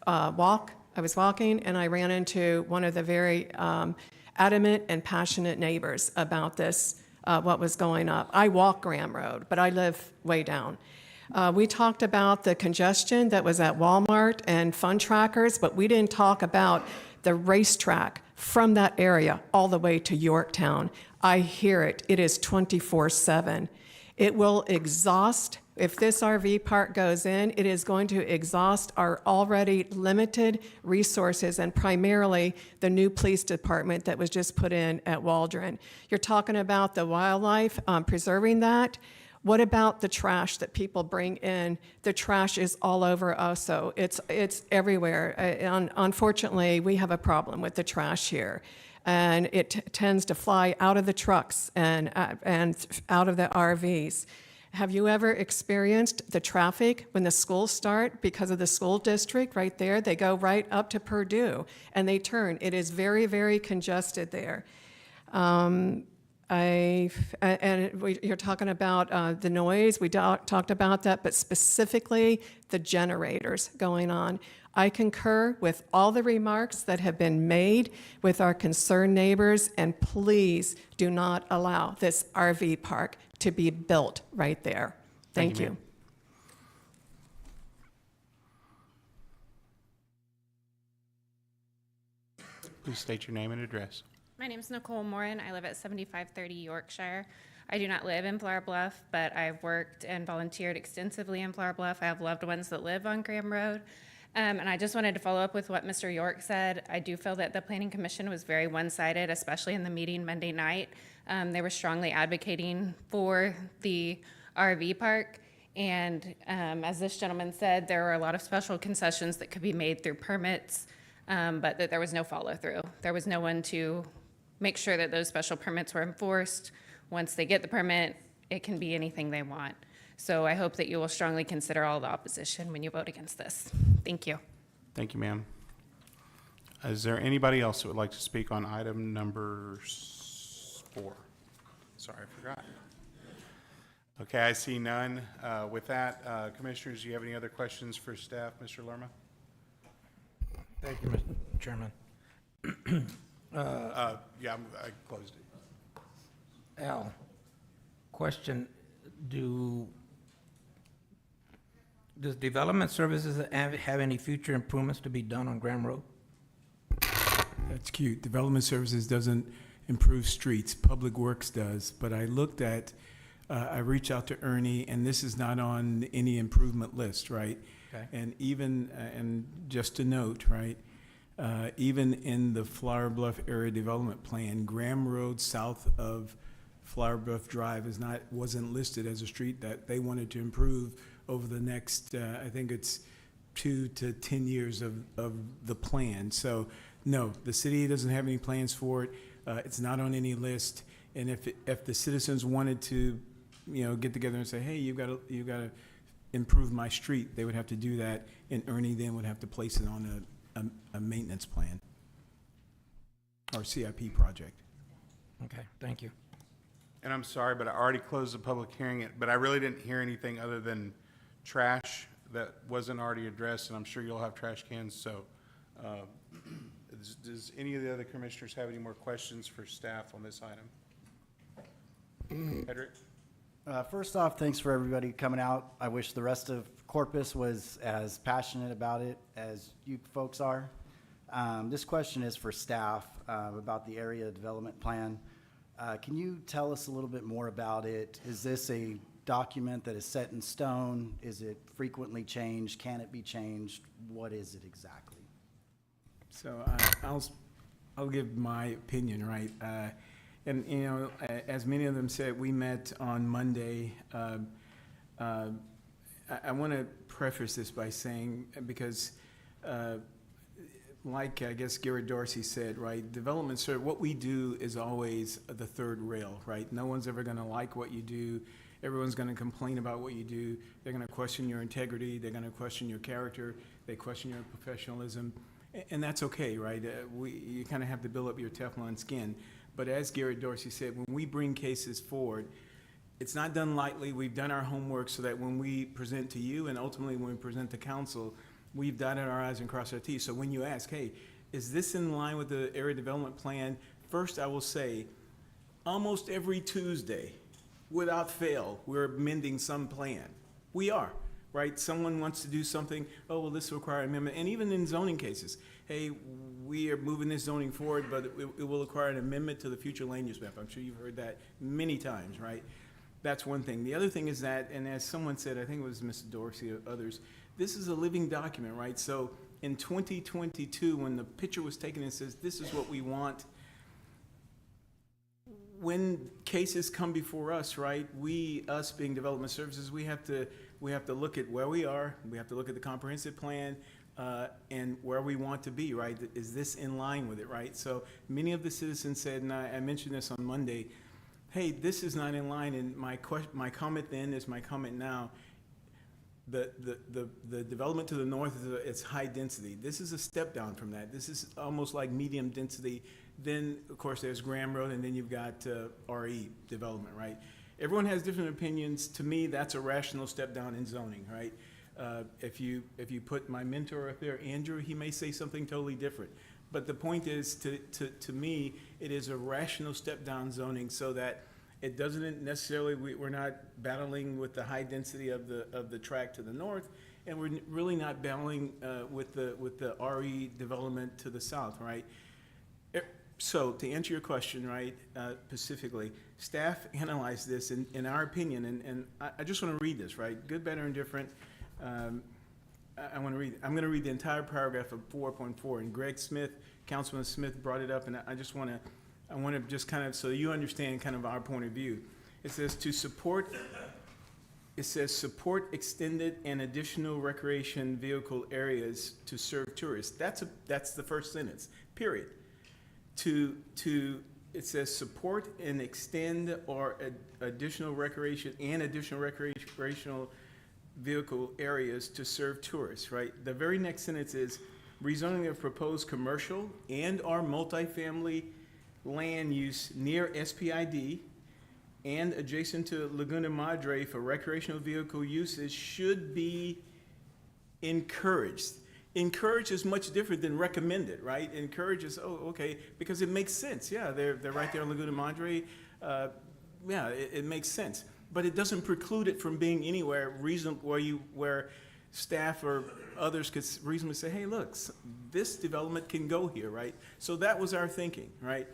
walk. I was walking, and I ran into one of the very adamant and passionate neighbors about this, what was going up. I walk Graham Road, but I live way down. We talked about the congestion that was at Walmart and fun trackers, but we didn't talk about the racetrack from that area all the way to Yorktown. I hear it. It is 24/7. It will exhaust, if this RV park goes in, it is going to exhaust our already limited resources, and primarily the new police department that was just put in at Waldron. You're talking about the wildlife, preserving that. What about the trash that people bring in? The trash is all over also. It's everywhere. Unfortunately, we have a problem with the trash here. And it tends to fly out of the trucks and out of the RVs. Have you ever experienced the traffic when the schools start because of the school district right there? They go right up to Purdue and they turn. It is very, very congested there. You're talking about the noise. We talked about that, but specifically the generators going on. I concur with all the remarks that have been made with our concerned neighbors, and please do not allow this RV park to be built right there. Thank you. ma'am. Please state your name and address. My name is Nicole Morin. I live at 7530 Yorkshire. I do not live in Flower Bluff, but I've worked and volunteered extensively in Flower Bluff. I have loved ones that live on Graham Road. And I just wanted to follow up with what Mr. York said. I do feel that the Planning Commission was very one-sided, especially in the meeting Monday night. They were strongly advocating for the RV park. And as this gentleman said, there are a lot of special concessions that could be made through permits, but that there was no follow-through. There was no one to make sure that those special permits were enforced. Once they get the permit, it can be anything they want. So I hope that you will strongly consider all the opposition when you vote against this. Thank you. Thank you, ma'am. Is there anybody else that would like to speak on item number 4? Sorry, I forgot. Okay, I see none. With that, Commissioners, do you have any other questions for staff? Mr. Lerma? Thank you, Mr. Chairman. Yeah, I closed it. Al, question, does Development Services have any future improvements to be done on Graham Road? That's cute. Development Services doesn't improve streets. Public Works does. But I looked at, I reached out to Ernie, and this is not on any improvement list, right? Okay. And even, and just to note, right, even in the Flower Bluff Area Development Plan, Graham Road south of Flower Bluff Drive wasn't listed as a street that they wanted to improve over the next, I think it's 2 to 10 years of the plan. So no, the city doesn't have any plans for it. It's not on any list. And if the citizens wanted to, get together and say, hey, you got to improve my street, they would have to do that, and Ernie then would have to place it on a maintenance plan or CIP project. Okay, thank you. And I'm sorry, but I already closed the public hearing, but I really didn't hear anything other than trash that wasn't already addressed, and I'm sure you'll have trash cans. So does any of the other commissioners have any more questions for staff on this item? Hedrick? First off, thanks for everybody coming out. I wish the rest of Corpus was as passionate about it as you folks are. This question is for staff about the area development plan. Can you tell us a little bit more about it? Is this a document that is set in stone? Is it frequently changed? Can it be changed? What is it exactly? So I'll give my opinion, right? And as many of them said, we met on Monday. I want to preface this by saying, because like I guess Garrett Dorsey said, right, development, sir, what we do is always the third rail, right? No one's ever going to like what you do. Everyone's going to complain about what you do. They're going to question your integrity. They're going to question your character. They question your professionalism. And that's okay, right? You kind of have to build up your Teflon skin. But as Garrett Dorsey said, when we bring cases forward, it's not done lightly. We've done our homework so that when we present to you and ultimately when we present to council, we've dotted our I's and crossed our T's. So when you ask, hey, is this in line with the area development plan? First, I will say, almost every Tuesday, without fail, we're amending some plan. We are. right? Someone wants to do something, oh, well, this will require an amendment. And even in zoning cases, hey, we are moving this zoning forward, but it will require an amendment to the future land use map. I'm sure you've heard that many times, right? That's one thing. The other thing is that, and as someone said, I think it was Mr. Dorsey or others, this is a living document, right? So in 2022, when the picture was taken and says, this is what we want, when cases come before us, right, us being development services, we have to look at where we are, we have to look at the comprehensive plan, and where we want to be, right? Is this in line with it, right? So many of the citizens said, and I mentioned this on Monday, hey, this is not in line, and my comment then is my comment now. The development to the north it's high density. This is a step down from that. This is almost like medium density. Then, of course, there's Graham Road, and then you've got RE development, right? Everyone has different opinions. To me, that's a rational step down in zoning, right? If you put my mentor up there, Andrew, he may say something totally different. But the point is, to me, it is a rational step down zoning so that it doesn't necessarily, we're not battling with the high density of the tract to the north, and we're really not battling with the RE development to the south, right? So to answer your question, right, specifically, staff analyzed this in our opinion, and I just want to read this, right? Good, better, and different. I'm going to read the entire paragraph of 4.4, and Greg Smith, Councilman Smith brought it up, and I want to just kind of, so you understand kind of our point of view. It says support extended and additional recreation vehicle areas to serve tourists. That's the first sentence, period. It says support and extend or additional recreational vehicle areas to serve tourists, right? The very next sentence is rezoning of proposed commercial and or multifamily land use near SPID and adjacent to Laguna Madre for recreational vehicle uses should be encouraged. Encourage is much different than recommended, right? Encourage is, oh, okay, because it makes sense. Yeah, they're right there in Laguna Madre. Yeah, it makes sense. But it doesn't preclude it from being anywhere where staff or others could reasonably say, hey, look, this development can go here, right? So that was our thinking, right?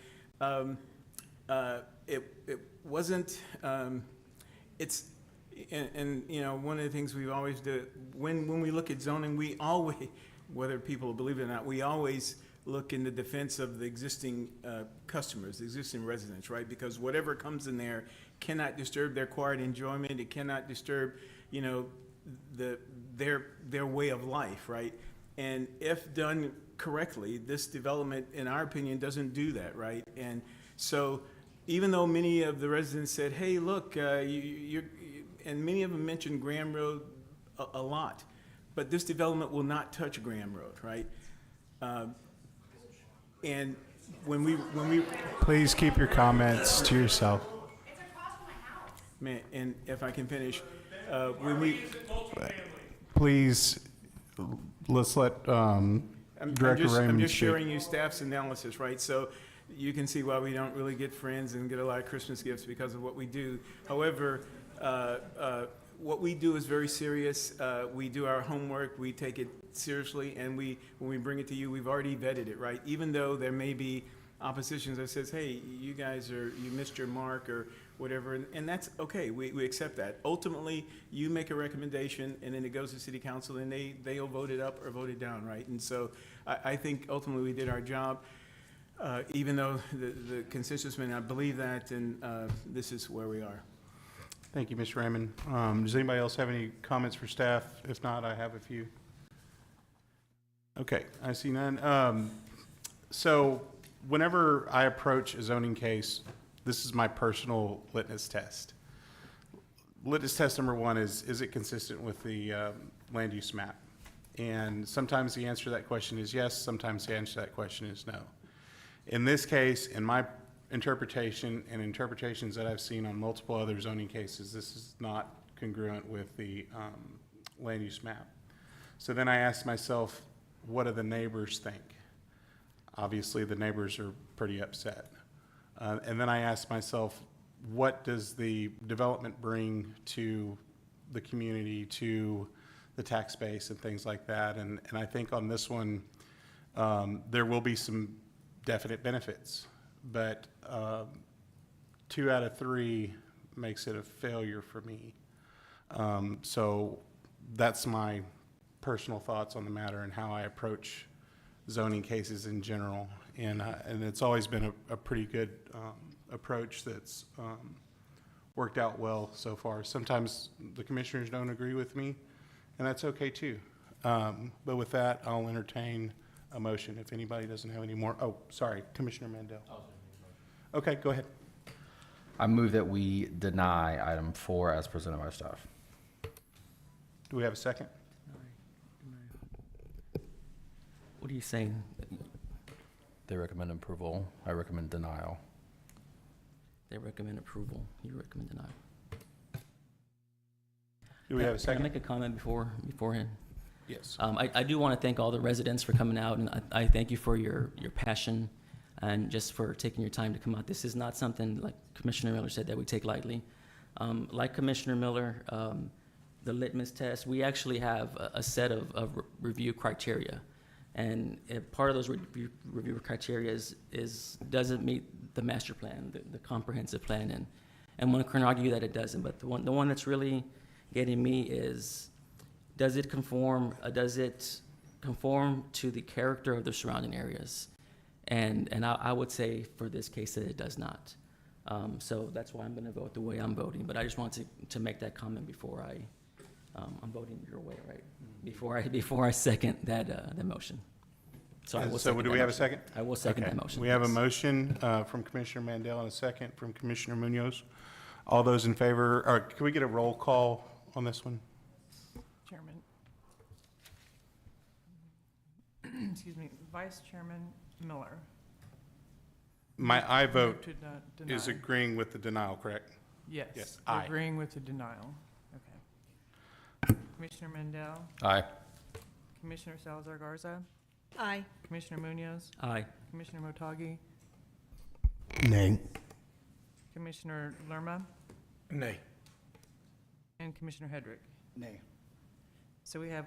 It wasn't, it's, and you know, one of the things we've always do, when we look at zoning, we always, whether people believe it or not, we always look in the defense of the existing customers, the existing residents, right? Because whatever comes in there cannot disturb their quiet enjoyment. It cannot disturb, you know, their way of life, right? And if done correctly, this development, in our opinion, doesn't do that, right? And so even though many of the residents said, hey, look, and many of them mentioned Graham Road a lot, but this development will not touch Graham Road, right? And when we Please keep your comments to yourself. man, and if I can finish, Please, let's let Director Raymond I'm just speak. sharing you staff's analysis, right? So you can see why we don't really get friends and get a lot of Christmas gifts because of what we do. However, what we do is very serious. We do our homework, we take it seriously, and when we bring it to you, we've already vetted it, right? Even though there may be oppositions that says, hey, you guys you missed your mark or whatever, and that's okay, we accept that. Ultimately, you make a recommendation, and then it goes to City Council, and they'll vote it up or vote it down, right? And so I think ultimately we did our job, even though the consensus may not believe that, and this is where we are. Thank you, Mr. Raymond. Does anybody else have any comments for staff? If not, I have a few. Okay, I see none. So whenever I approach a zoning case, this is my personal litmus test. Litmus test number one is it consistent with the land use map? And sometimes the answer to that question is yes, sometimes the answer to that question is no. In this case, in my interpretation and interpretations that I've seen on multiple other zoning cases, this is not congruent with the land use map. So then I asked myself, what do the neighbors think? Obviously, the neighbors are pretty upset. And then I asked myself, what does the development bring to the community, to the tax base and things like that. And I think on this one, there will be some definite benefits, but 2 out of 3 makes it a failure for me. So that's my personal thoughts on the matter and how I approach zoning cases in general. And it's always been a pretty good approach that's worked out well so far. Sometimes the commissioners don't agree with me, and that's okay too. But with that, I'll entertain a motion if anybody doesn't have any more. Oh, sorry, Commissioner Mandel. Okay, go ahead. I move that we deny item 4 as presented by staff. Do we have a second? What are you saying? They recommend approval. I recommend denial. They recommend approval. You recommend denial. Do we have a second? Can I make a comment beforehand? Yes. I do want to thank all the residents for coming out, and I thank you for your passion and just for taking your time to come out. This is not something, like Commissioner Miller said, that we take lightly. Like Commissioner Miller, the litmus test, we actually have a set of review criteria. And if part of those review criteria is doesn't meet the master plan, the comprehensive plan, and one can argue that it doesn't. But the one that's really getting me is, does it conform to the character of the surrounding areas? And I would say for this case that it does not. So that's why I'm going to vote the way I'm voting. But I just want to make that comment before I'm voting your way, right? Before I second that motion. So I will So second do that we have a motion. second? I will second Okay. that motion. We have a yes. motion from Commissioner Mandel and a second from Commissioner Munoz. All those in favor, or can we get a roll call on this one? Chairman. Excuse me, Vice Chairman Miller. My I vote Move to is deny. agreeing with the denial, correct? Yes. Yes, aye. Agreeing with the denial. Okay. Commissioner Mandel, Aye. Commissioner Salazar Garza, Aye. Commissioner Munoz, Aye. Commissioner Motagi, Nay. Commissioner Lerma, Nay. and Commissioner Hedrick. Nay. So we have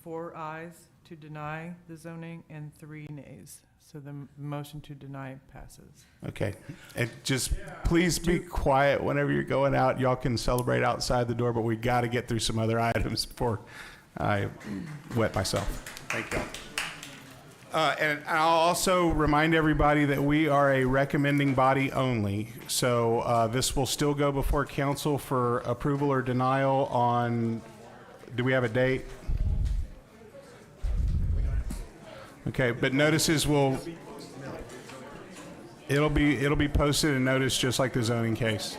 4 ayes to deny the zoning and 3 nays. So the motion to deny passes. Okay. And just please be quiet whenever you're going out. Y'all can celebrate outside the door, but we got to get through some other items before I wet myself. Thank y'all. And I'll also remind everybody that we are a recommending body only. So this will still go before council for approval or denial on, do we have a date? Okay, but notices will, it'll be posted and noticed just like the zoning case.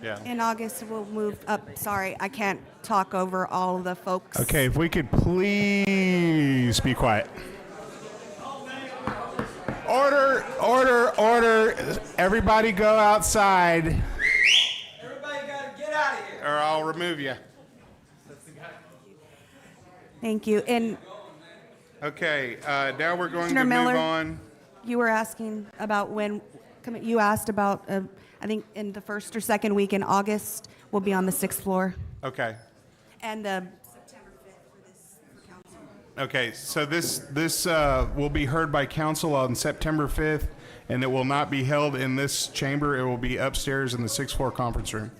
Yeah. In August, we'll move up. Sorry, I can't talk over all of the folks. Okay, if we could please be quiet. Order, order, order. Everybody go outside. Everybody got to get out of here. Or I'll remove you. Thank you. And Okay, now we're going to Commissioner move Miller? on. you were asking about when, you asked about, I think in the first or second week in August, we'll be on the 6th floor. Okay. And September 5th for council. Okay, so this will be heard by council on September 5th, and it will not be held in this chamber. It will be upstairs in the 6th floor conference room.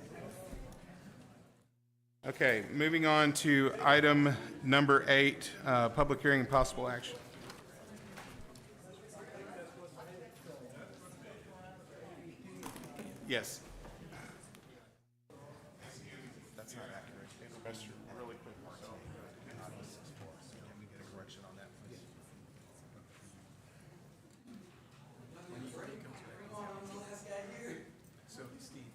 Okay, moving on to item number 8, public hearing and possible action. Yes. That's not accurate. Investor, really quick. Can we get a correction on that, please? So, Steve,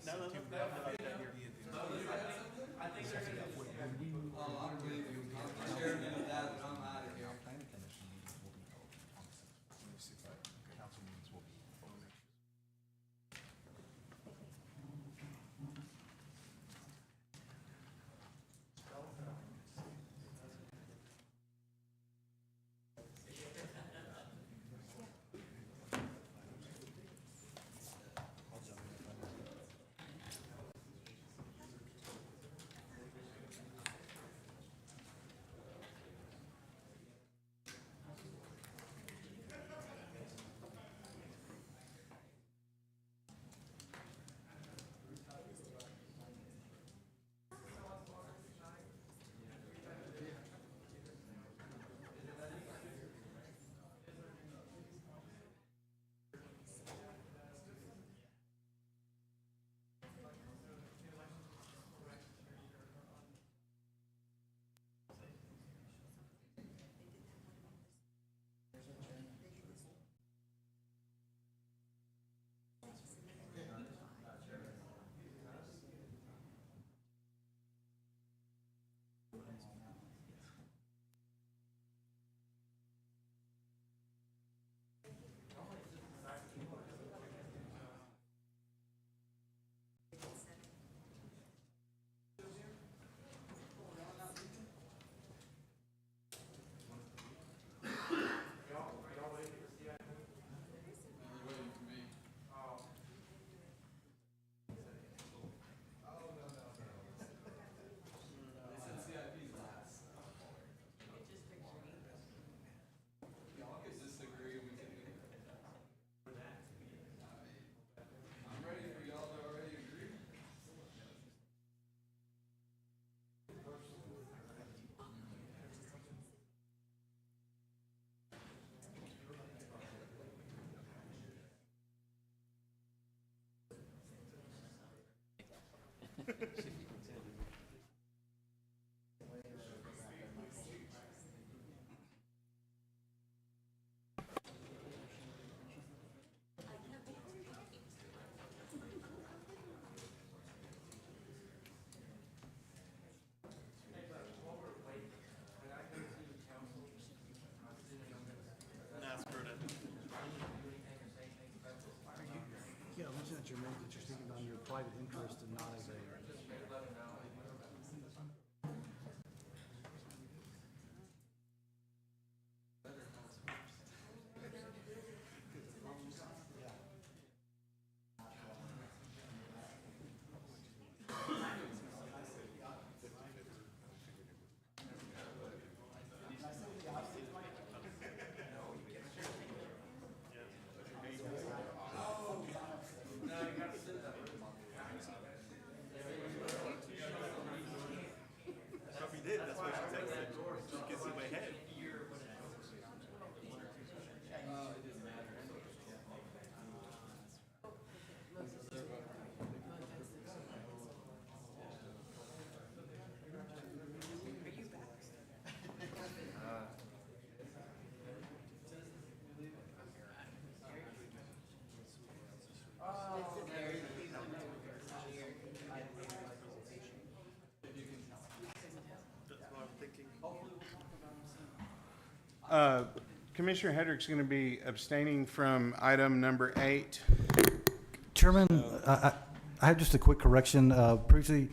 Yeah, mention that you're speaking on your private interest and not as a. Commissioner Hedrick's going to be abstaining from item number 8. Chairman, I have just a quick correction. Previously,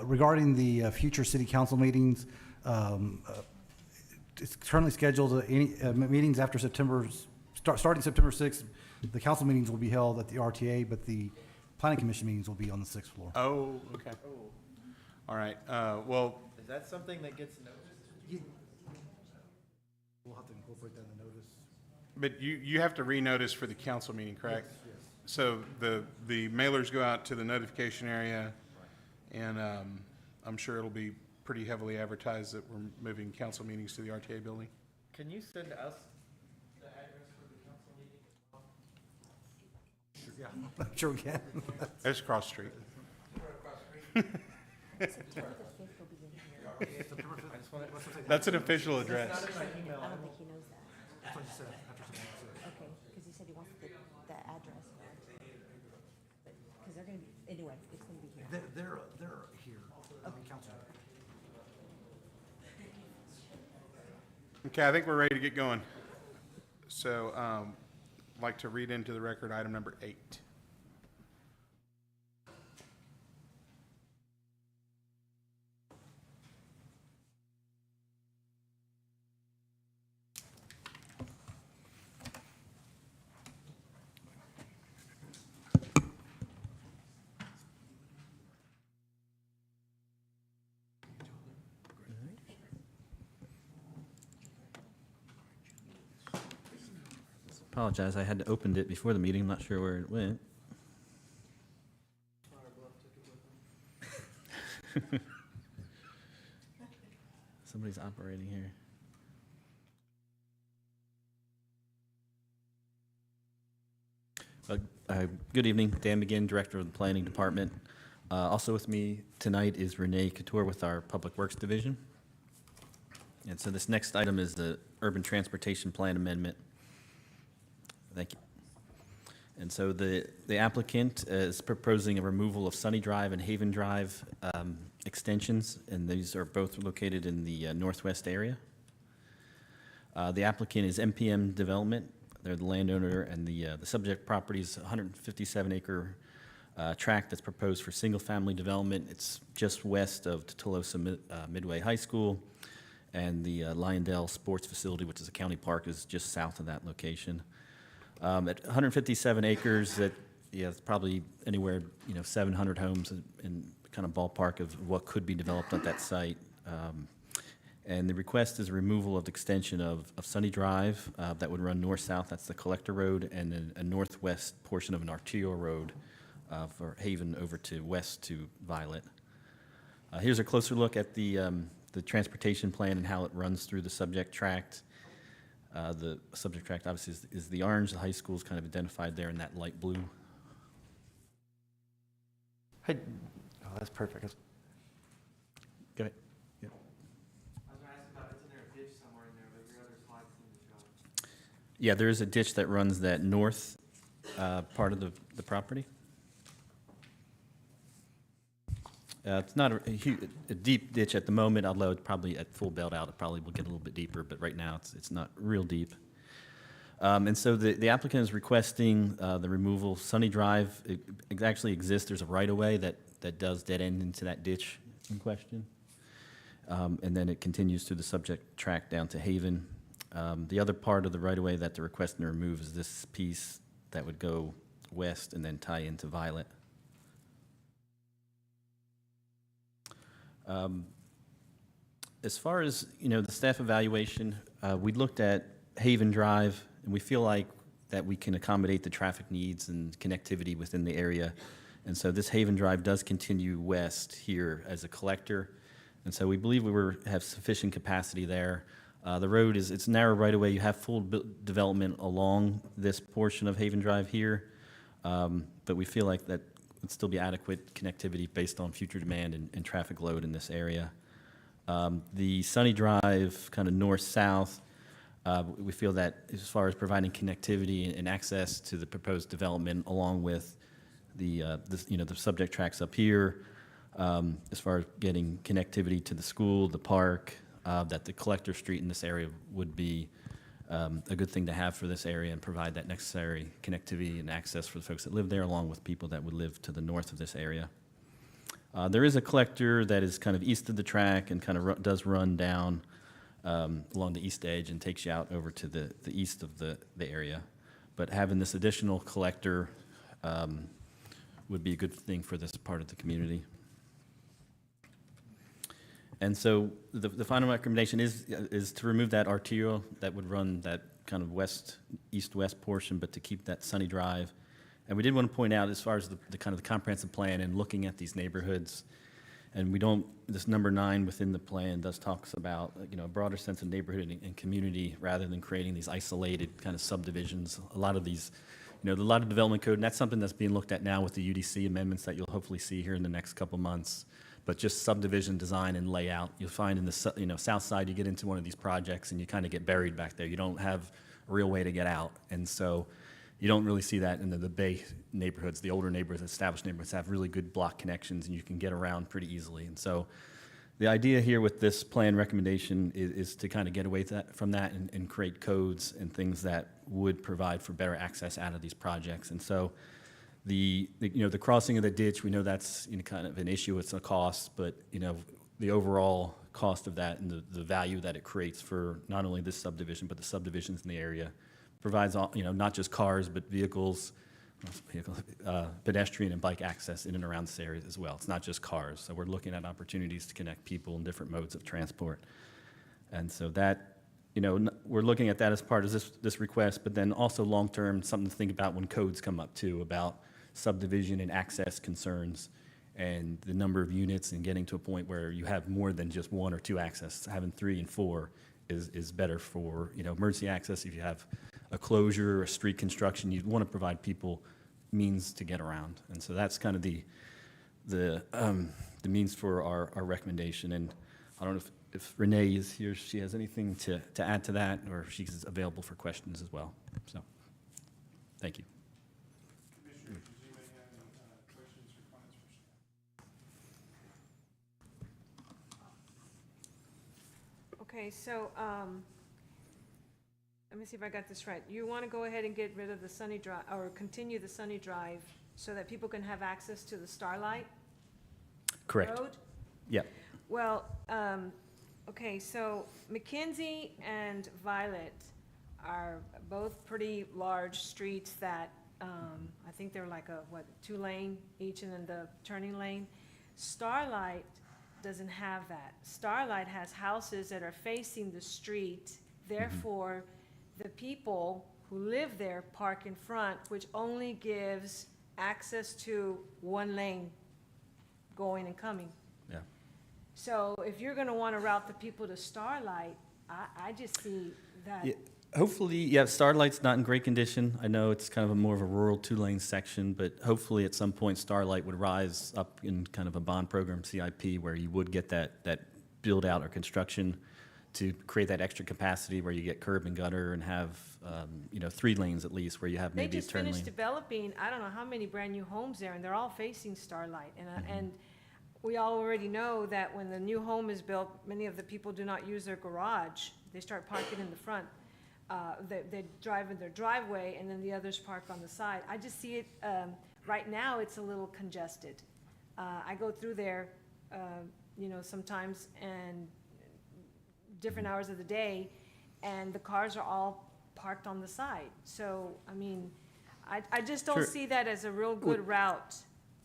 regarding the future city council meetings, it's currently scheduled any meetings after starting September 6th. The council meetings will be held at the RTA, but the planning commission meetings will be on the 6th floor. Oh, okay. All right. Well, Is that something that gets noticed? We'll have to incorporate that in the notice. but you have to renotice for the council meeting, correct? Yes. So the mailers go out to the notification area, and I'm sure it'll be pretty heavily advertised that we're moving council meetings to the RTA building. Can you send us the address for the council meeting as well? Yeah, I'm sure we can. That's cross street. That's an official address. I don't think he knows that. That's what you said, after September 6th. Okay, because he said he wants the address. Because they're going to, anyway, it's going to be here. They're here, council. Okay, I think we're ready to get going. So, I'd like to read into the record item number 8. Apologize, I had to open it before the meeting, I'm not sure where it went. Somebody's operating here. Good evening, Dan McGinn, Director of the Planning Department. Also with me tonight is Renee Couture with our Public Works Division. And so this next item is the Urban Transportation Plan Amendment. Thank you. And so the applicant is proposing a removal of Sunny Drive and Haven Drive extensions, and these are both located in the northwest area. The applicant is MPM Development. They're the landowner, and the subject property is 157-acre tract that's proposed for single-family development. It's just west of Tolosa Midway High School, and the Lyondale Sports Facility, which is a county park, is just south of that location. At 157 acres, it's probably anywhere 700 homes in kind of ballpark of what could be developed at that site. And the request is a removal of the extension of Sunny Drive that would run north-south. That's the collector road, and then a northwest portion of an arterial road for Haven over to west to Violet. Here's a closer look at the transportation plan and how it runs through the subject tract. The subject tract obviously is the orange. The high school is kind of identified there in that light blue. Hey, Oh, that's perfect. Go ahead. Yeah. I was gonna ask about, isn't there a ditch somewhere in there, but your other slides seem to show it. Yeah, there is a ditch that runs that north part of the property. It's not a deep ditch at the moment, although it's probably at full build out, it probably will get a little bit deeper, but right now it's not real deep. And so the applicant is requesting the removal. Sunny Drive, it actually exists, there's a right-of-way that does dead end into that ditch in question. And then it continues through the subject track down to Haven. The other part of the right-of-way that they're requesting to remove is this piece that would go west and then tie into Violet. As far as, the staff evaluation, we looked at Haven Drive, and we feel like that we can accommodate the traffic needs and connectivity within the area. And so this Haven Drive does continue west here as a collector. And so we believe we have sufficient capacity there. The road it's narrow right away. You have full development along this portion of Haven Drive here. But we feel like that would still be adequate connectivity based on future demand and traffic load in this area. The Sunny Drive, kind of north-south, we feel that as far as providing connectivity and access to the proposed development, along with the subject tracks up here, as far as getting connectivity to the school, the park, that the collector street in this area would be a good thing to have for this area and provide that necessary connectivity and access for the folks that live there, along with people that would live to the north of this area. There is a collector that is kind of east of the track and kind of does run down along the east edge and takes you out over to the east of the area. But having this additional collector would be a good thing for this part of the community. And so the final recommendation is to remove that arterial that would run that kind of east-west portion, but to keep that Sunny Drive. And we did want to point out, as far as the kind of the comprehensive plan and looking at these neighborhoods, and this number 9 within the plan does talks about, a broader sense of neighborhood and community rather than creating these isolated kind of subdivisions. A lot of these, a lot of development code, and that's something that's being looked at now with the UDC amendments that you'll hopefully see here in the next couple months. But just subdivision design and layout, you'll find in the south side, you get into one of these projects and you kind of get buried back there. You don't have a real way to get out. And so you don't really see that in the Bay neighborhoods. The older neighborhoods, established neighborhoods have really good block connections and you can get around pretty easily. And so the idea here with this plan recommendation is to kind of get away from that and create codes and things that would provide for better access out of these projects. And so the crossing of the ditch, we know that's kind of an issue. It's a cost, but the overall cost of that and the value that it creates for not only this subdivision but the subdivisions in the area provides not just cars but vehicles, pedestrian and bike access in and around this area as well. It's not just cars. So we're looking at opportunities to connect people in different modes of transport, and so that. We're looking at that as part of this request, but then also long-term, something to think about when codes come up too, about subdivision and access concerns and the number of units and getting to a point where you have more than just 1 or 2 access. Having 3 and 4 is better for, emergency access. If you have a closure or street construction, you want to provide people means to get around. And so that's kind of the means for our recommendation. And I don't know if Renee is here, she has anything to add to that, or if she's available for questions as well. So, thank you. Commissioner, does anybody have any questions or comments for staff? Okay, so, let me see if I got this right. You want to go ahead and get rid of the Sunny Drive, or continue the Sunny Drive, so that people can have access to the Starlight Correct. Road? Yeah. Well, okay, so McKenzie and Violet are both pretty large streets that, I think they're like 2-lane each, and then the turning lane. Starlight doesn't have that. Starlight has houses that are facing the street, therefore, the people who live there park in front, which only gives access to 1 lane going and coming. Yeah. So if you're gonna wanna route the people to Starlight, I just see that. Hopefully, yeah, Starlight's not in great condition. I know it's kind of more of a rural two-lane section, but hopefully at some point Starlight would rise up in kind of a bond program CIP where you would get that build out or construction to create that extra capacity where you get curb and gutter and have, 3 lanes at least where you have They maybe a just turn finished lane. developing, I don't know how many brand-new homes there, and they're all facing Starlight. And we all already know that when the new home is built, many of the people do not use their garage. They start parking in the front. They drive in their driveway, and then the others park on the side. I just see it, right now, it's a little congested. I go through there, sometimes, and different hours of the day, and the cars are all parked on the side. So, I mean, I just don't Sure. see that as a real good route.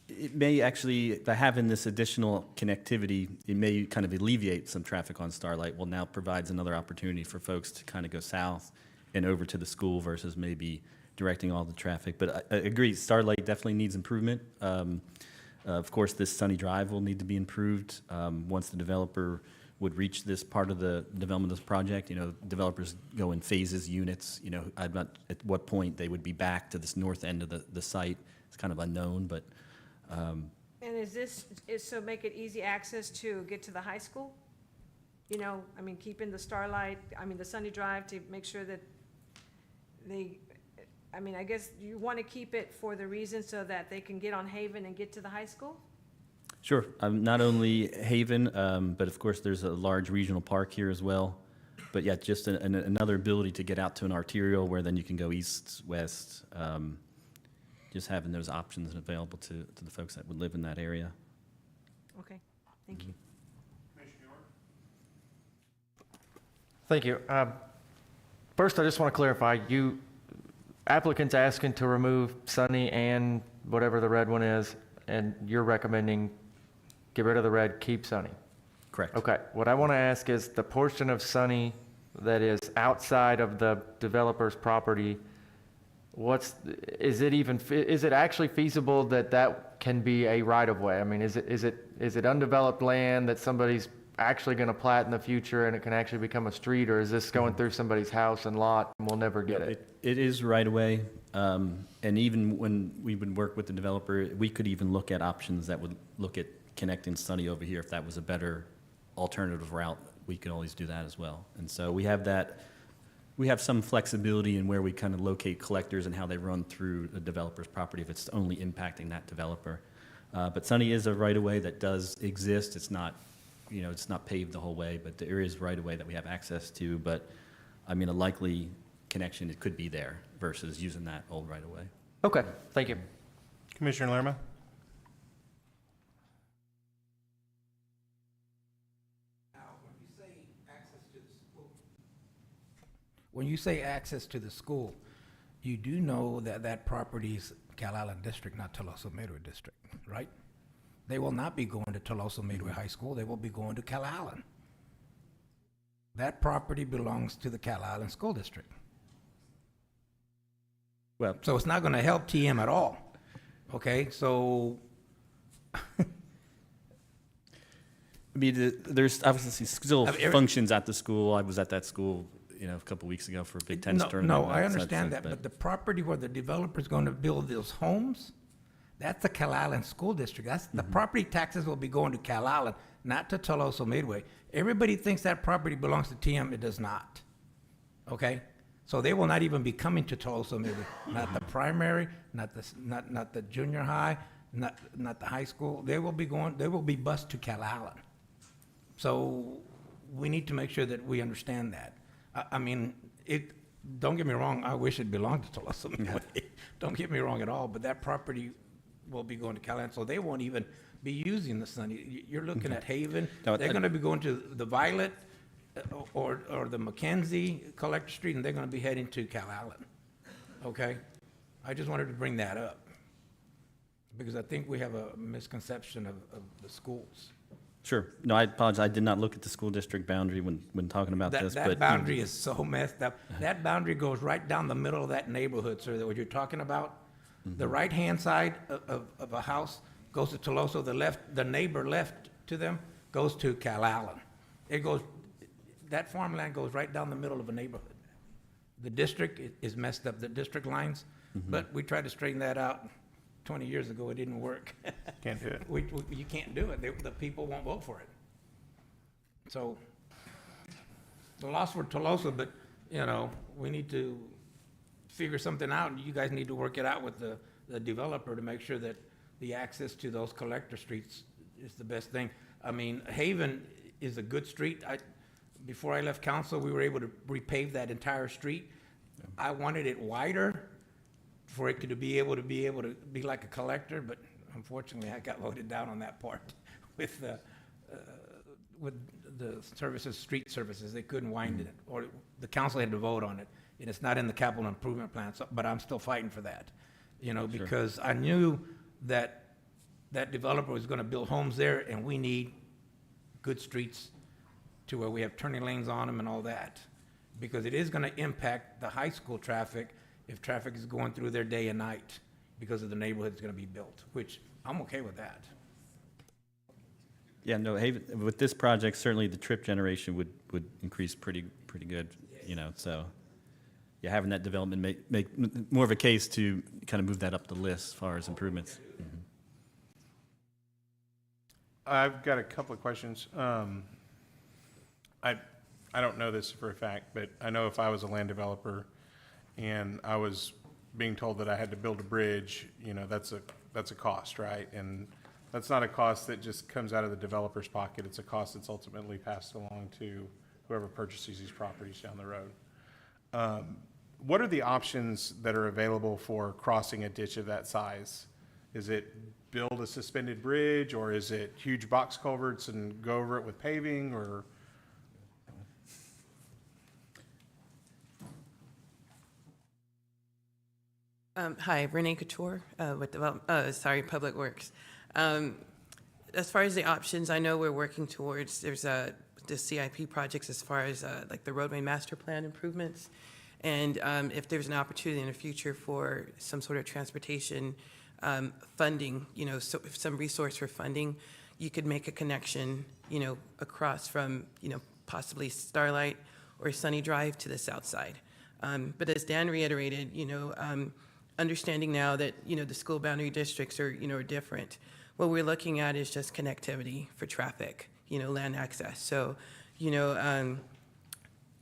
It may actually, by having this additional connectivity, it may kind of alleviate some traffic on Starlight. Well, now provides another opportunity for folks to kind of go south and over to the school versus maybe directing all the traffic. But I agree, Starlight definitely needs improvement. Of course, this Sunny Drive will need to be improved once the developer would reach this part of the development of this project. Developers go in phases, units. I'm not at what point they would be back to this north end of the site. It's kind of unknown, but. And so make it easy access to get to the high school? Keeping the the Sunny Drive to make sure that I guess you want to keep it for the reason so that they can get on Haven and get to the high school? Sure. Not only Haven, but of course, there's a large regional park here as well. But yeah, just another ability to get out to an arterial where then you can go east, west, just having those options available to the folks that would live in that area. Okay, thank you. Thank you. First, I just want to clarify, applicant's asking to remove Sunny and whatever the red one is, and you're recommending get rid of the red, keep Sunny? Correct. Okay, what I want to ask is the portion of Sunny that is outside of the developer's property, is it actually feasible that can be a right-of-way? I mean, is it undeveloped land that somebody's actually going to plat in the future and it can actually become a street, or is this going through somebody's house and lot and we'll never get it? It is right away, and even when we would work with the developer, we could even look at options that would look at connecting Sunny over here if that was a better alternative route. We could always do that as well. And so we have that. We have some flexibility in where we kind of locate collectors and how they run through a developer's property if it's only impacting that developer. But Sunny is a right-of-way that does exist. It's not, it's not paved the whole way, but there is right-of-way that we have access to. But a likely connection, it could be there versus using that old right-of-way. Okay, thank you. Commissioner Lerma? When you say access to the school, you do know that property's Cal Island District, not Toloso Midway District, right? They will not be going to Toloso Midway High School. They will be going to Cal Island. That property belongs to the Cal Island School District. Well, so it's not going to help TM at all. Okay, so there's obviously still functions at the school. I was at that school, a couple weeks ago for a Big Ten tournament. No, I understand that, but the property where the developer's going to build those homes, that's the Cal Island School District. That's the property taxes will be going to Cal Island, not to Toloso Midway. Everybody thinks that property belongs to TM. It does not. Okay, so they will not even be coming to Toloso Midway. Not the primary, not the junior high, not the high school. They will be bused to Cal Island. So we need to make sure that we understand that. Don't get me wrong, I wish it belonged to Toloso Midway. Don't get me wrong at all, but that property will be going to Cal Island, so they won't even be using the Sunny. You're looking at Haven. No, they're going to be going to the Violet or the Mackenzie Collector Street, and they're going to be heading to Cal Island. Okay? I just wanted to bring that up because I think we have a misconception of the schools. Sure. No, I apologize. I did not look at the school district boundary when talking about this. That boundary is so messed up. That boundary goes right down the middle of that neighborhood, sir, that what you're talking about. The right-hand side of a house goes to Toloso. The neighbor left to them goes to Cal Island. That farmland goes right down the middle of a neighborhood. The district is messed up, the district lines, but we tried to straighten that out 20 years ago, it didn't work. Can't do it. You can't do it, the people won't vote for it. So, the loss for Tolosa, but, you know, we need to figure something out, and you guys need to work it out with the developer to make sure that the access to those collector streets is the best thing. I mean, Haven is a good street. Before I left council, we were able to repave that entire street. I wanted it wider for it to be able to be like a collector, but unfortunately, I got voted down on that part with the services, street services. They couldn't wind it, or the council had to vote on it, and it's not in the capital improvement plan. So, but I'm still fighting for that, you know, because I knew that that developer was going to build homes there, and we need good streets to where we have turning lanes on them and all that, because it is going to impact the high school traffic if traffic is going through there day and night because of the neighborhood that's going to be built, which I'm okay with that. Yeah, no, Haven, with this project, certainly the trip generation would increase pretty good, you know, so, yeah, having that development make more of a case to kind of move that up the list as far as improvements. Mhm. I've got a couple of questions. I don't know this for a fact, but I know if I was a land developer and I was being told that I had to build a bridge, you know, that's a cost, right? And that's not a cost that just comes out of the developer's pocket. It's a cost that's ultimately passed along to whoever purchases these properties down the road. What are the options that are available for crossing a ditch of that size? Is it build a suspended bridge, or is it huge box culverts and go over it with paving, or? Hi, Renee Couture with Public Works. As far as the options, I know we're working towards, there's the CIP projects as far as like the roadway master plan improvements. And if there's an opportunity in the future for some sort of transportation funding, you know, so if some resource for funding, you could make a connection, you know, across from, you know, possibly Starlight or Sunny Drive to the south side. But as Dan reiterated, you know, understanding now that, you know, the school boundary districts are, you know, are different. What we're looking at is just connectivity for traffic, you know, land access. So, you know,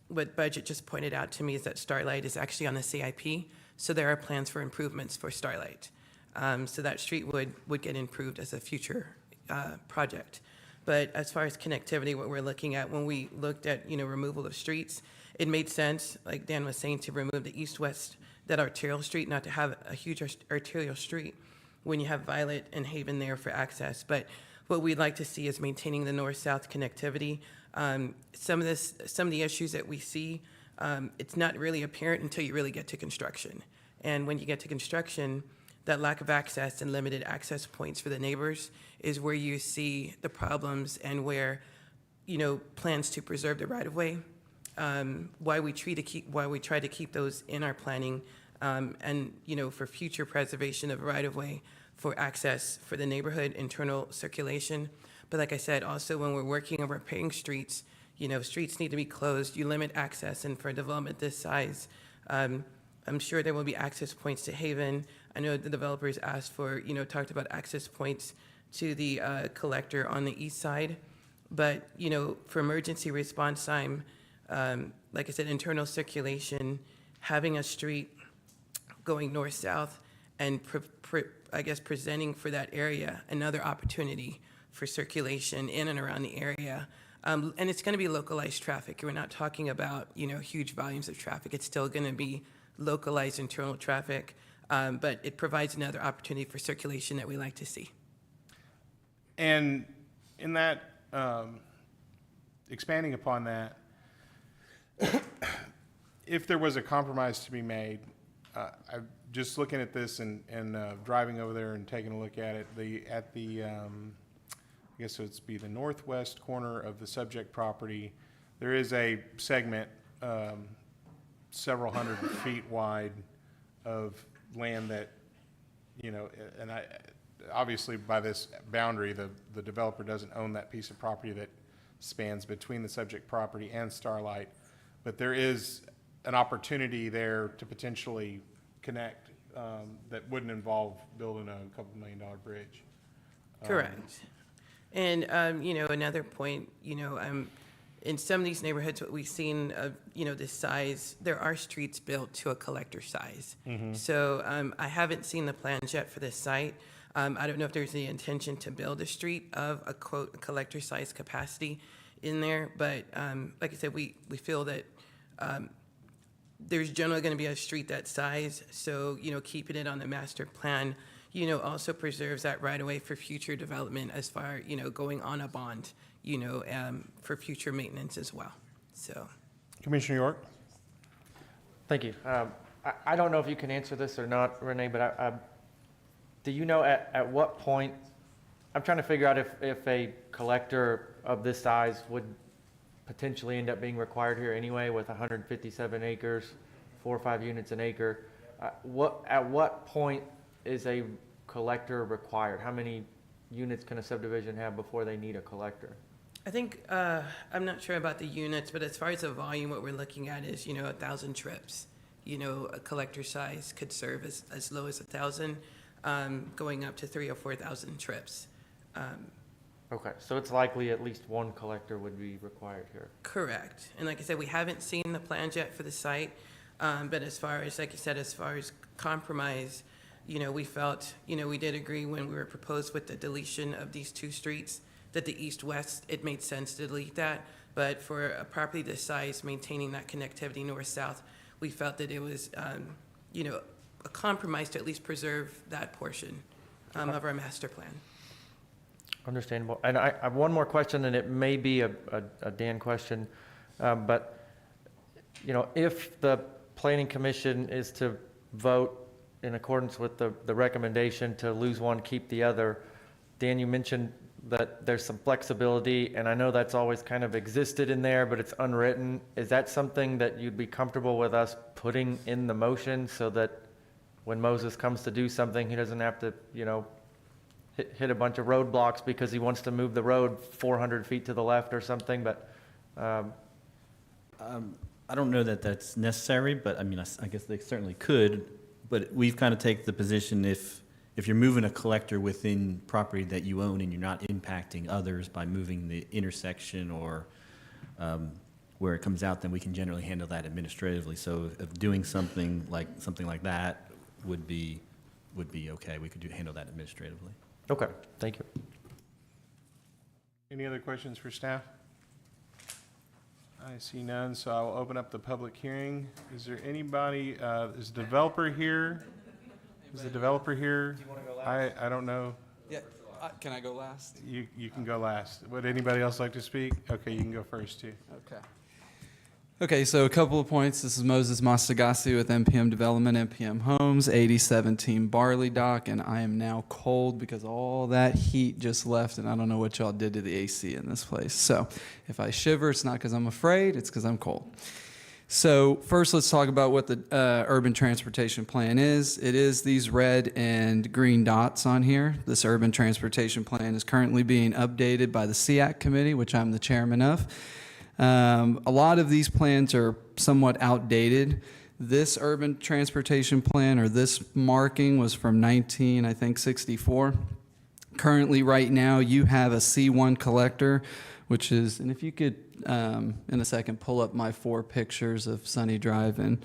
what Budget just pointed out to me is that Starlight is actually on the CIP, so there are plans for improvements for Starlight. So that street would get improved as a future project. But as far as connectivity, what we're looking at, when we looked at, you know, removal of streets, it made sense, like Dan was saying, to remove the east-west, that arterial street, not to have a huge arterial street when you have Violet and Haven there for access. But what we'd like to see is maintaining the north-south connectivity. Some of the issues that we see, it's not really apparent until you really get to construction. And when you get to construction, that lack of access and limited access points for the neighbors is where you see the problems and where, you know, plans to preserve the right-of-way. Why we try to keep those in our planning, and, you know, for future preservation of right-of-way, for access for the neighborhood, internal circulation. But like I said, also when we're working on repairing streets, you know, streets need to be closed, you limit access, and for a development this size, I'm sure there will be access points to Haven. I know the developers asked for, you know, talked about access points to the collector on the east side. But, you know, for emergency response time, like I said, internal circulation, having a street going north-south, and I guess presenting for that area another opportunity for circulation in and around the area. And it's going to be localized traffic. We're not talking about, you know, huge volumes of traffic. It's still going to be localized internal traffic, but it provides another opportunity for circulation that we like to see. And in that, expanding upon that, if there was a compromise to be made, I'm just looking at this and driving over there and taking a look at it. I guess so, it's be the northwest corner of the subject property. There is a segment, several hundred feet wide, of land that, you know, and obviously by this boundary, the developer doesn't own that piece of property that spans between the subject property and Starlight. But there is an opportunity there to potentially connect that wouldn't involve building a couple $1 million bridge. Correct. And, another point, in some of these neighborhoods, what we've seen of, the size, there are streets built to a collector size. So I haven't seen the plans yet for this site. I don't know if there's the intention to build a street of a quote collector size capacity in there, but like I said, we feel that there's generally going to be a street that size. So, keeping it on the master plan, also preserves that right of way for future development as far, going on a bond, for future maintenance as well. So, Commissioner York? Thank you. I don't know if you can answer this or not, Renee, but do you know at what point, I'm trying to figure out if a collector of this size would potentially end up being required here anyway with 157 acres, 4 or 5 units an acre. At what point is a collector required? How many units can a subdivision have before they need a collector? I think, I'm not sure about the units, but as far as the volume, what we're looking at is, 1,000 trips. A collector size could serve as low as 1,000, going up to 3,000 or 4,000 trips. Okay, so it's likely at least one collector would be required here. Correct. And like I said, we haven't seen the plans yet for the site, but as far as, like you said, as far as compromise, we felt, we did agree when we were proposed with the deletion of these 2 streets, that the east-west, it made sense to delete that. But for a property this size, maintaining that connectivity north-south, we felt that it was, a compromise to at least preserve that portion of our master plan. Understandable. And I have one more question, and it may be a Dan question, but, if the Planning Commission is to vote in accordance with the recommendation to lose one, keep the other, Dan, you mentioned that there's some flexibility, and I know that's always kind of existed in there, but it's unwritten. Is that something that you'd be comfortable with us putting in the motion so that when Moses comes to do something, he doesn't have to, hit a bunch of roadblocks because he wants to move the road 400 feet to the left or something, but, I don't know that that's necessary, but I mean, I guess they certainly could. But we've kind of taken the position if you're moving a collector within property that you own and you're not impacting others by moving the intersection or where it comes out, then we can generally handle that administratively. So if doing something like that would be okay. We could handle that administratively. okay, thank you. Any other questions for staff? I see none, so I will open up the public hearing. Is there anybody, is the developer here? Is the developer here? Do you want to go last? I don't know. Yeah, can I go last? You can go last. Would anybody else like to speak? Okay, you can go first too. Okay. Okay, so a couple of points. This is Moses Mastagasi with MPM Development, MPM Homes, 8017 Barley Dock, and I am now cold because all that heat just left, and I don't know what y'all did to the AC in this place. So if I shiver, it's not because I'm afraid, it's because I'm cold. So first, let's talk about what the urban transportation plan is. It is these red and green dots on here. This urban transportation plan is currently being updated by the SEAC committee, which I'm the chairman of. A lot of these plans are somewhat outdated. This urban transportation plan, or this marking, was from 1964. Currently, right now, you have a C1 collector, which is, and if you could, in a second, pull up my 4 pictures of Sunny Drive and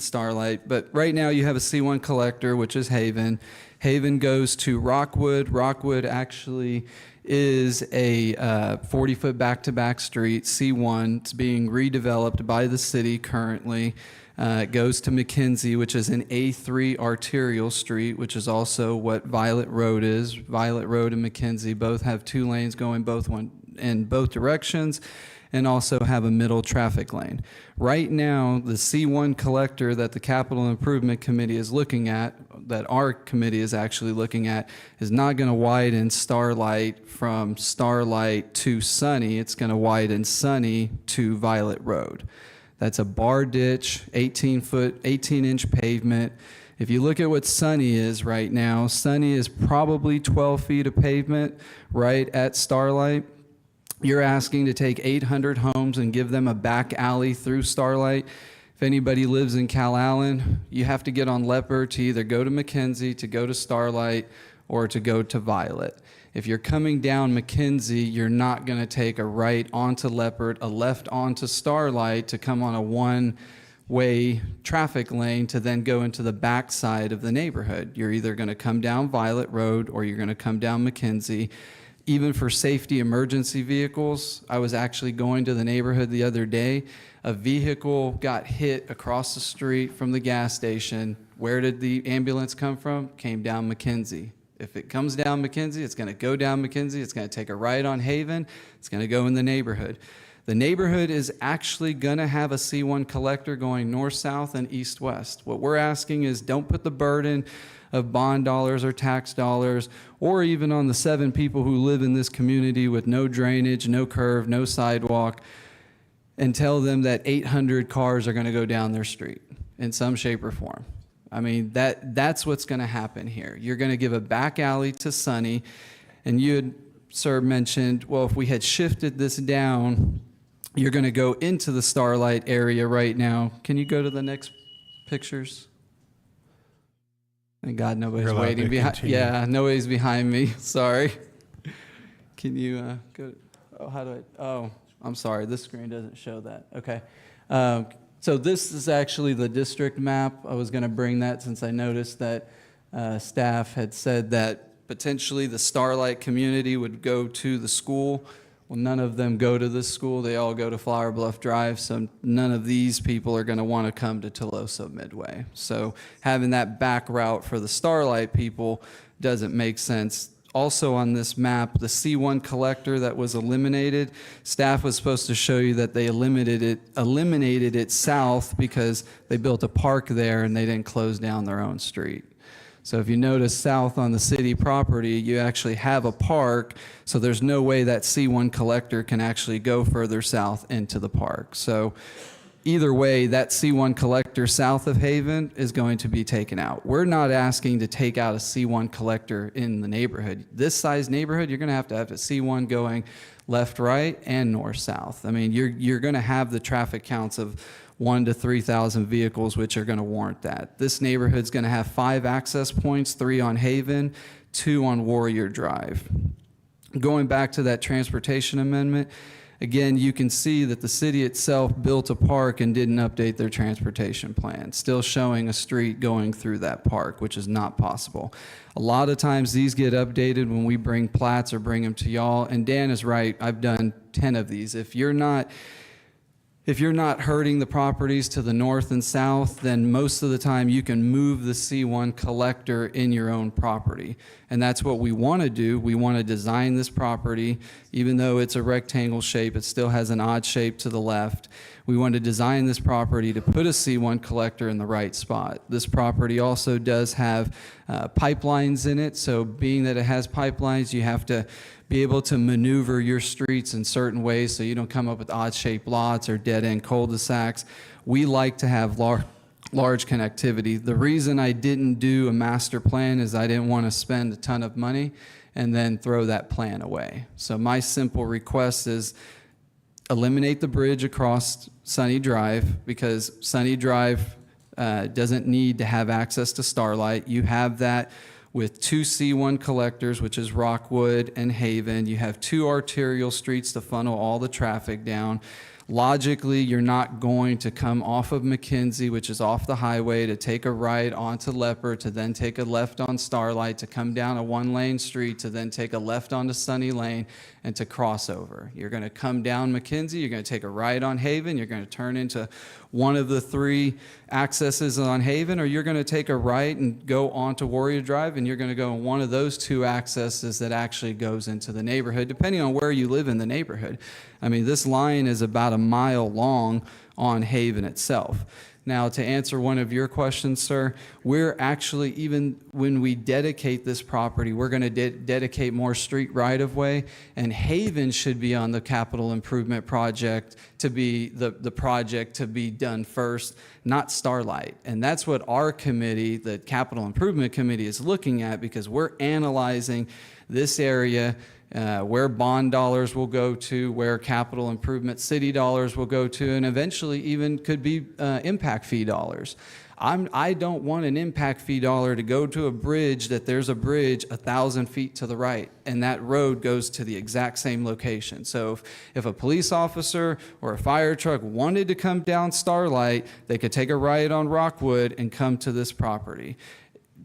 Starlight. But right now, you have a C1 collector, which is Haven. Haven goes to Rockwood. Rockwood actually is a 40-foot back-to-back street, C1. It's being redeveloped by the city currently. It goes to McKenzie, which is an A3 arterial street, which is also what Violet Road is. Violet Road and McKenzie both have 2 lanes going in both directions, and also have a middle traffic lane. Right now, the C1 collector that the Capital Improvement Committee is looking at, that our committee is actually looking at, is not going to widen Starlight from Starlight to Sunny. It's going to widen Sunny to Violet Road. That's a bar ditch, 18-inch pavement. If you look at what Sunny is right now, Sunny is probably 12 feet of pavement right at Starlight. You're asking to take 800 homes and give them a back alley through Starlight. If anybody lives in Cal Allen, you have to get on Leopard to either go to McKenzie, to go to Starlight, or to go to Violet. If you're coming down McKenzie, you're not going to take a right onto Leopard, a left onto Starlight to come on a one-way traffic lane to then go into the back side of the neighborhood. You're either going to come down Violet Road or you're going to come down McKenzie. Even for safety emergency vehicles, I was actually going to the neighborhood the other day. A vehicle got hit across the street from the gas station. Where did the ambulance come from? Came down McKenzie. If it comes down McKenzie, it's going to go down McKenzie. It's going to take a right on Haven. It's going to go in the neighborhood. The neighborhood is actually going to have a C1 collector going north-south and east-west. What we're asking is don't put the burden of bond dollars or tax dollars, or even on the 7 people who live in this community with no drainage, no curve, no sidewalk, and tell them that 800 cars are going to go down their street in some shape or form. I mean, that's what's going to happen here. You're going to give a back alley to Sunny, and you had, sir, mentioned, well, if we had shifted this down, you're going to go into the Starlight area right now. Can you go to the next pictures? Thank God nobody's You're allowed waiting to behind. continue. Yeah, nobody's behind me. Sorry. Can you go? Oh, how do I? Oh, I'm sorry. This screen doesn't show that. Okay. So this is actually the district map. I was going to bring that since I noticed that staff had said that potentially the Starlight community would go to the school. Well, none of them go to this school. They all go to Flower Bluff Drive, so none of these people are going to want to come to Tolosa Midway. So having that back route for the Starlight people doesn't make sense. Also on this map, the C1 collector that was eliminated, staff was supposed to show you that they eliminated it south because they built a park there and they didn't close down their own street. So if you notice south on the city property, you actually have a park, so there's no way that C1 collector can actually go further south into the park. So either way, that C1 collector south of Haven is going to be taken out. We're not asking to take out a C1 collector in the neighborhood. This size neighborhood, you're going to have a C1 going left, right, and north, south. I mean, you're going to have the traffic counts of 1,000 to 3,000 vehicles, which are going to warrant that. This neighborhood's going to have 5 access points, 3 on Haven, 2 on Warrior Drive. Going back to that transportation amendment, again, you can see that the city itself built a park and didn't update their transportation plan, still showing a street going through that park, which is not possible. A lot of times these get updated when we bring plats or bring them to y'all, and Dan is right, I've done 10 of these. If you're not hurting the properties to the north and south, then most of the time you can move the C1 collector in your own property. And that's what we want to do. We want to design this property, even though it's a rectangle shape, it still has an odd shape to the left. We want to design this property to put a C1 collector in the right spot. This property also does have pipelines in it, so being that it has pipelines, you have to be able to maneuver your streets in certain ways so you don't come up with odd-shaped lots or dead-end cul-de-sacs. We like to have large connectivity. The reason I didn't do a master plan is I didn't want to spend a ton of money and then throw that plan away. So my simple request is eliminate the bridge across Sunny Drive, because Sunny Drive doesn't need to have access to Starlight. You have that with 2 C1 collectors, which is Rockwood and Haven. You have 2 arterial streets to funnel all the traffic down. Logically, you're not going to come off of McKenzie, which is off the highway, to take a right onto Leopard, to then take a left on Starlight, to come down a 1-lane street, to then take a left onto Sunny Lane, and to cross over. You're going to come down McKenzie, you're going to take a right on Haven, you're going to turn into one of the 3 accesses on Haven, or you're going to take a right and go onto Warrior Drive, and you're going to go in one of those 2 accesses that actually goes into the neighborhood, depending on where you live in the neighborhood. I mean, this line is about a mile long on Haven itself. Now, to answer one of your questions, sir, we're actually, even when we dedicate this property, we're going to dedicate more street right-of-way, and Haven should be on the capital improvement project to be the project to be done first, not Starlight. And that's what our committee, the capital improvement committee, is looking at, because we're analyzing this area where bond dollars will go to, where capital improvement city dollars will go to, and eventually even could be impact fee dollars. I don't want an impact fee dollar to go to a bridge that there's a bridge 1,000 feet to the right, and that road goes to the exact same location. So if a police officer or a fire truck wanted to come down Starlight, they could take a right on Rockwood and come to this property.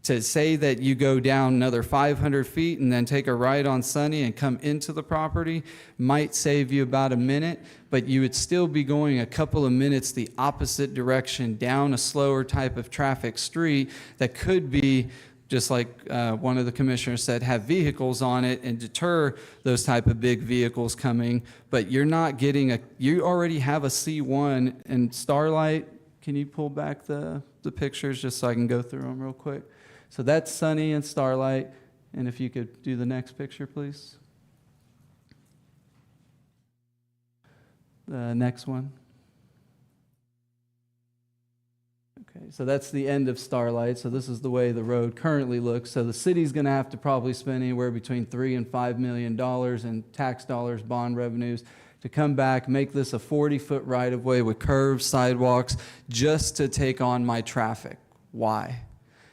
To say that you go down another 500 feet and then take a right on Sunny and come into the property might save you about a minute, but you would still be going a couple of minutes the opposite direction down a slower type of traffic street that could be, just like one of the commissioners said, have vehicles on it and deter those type of big vehicles coming. But you're not getting you already have a C1 and Starlight. Can you pull back the pictures just so I can go through them real quick? So that's Sunny and Starlight. And if you could do the next picture, please. The next one. Okay, so that's the end of Starlight. So this is the way the road currently looks. So the city's going to have to probably spend anywhere between $3 and $5 million in tax dollars, bond revenues, to come back, make this a 40-foot right-of-way with curves, sidewalks, just to take on my traffic. Why?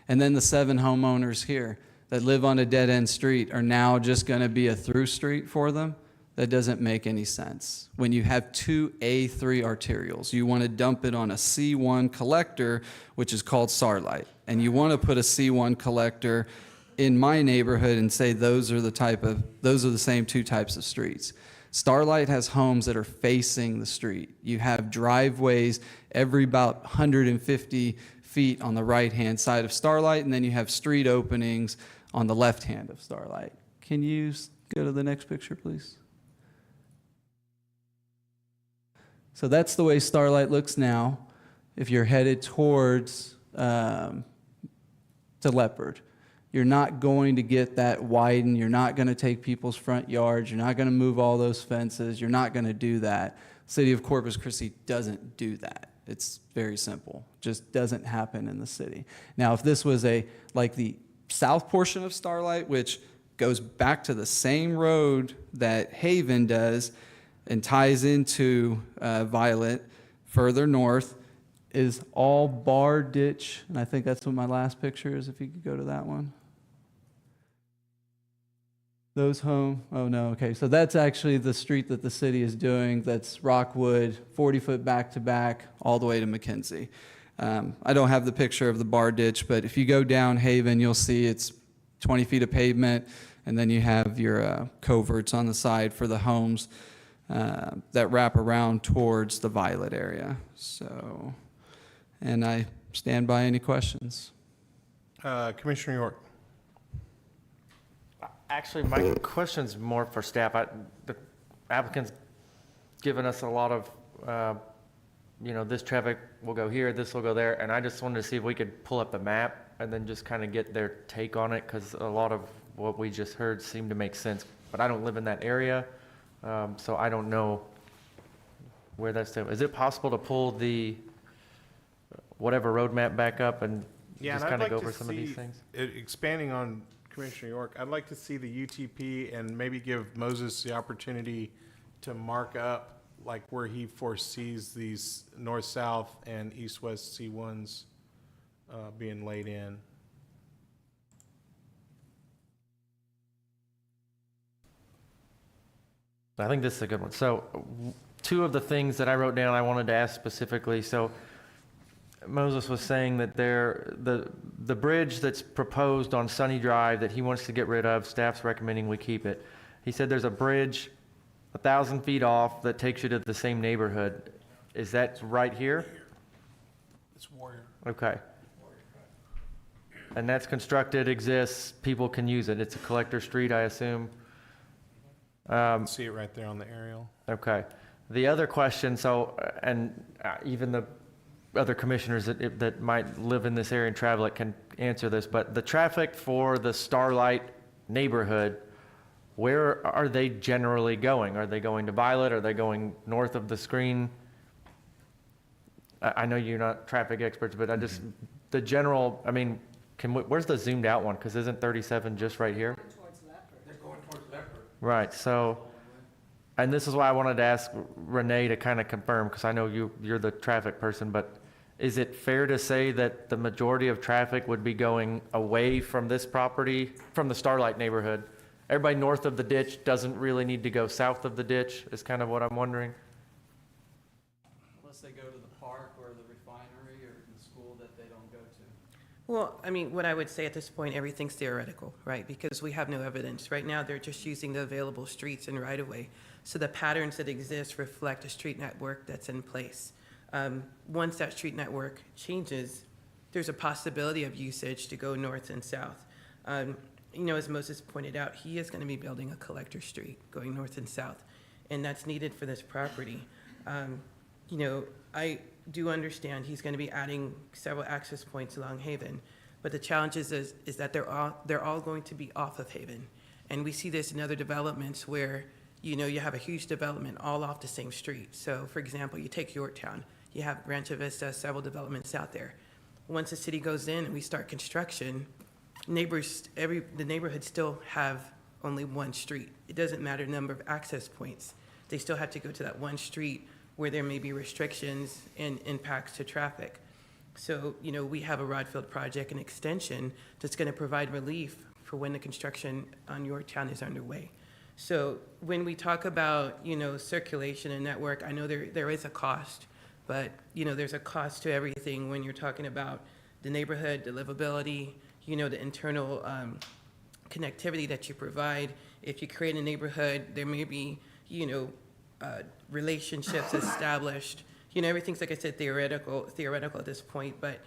And then the 7 homeowners here that live on a dead-end street are now just going to be a through street for them? That doesn't make any sense. When you have 2 A3 arterials, you want to dump it on a C1 collector, which is called Starlight. And you want to put a C1 collector in my neighborhood and say those are the same 2 types of streets. Starlight has homes that are facing the street. You have driveways every about 150 feet on the right-hand side of Starlight, and then you have street openings on the left hand of Starlight. Can you go to the next picture, please? So that's the way Starlight looks now if you're headed towards to Leopard. You're not going to get that widen. You're not going to take people's front yards. You're not going to move all those fences. You're not going to do that. City of Corpus Christi doesn't do that. It's very simple. Just doesn't happen in the city. Now, if this was like the south portion of Starlight, which goes back to the same road that Haven does and ties into Violet further north, is all bar ditch. And I think that's what my last picture is, if you could go to that one. Those home, oh no, okay. So that's actually the street that the city is doing. That's Rockwood, 40-foot back-to-back, all the way to McKenzie. I don't have the picture of the bar ditch, but if you go down Haven, you'll see it's 20 feet of pavement, and then you have your coverts on the side for the homes that wrap around towards the Violet area. So, and I stand by any questions. Commissioner York. Actually, my question's more for staff. The applicant's given us a lot of, this traffic will go here, this will go there, and I just wanted to see if we could pull up the map and then just kind of get their take on it, because a lot of what we just heard seemed to make sense. But I don't live in that area, so I don't know where that's at. Is it possible to pull the whatever roadmap back up and just kind of go over some of these things? Expanding on Commissioner York, I'd like to see the UTP and maybe give Moses the opportunity to mark up like where he foresees these north-south and east-west C1s being laid in. I think this is a good one. So 2 of the things that I wrote down I wanted to ask specifically. So Moses was saying that the bridge that's proposed on Sunny Drive that he wants to get rid of, staff's recommending we keep it. He said there's a bridge 1,000 feet off that takes you to the same neighborhood. Is that right here? It's Warrior. Okay. And that's constructed, exists, people can use it. It's a collector street, I assume. See it right there on the aerial. Okay. The other question, even the other commissioners that might live in this area and travel it can answer this, but the traffic for the Starlight neighborhood, where are they generally going? Are they going to Violet? Are they going north of the screen? I know you're not traffic experts, but the general, where's the zoomed out one? Because isn't 37 just right here? They're going towards Leopard. Right, so, and this is why I wanted to ask Renee to kind of confirm, because I know you're the traffic person, but is it fair to say that the majority of traffic would be going away from this property, from the Starlight neighborhood? Everybody north of the ditch doesn't really need to go south of the ditch, is kind of what I'm wondering. Unless they go to the park or the refinery or the school that they don't go to. Well, I mean, what I would say at this point, everything's theoretical, right? Because we have no evidence. Right now, they're just using the available streets and right-of-way. So the patterns that exist reflect a street network that's in place. Once that street network changes, there's a possibility of usage to go north and south. You know, as Moses pointed out, he is going to be building a collector street going north and south, and that's needed for this property. You know, I do understand he's going to be adding several access points along Haven, but the challenge is that they're all going to be off of Haven. And we see this in other developments where, you know, you have a huge development all off the same street. So, for example, you take Yorktown, you have Rancho Vista, several developments out there. Once the city goes in and we start construction, the neighborhoods still have only one street. It doesn't matter the number of access points. They still have to go to that one street where there may be restrictions and impacts to traffic. So, you know, we have a Rodfield project, an extension that's going to provide relief for when the construction on Yorktown is underway. So when we talk about, you know, circulation and network, I know there is a cost, but, you know, there's a cost to everything when you're talking about the neighborhood, the livability, you know, the internal connectivity that you provide. If you create a neighborhood, there may be, you know, relationships established. You know, everything's, like I said, theoretical at this point, but,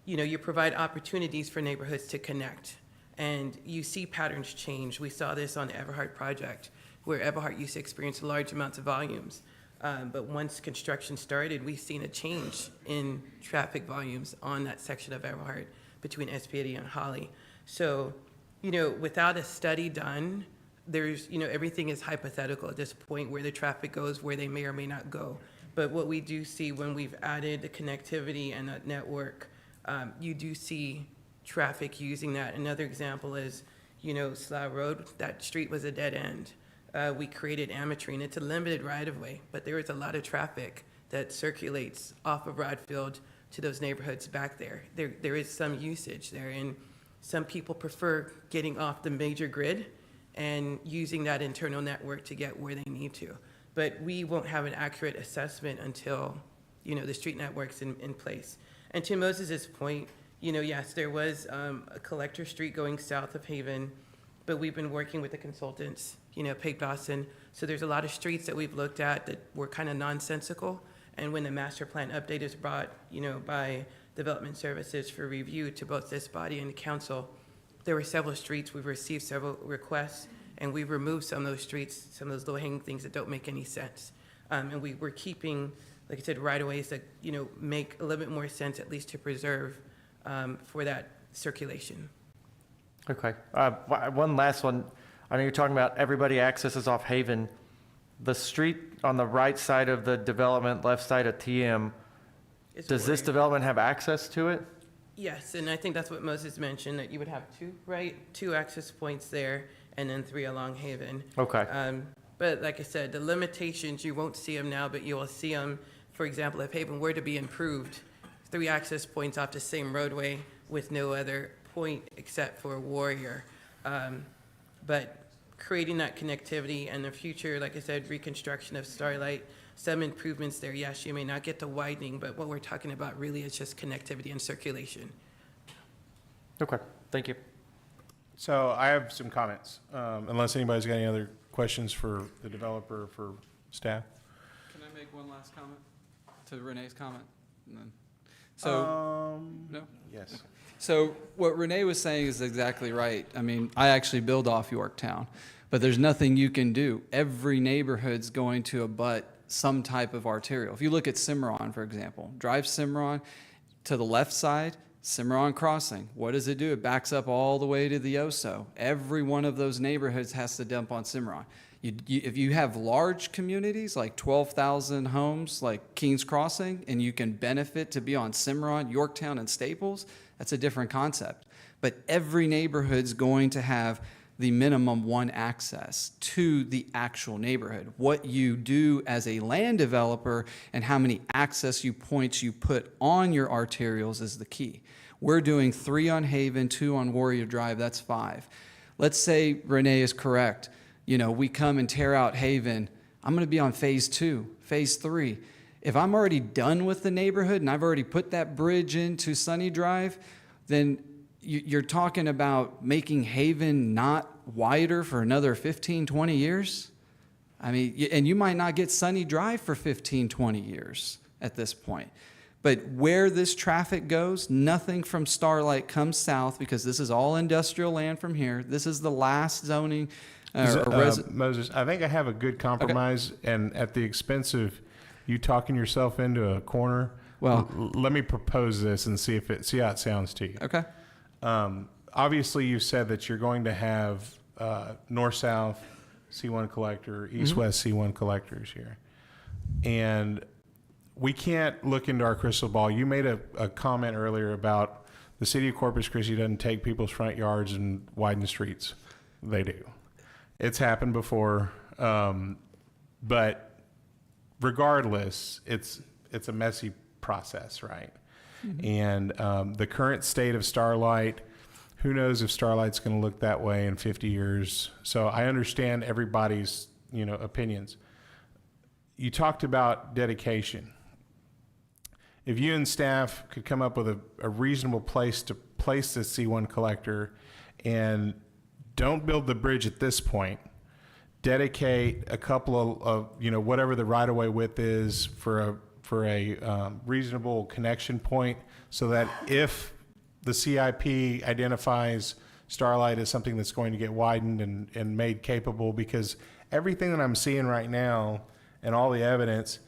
you know, you provide opportunities for neighborhoods to connect. And you see patterns change. We saw this on the Everhart project, where Everhart used to experience large amounts of volumes. But once construction started, we've seen a change in traffic volumes on that section of Everhart between S80 and Holly. So, you know, without a study done, there's, you know, everything is hypothetical at this point, where the traffic goes, where they may or may not go. But what we do see when we've added the connectivity and that network, you do see traffic using that. Another example is, you know, Slough Road, that street was a dead end. We created Ametrine. It's a limited right-of-way, but there is a lot of traffic that circulates off of Rodfield to those neighborhoods back there. There is some usage there, and some people prefer getting off the major grid and using that internal network to get where they need to. But we won't have an accurate assessment until, you know, the street network's in place. And to Moses's point, you know, yes, there was a collector street going south of Haven, but we've been working with the consultants, you know, Pate Dawson. So there's a lot of streets that we've looked at that were kind of nonsensical. And when the master plan update is brought, you know, by Development Services for review to both this body and the council, there were several streets. We've received several requests, and we've removed some of those streets, some of those low-hanging things that don't make any sense. And we're keeping, like I said, right-of-ways that, you know, make a little bit more sense, at least to preserve for that circulation. Okay. One last one. I know you're talking about everybody accesses off Haven. The street on the right side of the development, left side of TM, does this development have access to it? Yes, and I think that's what Moses mentioned, that you would have two access points there, and then 3 along Haven. Okay. But like I said, the limitations, you won't see them now, but you will see them, for example, if Haven were to be improved, 3 access points off the same roadway with no other point except for Warrior. But creating that connectivity and the future, like I said, reconstruction of Starlight, some improvements there. Yes, you may not get the widening, but what we're talking about really is just connectivity and circulation. Okay, thank you. So I have some comments, unless anybody's got any other questions for the developer or for staff. Can I make one last comment to Renee's comment? And then, so, no? Yes. Okay. So what Renee was saying is exactly right. I mean, I actually build off Yorktown, but there's nothing you can do. Every neighborhood's going to abut some type of arterial. If you look at Cimarron, for example, drive Cimarron to the left side, Cimarron Crossing. What does it do? It backs up all the way to the Oso. Every one of those neighborhoods has to dump on Cimarron. If you have large communities, like 12,000 homes, like Kings Crossing, and you can benefit to be on Cimarron, Yorktown, and Staples, that's a different concept. But every neighborhood's going to have the minimum one access to the actual neighborhood. What you do as a land developer and how many access points you put on your arterials is the key. We're doing 3 on Haven, 2 on Warrior Drive, that's 5. Let's say Renee is correct. You know, we come and tear out Haven. I'm going to be on phase 2, phase 3. If I'm already done with the neighborhood and I've already put that bridge into Sunny Drive, then you're talking about making Haven not wider for another 15, 20 years? I mean, and you might not get Sunny Drive for 15, 20 years at this point. But where this traffic goes, nothing from Starlight comes south because this is all industrial land from here. This is the last zoning. Moses, I think I have a good compromise, and at the expense of you talking yourself into a corner, well, let me propose this and see how it sounds to you. Okay. Obviously, you said that you're going to have north-south C1 collector, east-west C1 collectors here. And we can't look into our crystal ball. You made a comment earlier about the city of Corpus Christi doesn't take people's front yards and widen the streets. They do. It's happened before. But regardless, it's a messy process, right? And the current state of Starlight, who knows if Starlight's going to look that way in 50 years. So I understand everybody's, opinions. You talked about dedication. If you and staff could come up with a reasonable place to place the C1 collector and don't build the bridge at this point, dedicate a couple of whatever the right-of-way width is for a reasonable connection point, so that if the CIP identifies Starlight as something that's going to get widened and made capable, because everything that I'm seeing right now and all the evidence,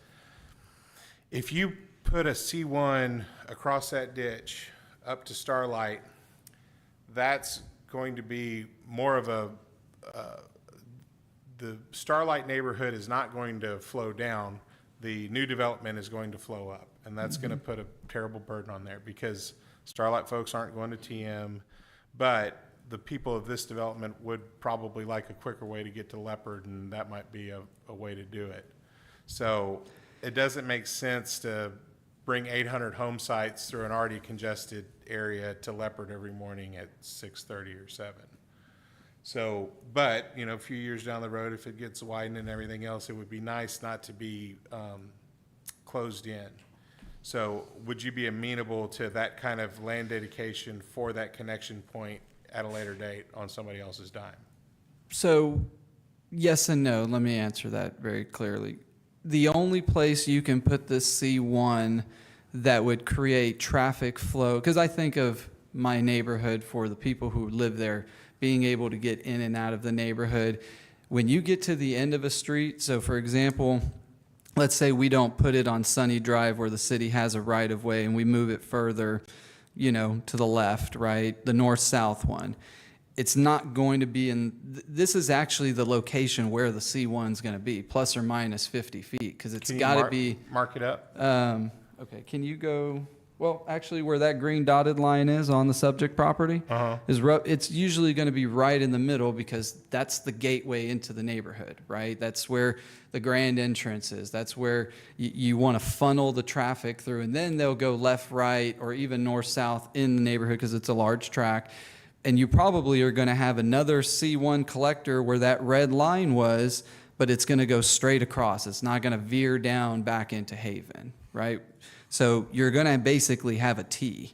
if you put a C1 across that ditch up to Starlight, that's going to be more of the Starlight neighborhood is not going to flow down. The new development is going to flow up, and that's going to put a terrible burden on there because Starlight folks aren't going to TM, but the people of this development would probably like a quicker way to get to Leopard, and that might be a way to do it. So it doesn't make sense to bring 800 home sites through an already congested area to Leopard every morning at 6:30 or 7. So, but, a few years down the road, if it gets widened and everything else, it would be nice not to be closed in. So would you be amenable to that kind of land dedication for that connection point at a later date on somebody else's dime? So, yes and no. Let me answer that very clearly. The only place you can put this C1 that would create traffic flow, because I think of my neighborhood for the people who live there, being able to get in and out of the neighborhood. When you get to the end of a street, so for example, let's say we don't put it on Sunny Drive where the city has a right-of-way and we move it further, to the left, right, the north-south one. It's not going to be this is actually the location where the C1 is going to be, plus or minus 50 feet, because it's got to be. Mark it up. Okay, can you go, well, actually where that green dotted line is on the subject property, it's usually going to be right in the middle because that's the gateway into the neighborhood, right? That's where the grand entrance is. That's where you want to funnel the traffic through, and then they'll go left, right, or even north-south in the neighborhood because it's a large tract. And you probably are going to have another C1 collector where that red line was, but it's going to go straight across. It's not going to veer down back into Haven, right? So you're going to basically have a T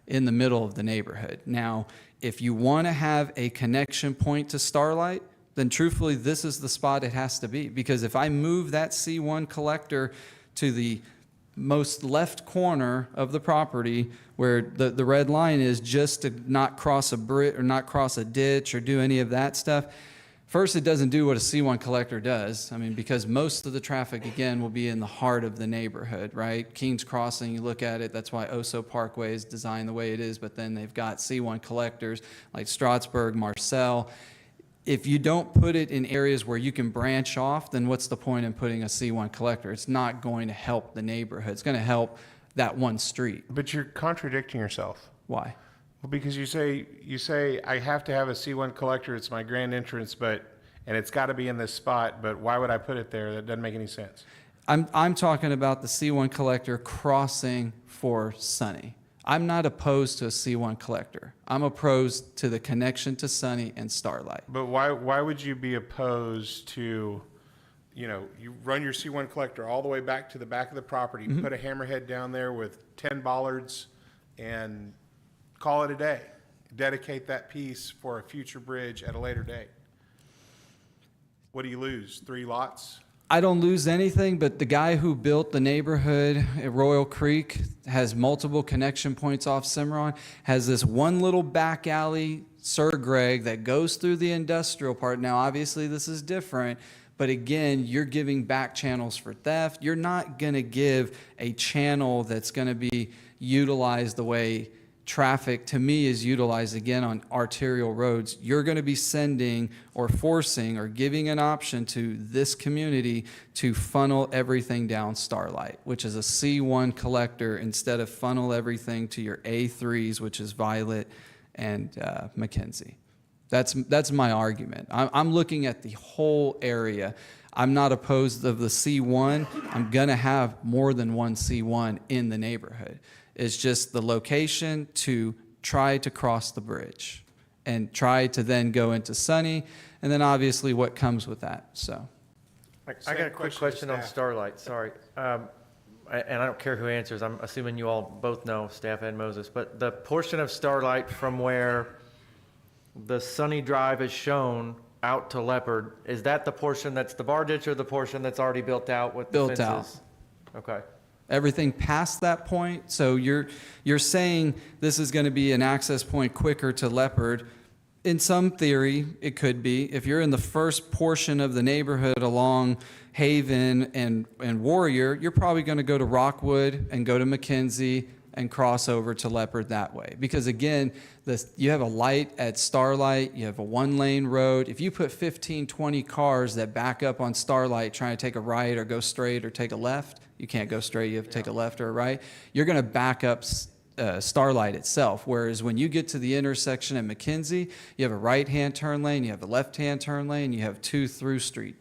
in the middle of the neighborhood. Now, if you want to have a connection point to Starlight, then truthfully, this is the spot it has to be. Because if I move that C1 collector to the most left corner of the property where the red line is, just to not cross a bridge or not cross a ditch or do any of that stuff, first, it doesn't do what a C1 collector does. I mean, because most of the traffic, again, will be in the heart of the neighborhood, right? Kings Crossing, you look at it, that's why Oso Parkway is designed the way it is, but then they've got C1 collectors like Strasburg, Marcel. If you don't put it in areas where you can branch off, then what's the point in putting a C1 collector? It's not going to help the neighborhood. It's going to help that one street. But you're contradicting yourself. Why? Well, because you say I have to have a C1 collector, it's my grand entrance, and it's got to be in this spot, but why would I put it there? That doesn't make any sense. I'm talking about the C1 collector crossing for Sunny. I'm not opposed to a C1 collector. I'm opposed to the connection to Sunny and Starlight. But why would you be opposed to, you run your C1 collector all the way back to the back of the property, put a hammerhead down there with 10 bollards and call it a day. Dedicate that piece for a future bridge at a later date. What do you lose? 3 lots? I don't lose anything, but the guy who built the neighborhood at Royal Creek has multiple connection points off Cimarron, has this one little back alley, Sir Greg, that goes through the industrial part. Now, obviously, this is different, but again, you're giving back channels for theft. You're not going to give a channel that's going to be utilized the way traffic, to me, is utilized again on arterial roads. You're going to be sending or forcing or giving an option to this community to funnel everything down Starlight, which is a C1 collector, instead of funnel everything to your A3s, which is Violet and Mackenzie. That's my argument. I'm looking at the whole area. I'm not opposed of the C1. I'm going to have more than one C1 in the neighborhood. It's just the location to try to cross the bridge and try to then go into Sunny, and then obviously what comes with that. So, I got a quick question on Starlight, sorry. And I don't care who answers, I'm assuming you all both know, staff and Moses, but the portion of Starlight from where the Sunny Drive is shown out to Leopard, is that the portion that's the bar ditch or the portion that's already built out with the Built out. fences? Okay. everything past that point. So you're saying this is going to be an access point quicker to Leopard. In some theory, it could be. If you're in the first portion of the neighborhood along Haven and Warrior, you're probably going to go to Rockwood and go to Mackenzie and cross over to Leopard that way. Because again, you have a light at Starlight, you have a one-lane road. If you put 15, 20 cars that back up on Starlight trying to take a right or go straight or take a left, you can't go straight, you have to take a left or a right, you're going to back up Starlight itself. Whereas when you get to the intersection at Mackenzie, you have a right-hand turn lane, you have a left-hand turn lane, you have two through street.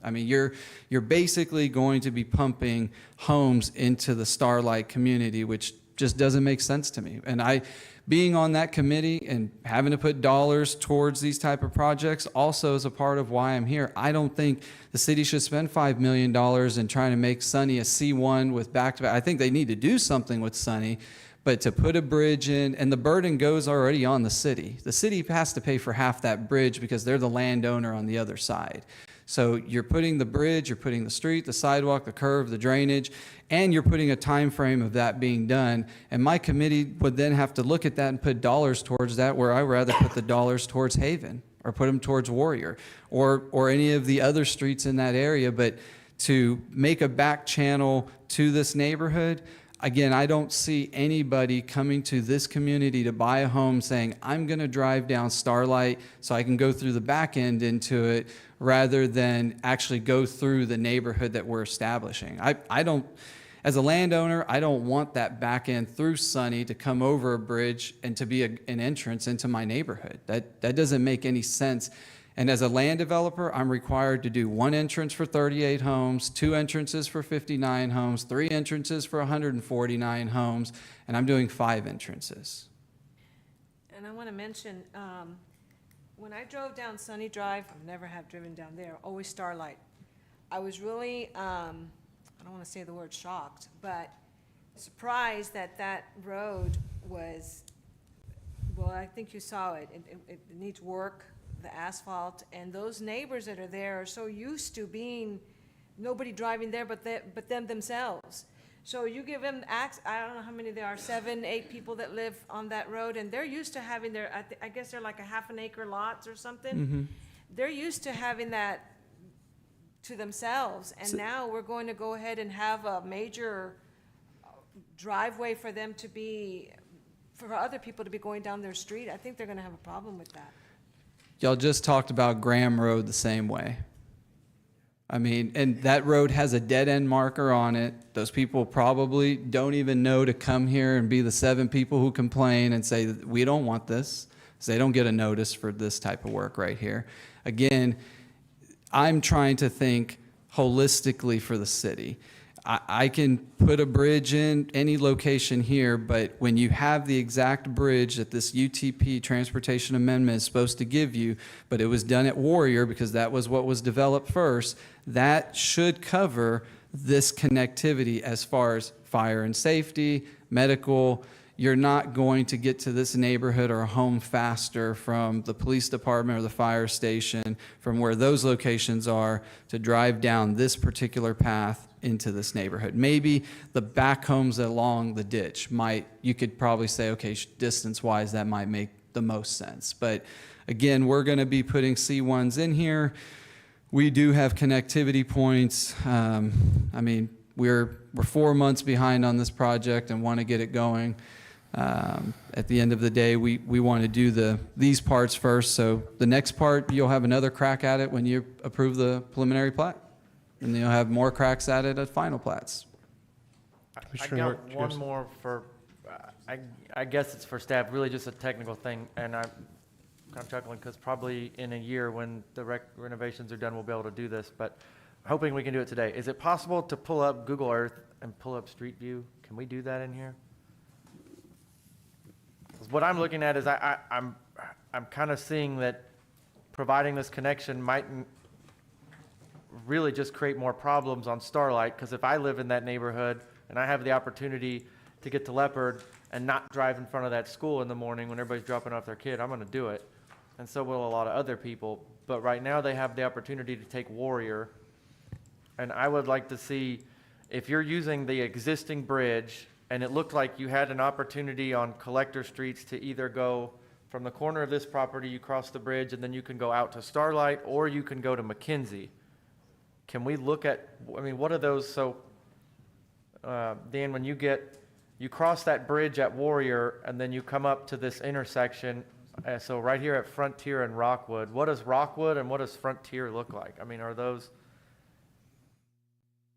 I mean, you're basically going to be pumping homes into the Starlight community, which just doesn't make sense to me. And being on that committee and having to put dollars towards these type of projects also is a part of why I'm here. I don't think the city should spend $5 million in trying to make Sunny a C1 with back-to-back. I think they need to do something with Sunny, but to put a bridge in, and the burden goes already on the city. The city has to pay for half that bridge because they're the landowner on the other side. So you're putting the bridge, you're putting the street, the sidewalk, the curve, the drainage, and you're putting a time frame of that being done. And my committee would then have to look at that and put dollars towards that, where I'd rather put the dollars towards Haven or put them towards Warrior or any of the other streets in that area. But to make a back channel to this neighborhood, again, I don't see anybody coming to this community to buy a home saying, I'm going to drive down Starlight so I can go through the back end into it, rather than actually go through the neighborhood that we're establishing. I don't, as a landowner, I don't want that back end through Sunny to come over a bridge and to be an entrance into my neighborhood. That doesn't make any sense. And as a land developer, I'm required to do one entrance for 38 homes, two entrances for 59 homes, three entrances for 149 homes, and I'm doing 5 entrances. And I want to mention, when I drove down Sunny Drive, I never have driven down there, always Starlight. I was really, I don't want to say the word shocked, but surprised that that road was, well, I think you saw it. It needs work, the asphalt, and those neighbors that are there are so used to being, nobody driving there but them themselves. So you give them access, I don't know how many there are, 7, 8 people that live on that road, and they're used to having their, I guess they're like a half an acre lots or something. Mm-hmm. They're used to having that to themselves, and now we're going to go ahead and have a major driveway for them to be, for other people to be going down their street. I think they're gonna have a problem with that. Y'all just talked about Graham Road the same way. I mean, and that road has a dead end marker on it. Those people probably don't even know to come here and be the 7 people who complain and say, we don't want this. So they don't get a notice for this type of work right here. Again, I'm trying to think holistically for the city. I can put a bridge in any location here, but when you have the exact bridge that this UTP transportation amendment is supposed to give you, but it was done at Warrior because that was what was developed first, that should cover this connectivity as far as fire and safety, medical. You're not going to get to this neighborhood or home faster from the police department or the fire station, from where those locations are, to drive down this particular path into this neighborhood. Maybe the back homes along the ditch might, you could probably say, okay, distance-wise, that might make the most sense. But again, we're going to be putting C1s in here. We do have connectivity points. I mean, we're 4 months behind on this project and want to get it going. At the end of the day, we want to do these parts first. So the next part, you'll have another crack at it when you approve the preliminary plat. And then you'll have more cracks at it at final plats. I got one more for, I guess it's for staff, really just a technical thing, and I'm kind of chuckling because probably in a year when the renovations are done, we'll be able to do this, but hoping we can do it today. Is it possible to pull up Google Earth and pull up Street View? Can we do that in here? 'Cause what I'm looking at is I'm kind of seeing that providing this connection might really just create more problems on Starlight, because if I live in that neighborhood and I have the opportunity to get to Leopard and not drive in front of that school in the morning when everybody's dropping off their kid, I'm going to do it. And so will a lot of other people. But right now they have the opportunity to take Warrior. And I would like to see, if you're using the existing bridge and it looked like you had an opportunity on collector streets to either go from the corner of this property, you cross the bridge, and then you can go out to Starlight, or you can go to McKenzie. Can we look at, I mean, what are those? So, Dan, when you cross that bridge at Warrior and then you come up to this intersection, so right here at Frontier and Rockwood, what does Rockwood and what does Frontier look like? I mean, are those?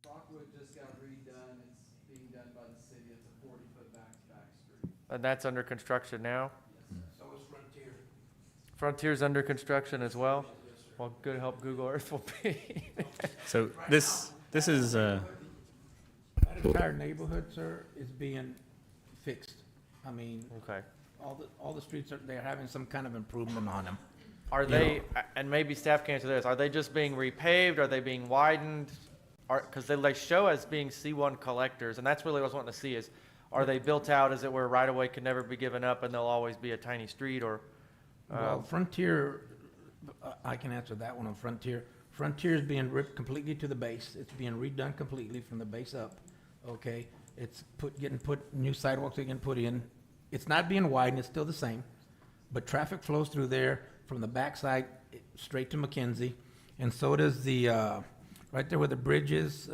Rockwood just got redone. It's being done by the city. It's a 40-foot back-to-back street. And that's under construction now? So is Frontier. Frontier's under construction as well? Well, good help Google Earth will be. So this is, That entire neighborhood, sir, is being fixed. I mean, Okay. all the streets they're having some kind of improvement on them. Are they, and maybe staff can answer this, are they just being repaved? Are they being widened? Because they show as being C1 collectors, and that's really what I was wanting to see is, are they built out as it were right away can never be given up and they'll always be a tiny street, or? Well, Frontier, I can answer that one on Frontier. Frontier is being ripped completely to the base. It's being redone completely from the base up, okay? It's getting put, new sidewalks are getting put in. It's not being widened, it's still the same, but traffic flows through there from the backside straight to McKenzie. And so does the, right there where the bridge is,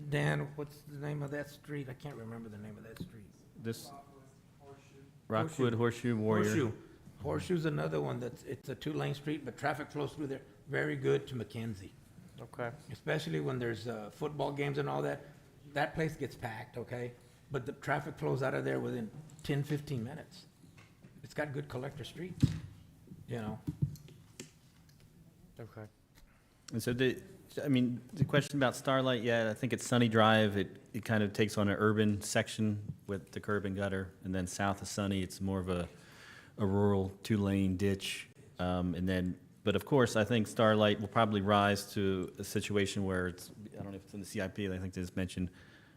Dan, what's the name of that street? I can't remember the name of that street. this Rockwood, Horseshoe, Warrior. Horseshoe's another one it's a 2-lane street, but traffic flows through there very good to McKenzie. Okay. Especially when there's football games and all that. That place gets packed, okay? But the traffic flows out of there within 10, 15 minutes. It's got good collector streets, you know? Okay. And so the question about Starlight, yeah, I think it's Sunny Drive. It kind of takes on an urban section with the curb and gutter, and then south of Sunny, it's more of a rural 2-lane ditch. But of course, I think Starlight will probably rise to a situation where it's, I don't know if it's in the CIP, I think it's mentioned,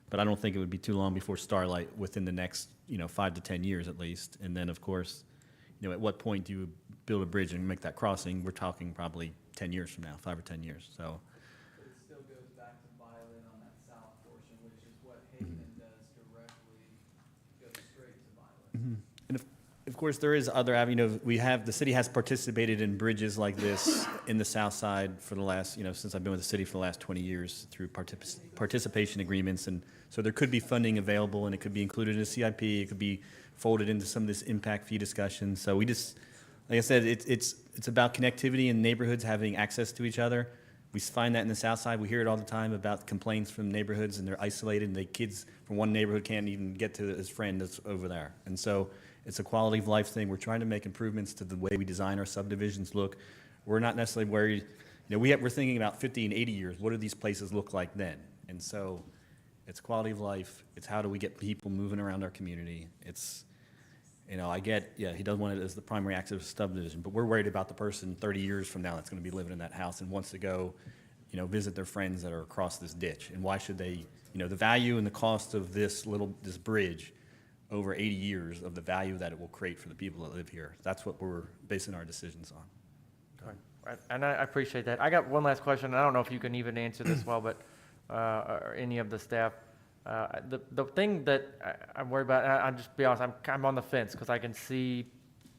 but I don't think it would be too long before Starlight within the next, 5 to 10 years at least. And then, of course, at what point do you build a bridge and make that crossing? We're talking probably 10 years from now, 5 or 10 years, so. But it still goes back to Violet on that south portion, which is what Haven does directly, goes straight to Violet. And of course, there is other avenue. The city has participated in bridges like this in the south side for the last, since I've been with the city for the last 20 years through participation agreements. And so there could be funding available and it could be included in the CIP. It could be folded into some of this impact fee discussion. So we just, like I said, it's about connectivity and neighborhoods having access to each other. We find that in the south side. We hear it all the time about complaints from neighborhoods, and they're isolated, and the kids from one neighborhood can't even get to his friend that's over there. And so it's a quality of life thing. We're trying to make improvements to the way we design our subdivisions look. We're not necessarily worried, we're thinking about 50 and 80 years. What do these places look like then? And so it's quality of life. It's how do we get people moving around our community. It's, I get, he doesn't want it as the primary access subdivision, but we're worried about the person 30 years from now that's going to be living in that house and wants to go, visit their friends that are across this ditch. And why should they, the value and the cost of this bridge over 80 years of the value that it will create for the people that live here. That's what we're basing our decisions on. And I appreciate that. I got one last question. I don't know if you can even answer this well, but or any of the staff. The thing that I'm worried about, I'll just be honest, I'm on the fence because I can see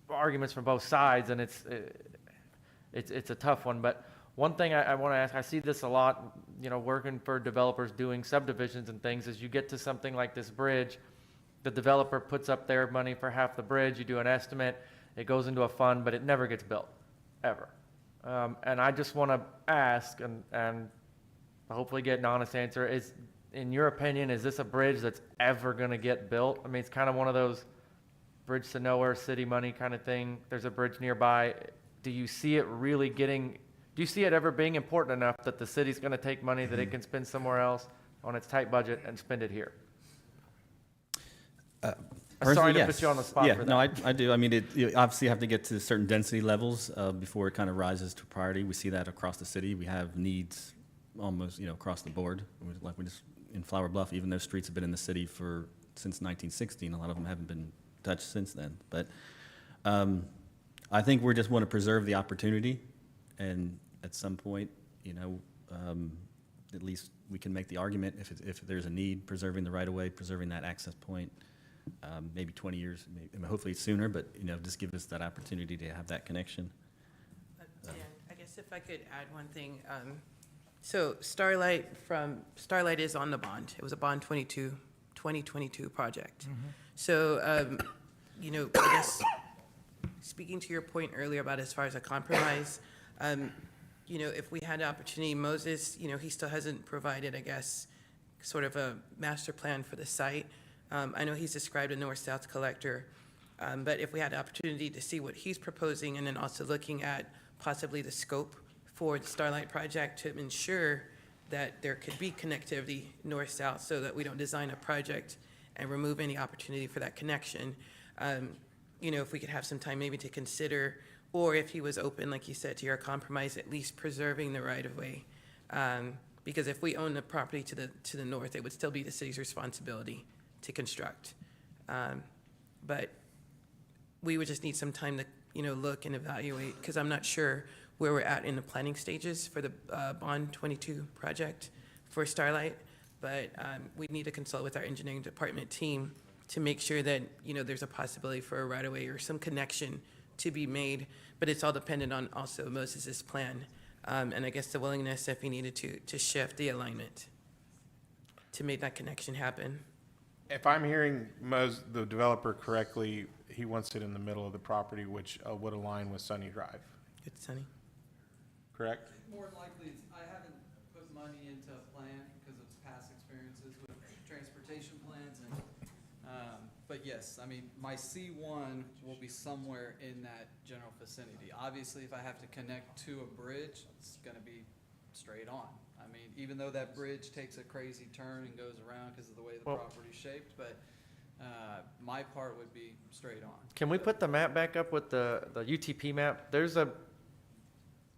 arguments from both sides, and it's a tough one. But one thing I want to ask, I see this a lot, working for developers doing subdivisions and things, is you get to something like this bridge, the developer puts up their money for half the bridge, you do an estimate, it goes into a fund, but it never gets built, ever. And I just want to ask and hopefully get an honest answer, is, in your opinion, is this a bridge that's ever going to get built? I mean, it's kind of one of those bridge to nowhere, city money kind of thing. There's a bridge nearby. Do you see it ever being important enough that the city's going to take money that it can spend somewhere else on its tight budget and spend it here? Sorry to put you on the spot for that. No, I do. I mean, you obviously have to get to certain density levels before it kind of rises to priority. We see that across the city. We have needs almost, across the board. Like we just in Flower Bluff, even though streets have been in the city since 1916, a lot of them haven't been touched since then. But I think we just want to preserve the opportunity, and at some point, at least we can make the argument if there's a need, preserving the right of way, preserving that access point. Maybe 20 years, hopefully sooner, but just give us that opportunity to have that connection. Yeah, I guess if I could add one thing. So Starlight is on the bond. It was a bond 2022 project. Mm-hmm. So, I guess speaking to your point earlier about as far as a compromise, if we had the opportunity, Moses, he still hasn't provided, I guess, sort of a master plan for the site. I know he's described a north-south collector, but if we had the opportunity to see what he's proposing and then also looking at possibly the scope for the Starlight project to ensure that there could be connectivity north-south so that we don't design a project and remove any opportunity for that connection, if we could have some time maybe to consider, or if he was open, like you said, to your compromise, at least preserving the right-of-way. Because if we own the property to the north, it would still be the city's responsibility to construct. But we would just need some time to, look and evaluate, because I'm not sure where we're at in the planning stages for the Bond 22 project for Starlight. But we need to consult with our engineering department team to make sure that, there's a possibility for a right-of-way or some connection to be made. But it's all dependent on also Moses's plan. And I guess the willingness, if he needed to shift the alignment to make that connection happen. If I'm hearing the developer correctly, he wants it in the middle of the property, which would align with Sunny Drive, Good, Sunny. correct? More than likely, I haven't put money into a plan because of past experiences with transportation plans, but yes, I mean, my C1 will be somewhere in that general vicinity. Obviously, if I have to connect to a bridge, it's gonna be straight on. I mean, even though that bridge takes a crazy turn and goes around because of the way the property's shaped, but my part would be straight on. Can we put the map back up with the UTP map? There's a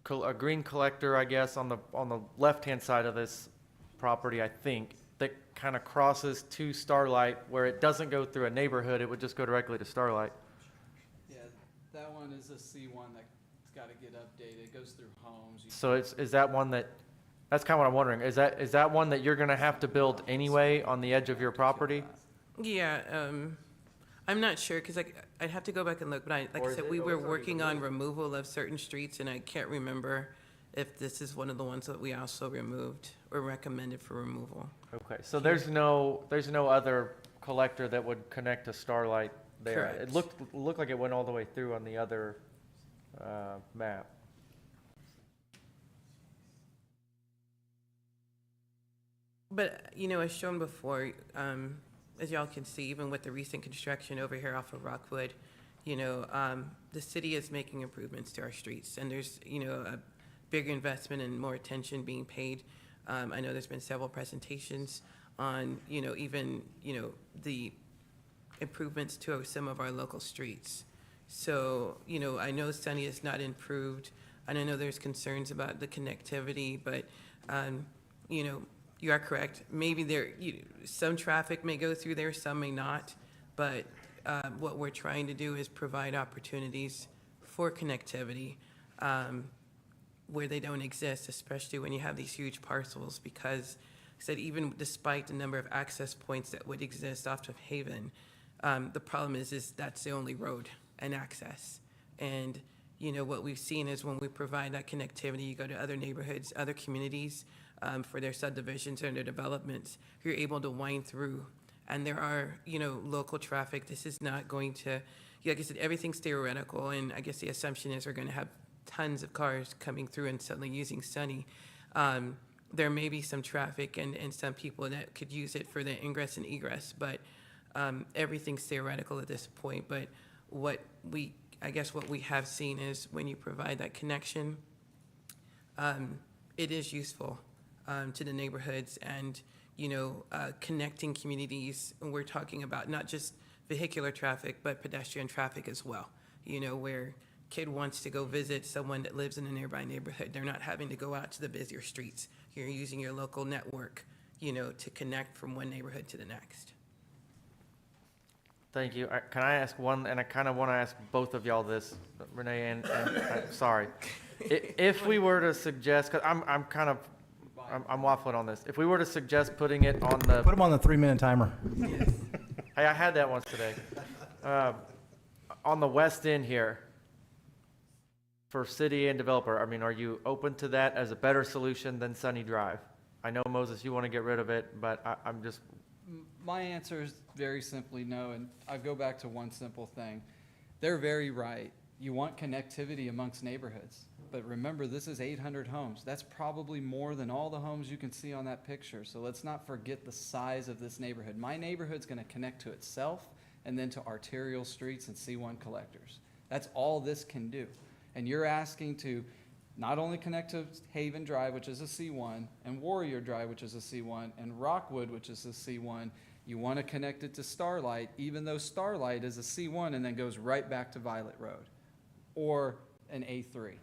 green collector, I guess, on the left-hand side of this property, I think, that kind of crosses to Starlight, where it doesn't go through a neighborhood, it would just go directly to Starlight. Yeah, that one is a C1 that's got to get updated. It goes through homes. So is that one that's kind of what I'm wondering, is that one that you're gonna have to build anyway on the edge of your property? Yeah, I'm not sure, because I'd have to go back and look, but like I said, we were working on removal of certain streets, and I can't remember if this is one of the ones that we also removed or recommended for removal. Okay, so there's no other collector that would connect to Starlight there? Correct. It looked like it went all the way through on the other map. But, you know, as shown before, as y'all can see, even with the recent construction over here off of Rockwood, you know, the city is making improvements to our streets, and there's, you know, a bigger investment and more attention being paid. I know there's been several presentations on, you know, even, you know, the improvements to some of our local streets. So, you know, I know Sunny is not improved, and I know there's concerns about the connectivity, but, you know, you are correct. Maybe some traffic may go through there, some may not, but what we're trying to do is provide opportunities for connectivity where they don't exist, especially when you have these huge parcels, because I said even despite the number of access points that would exist off of Haven, the problem is that's the only road and access. And you know, what we've seen is when we provide that connectivity, you go to other neighborhoods, other communities for their subdivisions and their developments, you're able to wind through. And there are, you know, local traffic. This is not going to, like I said, everything's theoretical, and I guess the assumption is we're going to have tons of cars coming through and suddenly using Sunny. There may be some traffic and some people that could use it for the ingress and egress, but everything's theoretical at this point. But I guess what we have seen is when you provide that connection, it is useful to the neighborhoods and, you know, connecting communities. And we're talking about not just vehicular traffic, but pedestrian traffic as well. You know, where kid wants to go visit someone that lives in a nearby neighborhood, they're not having to go out to the busier streets. You're using your local network, you know, to connect from one neighborhood to the next. Thank you. Can I ask one, and I kind of want to ask both of y'all this, Renee and sorry. If we were to suggest, because I'm waffling on this. If we were to suggest putting it on the... Put them on the 3-minute timer. Hey, I had that once today. On the west end here, for city and developer, I mean, are you open to that as a better solution than Sunny Drive? I know, Moses, you want to get rid of it, but I'm just... My answer is very simply no, and I go back to one simple thing. They're very right. You want connectivity amongst neighborhoods, but remember, this is 800 homes. That's probably more than all the homes you can see on that picture, so let's not forget the size of this neighborhood. My neighborhood's going to connect to itself and then to arterial streets and C1 collectors. That's all this can do. And you're asking to not only connect to Haven Drive, which is a C1, and Warrior Drive, which is a C1, and Rockwood, which is a C1, you want to connect it to Starlight, even though Starlight is a C1 and then goes right back to Violet Road, or an A3.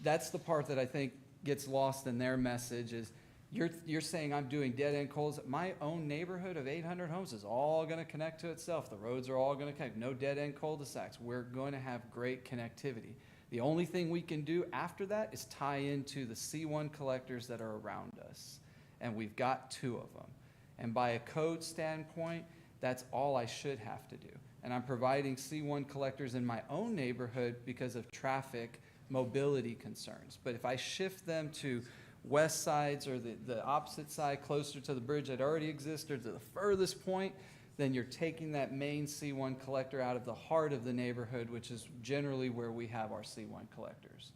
That's the part that I think gets lost in their message is you're saying I'm doing dead-end calls. My own neighborhood of 800 homes is all going to connect to itself. The roads are all going to connect. No dead-end cul-de-sacs. We're going to have great connectivity. The only thing we can do after that is tie into the C1 collectors that are around us. And we've got 2 of them. And by a code standpoint, that's all I should have to do. And I'm providing C1 collectors in my own neighborhood because of traffic mobility concerns. But if I shift them to west sides or the opposite side closer to the bridge that already exists or to the furthest point, then you're taking that main C1 collector out of the heart of the neighborhood, which is generally where we have our C1 collectors.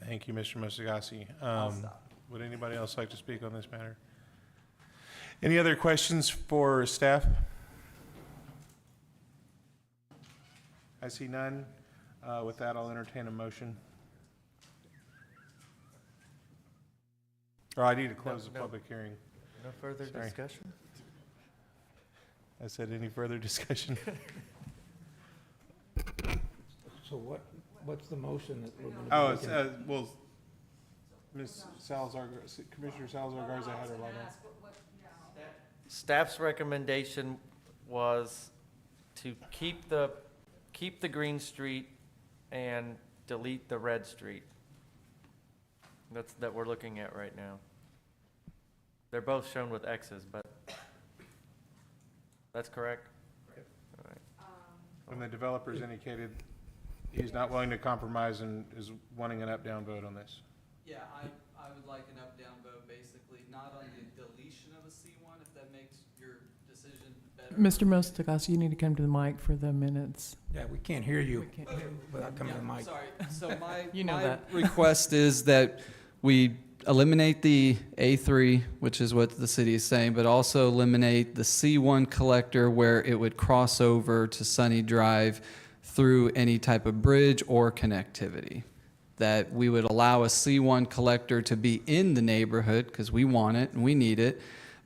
Thank you, Mr. Mosagasi. Would anybody else like to speak on this matter? Any other questions for staff? I see none. With that, I'll entertain a motion. Or I need to close the public hearing. No further Sorry. discussion? I said any further discussion? So what's the motion that we're going to? Oh, it's, well, Ms. Salazar, Commissioner Salazar Garza had her line up. Staff's recommendation was to keep the green street and delete the red street. That we're looking at right now. They're both shown with X's, but that's correct? All right. And the developer's indicated he's not willing to compromise and is wanting an up-down vote on this. Yeah, I would like an up-down vote, basically, not on the deletion of a C1, if that makes your decision better. Mr. Mosagasi, you need to come to the mic for the minutes. Yeah, we can't hear you We can't hear you. without coming to the mic. Sorry, so my, You know my that. request is that we eliminate the A3, which is what the city is saying, but also eliminate the C1 collector where it would cross over to Sunny Drive through any type of bridge or connectivity. That we would allow a C1 collector to be in the neighborhood because we want it and we need it,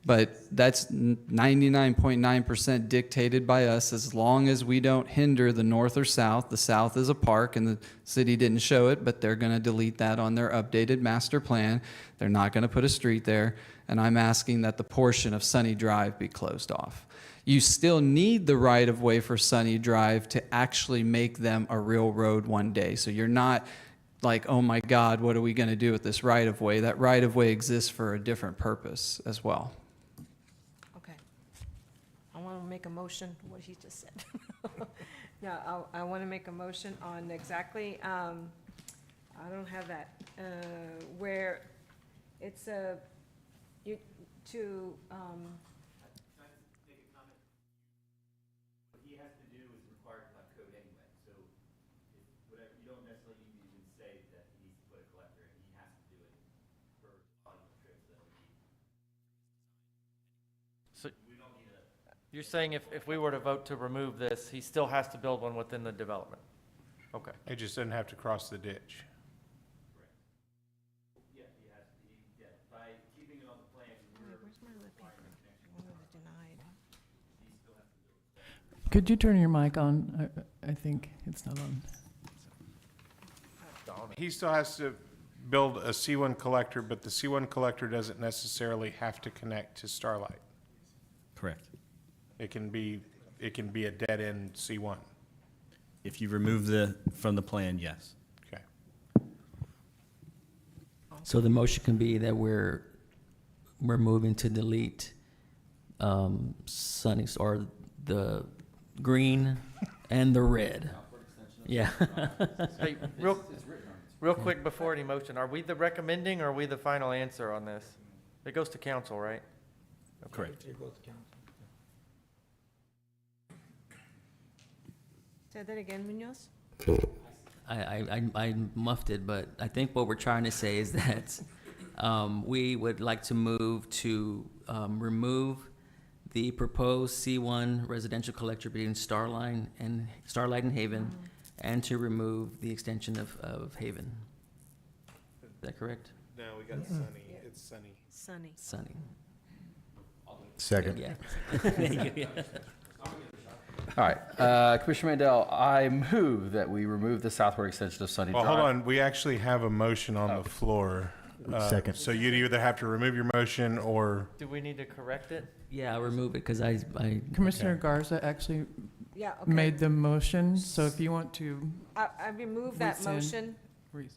but that's 99.9% dictated by us as long as we don't hinder the north or south. The south is a park and the city didn't show it, but they're going to delete that on their updated master plan. They're not going to put a street there, and I'm asking that the portion of Sunny Drive be closed off. You still need the right-of-way for Sunny Drive to actually make them a real road one day. So you're not like, oh my God, what are we going to do with this right-of-way? That right-of-way exists for a different purpose as well. Okay. I want to make a motion, what he just said. No, I want to make a motion on exactly, I don't have that, where it's a, you, to, What he has to do is required by code anyway, so whatever, you don't necessarily need to even say that he needs to put a collector in, he has to do it for audio trips that we need. So We don't need a. you're saying if we were to vote to remove this, he still has to build one within the development? Okay. It just doesn't have to cross the ditch. Yeah, he has to, yeah, by keeping it on the plan, we're. where's my other paper? One was denied. He still has to build. Could you turn your mic on? I think it's not on. He still has to build a C1 collector, but the C1 collector doesn't necessarily have to connect to Starlight. Correct. It can be a dead-end C1. If you remove from the plan, yes. Okay. So the motion can be that we're moving to delete Sunny, or the green and the red. Yeah. Hey, real quick before any motion, are we the recommending or are we the final answer on this? It goes to council, right? Correct. Say that again, Munoz? I muffed it, but I think what we're trying to say is that we would like to move to remove the proposed C1 residential collector between Starlight and Haven, and to remove the extension of Haven. Is that correct? No, we got Sunny. It's Sunny. Sunny. Sunny. Second. Yeah. All right, Commissioner Mandel, I move that we remove the southward extension of Sunny Well, Drive. hold on. We actually have a motion on the floor. Second. So you'd either have to remove your motion or. Do we need to correct it? Yeah, I'll remove it because I Commissioner Garza actually Yeah, okay. made the motion, so if you want to. I remove that rescind- motion.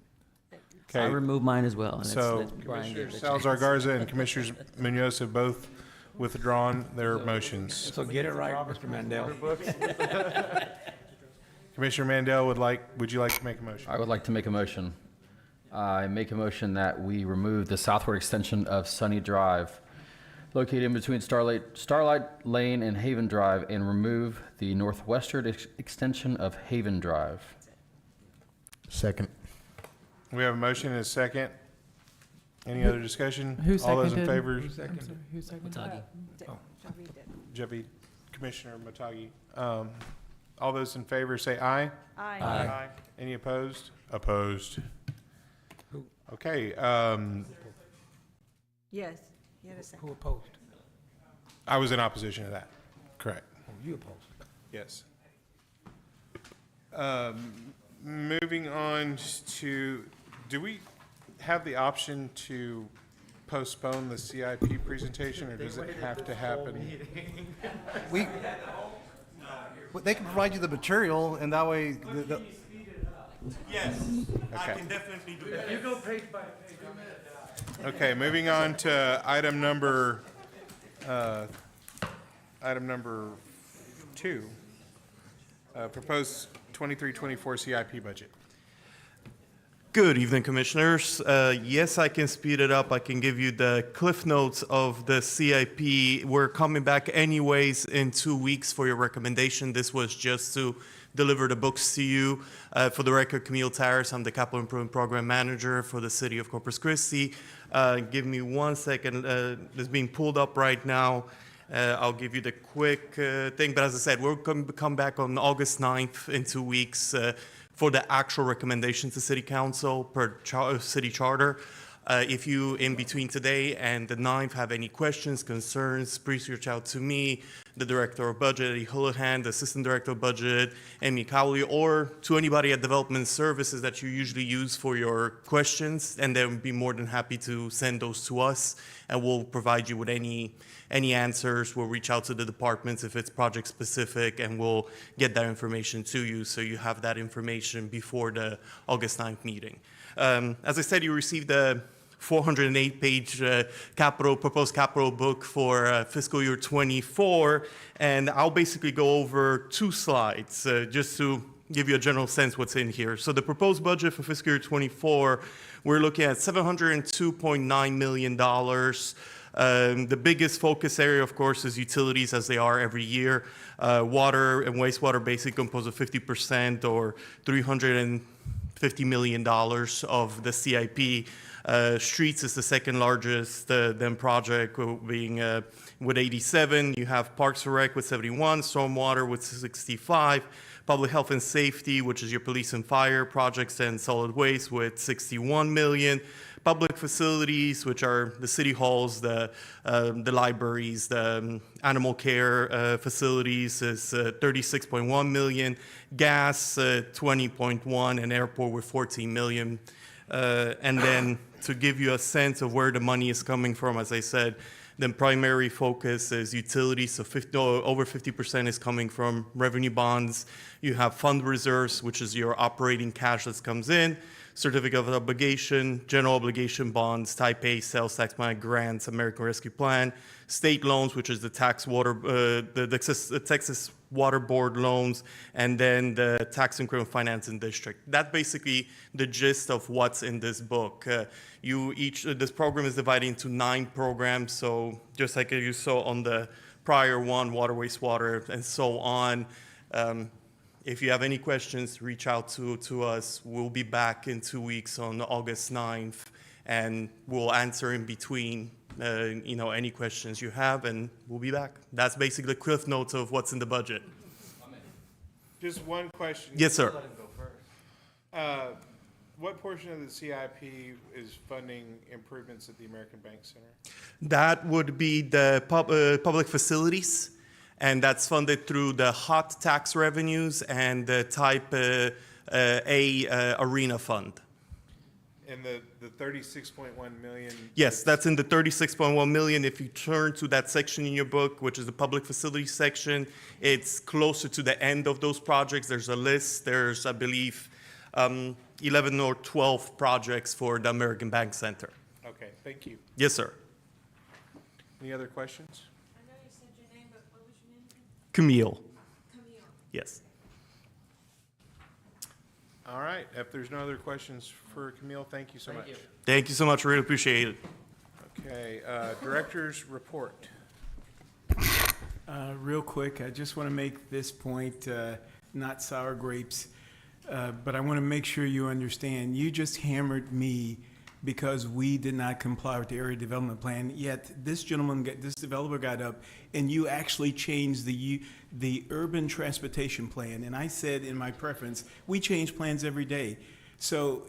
Okay. I remove mine as well. And So let Brian Commissioner get the Salazar chance. Garza and Commissioners Munoz have both withdrawn their motions. So get it right, Mr. Mandel. Commissioner Mandel would you like to make a motion? I would like to make a motion. I make a motion that we remove the southward extension of Sunny Drive located in between Starlight Lane and Haven Drive, and remove the northwestern extension of Haven Drive. Second. We have a motion and a second. Any other discussion? Who All those in seconded? favor? I'm sorry, who seconded? Matagi. Javid, Commissioner Matagi. All those in favor say aye. Aye. Aye. Any opposed? Opposed. Okay, Yes, you had a second. Who opposed? I was in opposition to that. Correct. Oh, you opposed. Yes. Moving on to, do we have the option to postpone the CIP presentation, or does it have to happen? They can provide you the material, and that way, Yes, I can definitely do that. You go page by page. Okay, moving on to item number 2, proposed 23-24 CIP budget. Good evening, Commissioners. Yes, I can speed it up. I can give you the cliff notes of the CIP. We're coming back anyways in 2 weeks for your recommendation. This was just to deliver the books to you. For the record, Camille Tires, I'm the Capital Improvement Program Manager for the City of Corpus Christi. Give me 1 second. It's being pulled up right now. I'll give you the quick thing. But as I said, we're going to come back on August 9th in 2 weeks for the actual recommendations to City Council per city charter. If you, in between today and the 9th, have any questions, concerns, please reach out to me, the Director of Budget, Eddie Houlihan, the Assistant Director of Budget, Amy Cowley, or to anybody at Development Services that you usually use for your questions, and they'll be more than happy to send those to us, and we'll provide you with any answers. We'll reach out to the departments if it's project specific, and we'll get that information to you so you have that information before the August 9th meeting. As I said, you received a 408-page proposed capital book for fiscal year 24, and I'll basically go over 2 slides just to give you a general sense what's in here. So the proposed budget for fiscal year 24, we're looking at $702.9 million. The biggest focus area, of course, is utilities, as they are every year. Water and wastewater basically compose of 50% or $350 million of the CIP. Streets is the second largest, then project being with 87. You have Parks and Rec with 71, Stormwater with 65, Public Health and Safety, which is your police and fire projects, and solid waste with 61 million. Public facilities, which are the city halls, the libraries, the animal care facilities, is 36.1 million. Gas, 20.1, and airport with 14 million. And then to give you a sense of where the money is coming from, as I said, the primary focus is utilities, so over 50% is coming from revenue bonds. You have fund reserves, which is your operating cash that comes in, certificate of obligation, general obligation bonds, type A, sales tax plan, grants, American Rescue Plan, state loans, which is the the Texas Water Board loans, and then the tax increment financing district. That's basically the gist of what's in this book. This program is divided into 9 programs, so just like you saw on the prior one, water, wastewater, and so on. If you have any questions, reach out to us. We'll be back in 2 weeks on August 9th, and we'll answer in between any questions you have, and we'll be back. That's basically the cliff notes of what's in the budget. Just one question. Yes, sir. Let him go first. What portion of the CIP is funding improvements at the American Bank Center? That would be the public facilities, and that's funded through the hot tax revenues and the type A arena fund. And the 36.1 million? Yes, that's in the 36.1 million. If you turn to that section in your book, which is the public facilities section, it's closer to the end of those projects. There's a list. There's, I believe, 11 or 12 projects for the American Bank Center. Okay, thank you. Yes, sir. Any other questions? I know you said your name, but what was your name again? Camille. Camille. Yes. All right, if there's no other questions for Camille, thank you so much. Thank you so much. Really appreciate it. Okay, Director's report. Real quick, I just want to make this point, not sour grapes, but I want to make sure you understand. You just hammered me because we did not comply with the area development plan, yet this developer got up and you actually changed the urban transportation plan. And I said in my preference, we change plans every day. So,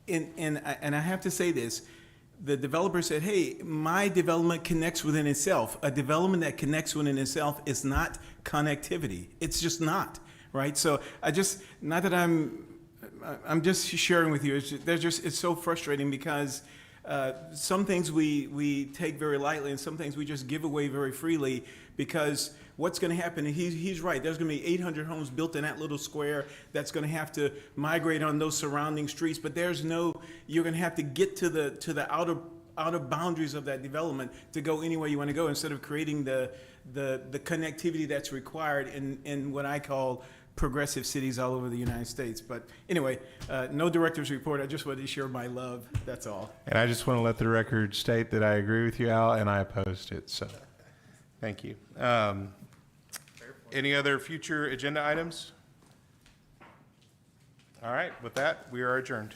and I have to say this, the developer said, hey, my development connects within itself. A development that connects within itself is not connectivity. It's just not, right? So not that I'm just sharing with you. It's so frustrating because some things we take very lightly and some things we just give away very freely because what's going to happen, he's right, there's going to be 800 homes built in that little square that's going to have to migrate on those surrounding streets, but you're going to have to get to the outer boundaries of that development to go anywhere you want to go instead of creating the connectivity that's required in what I call progressive cities all over the United States. But anyway, no director's report. I just wanted to share my love. That's all. And I just want to let the record state that I agree with you, Al, and I opposed it, so, thank you. Any other future agenda items? All right, with that, we are adjourned.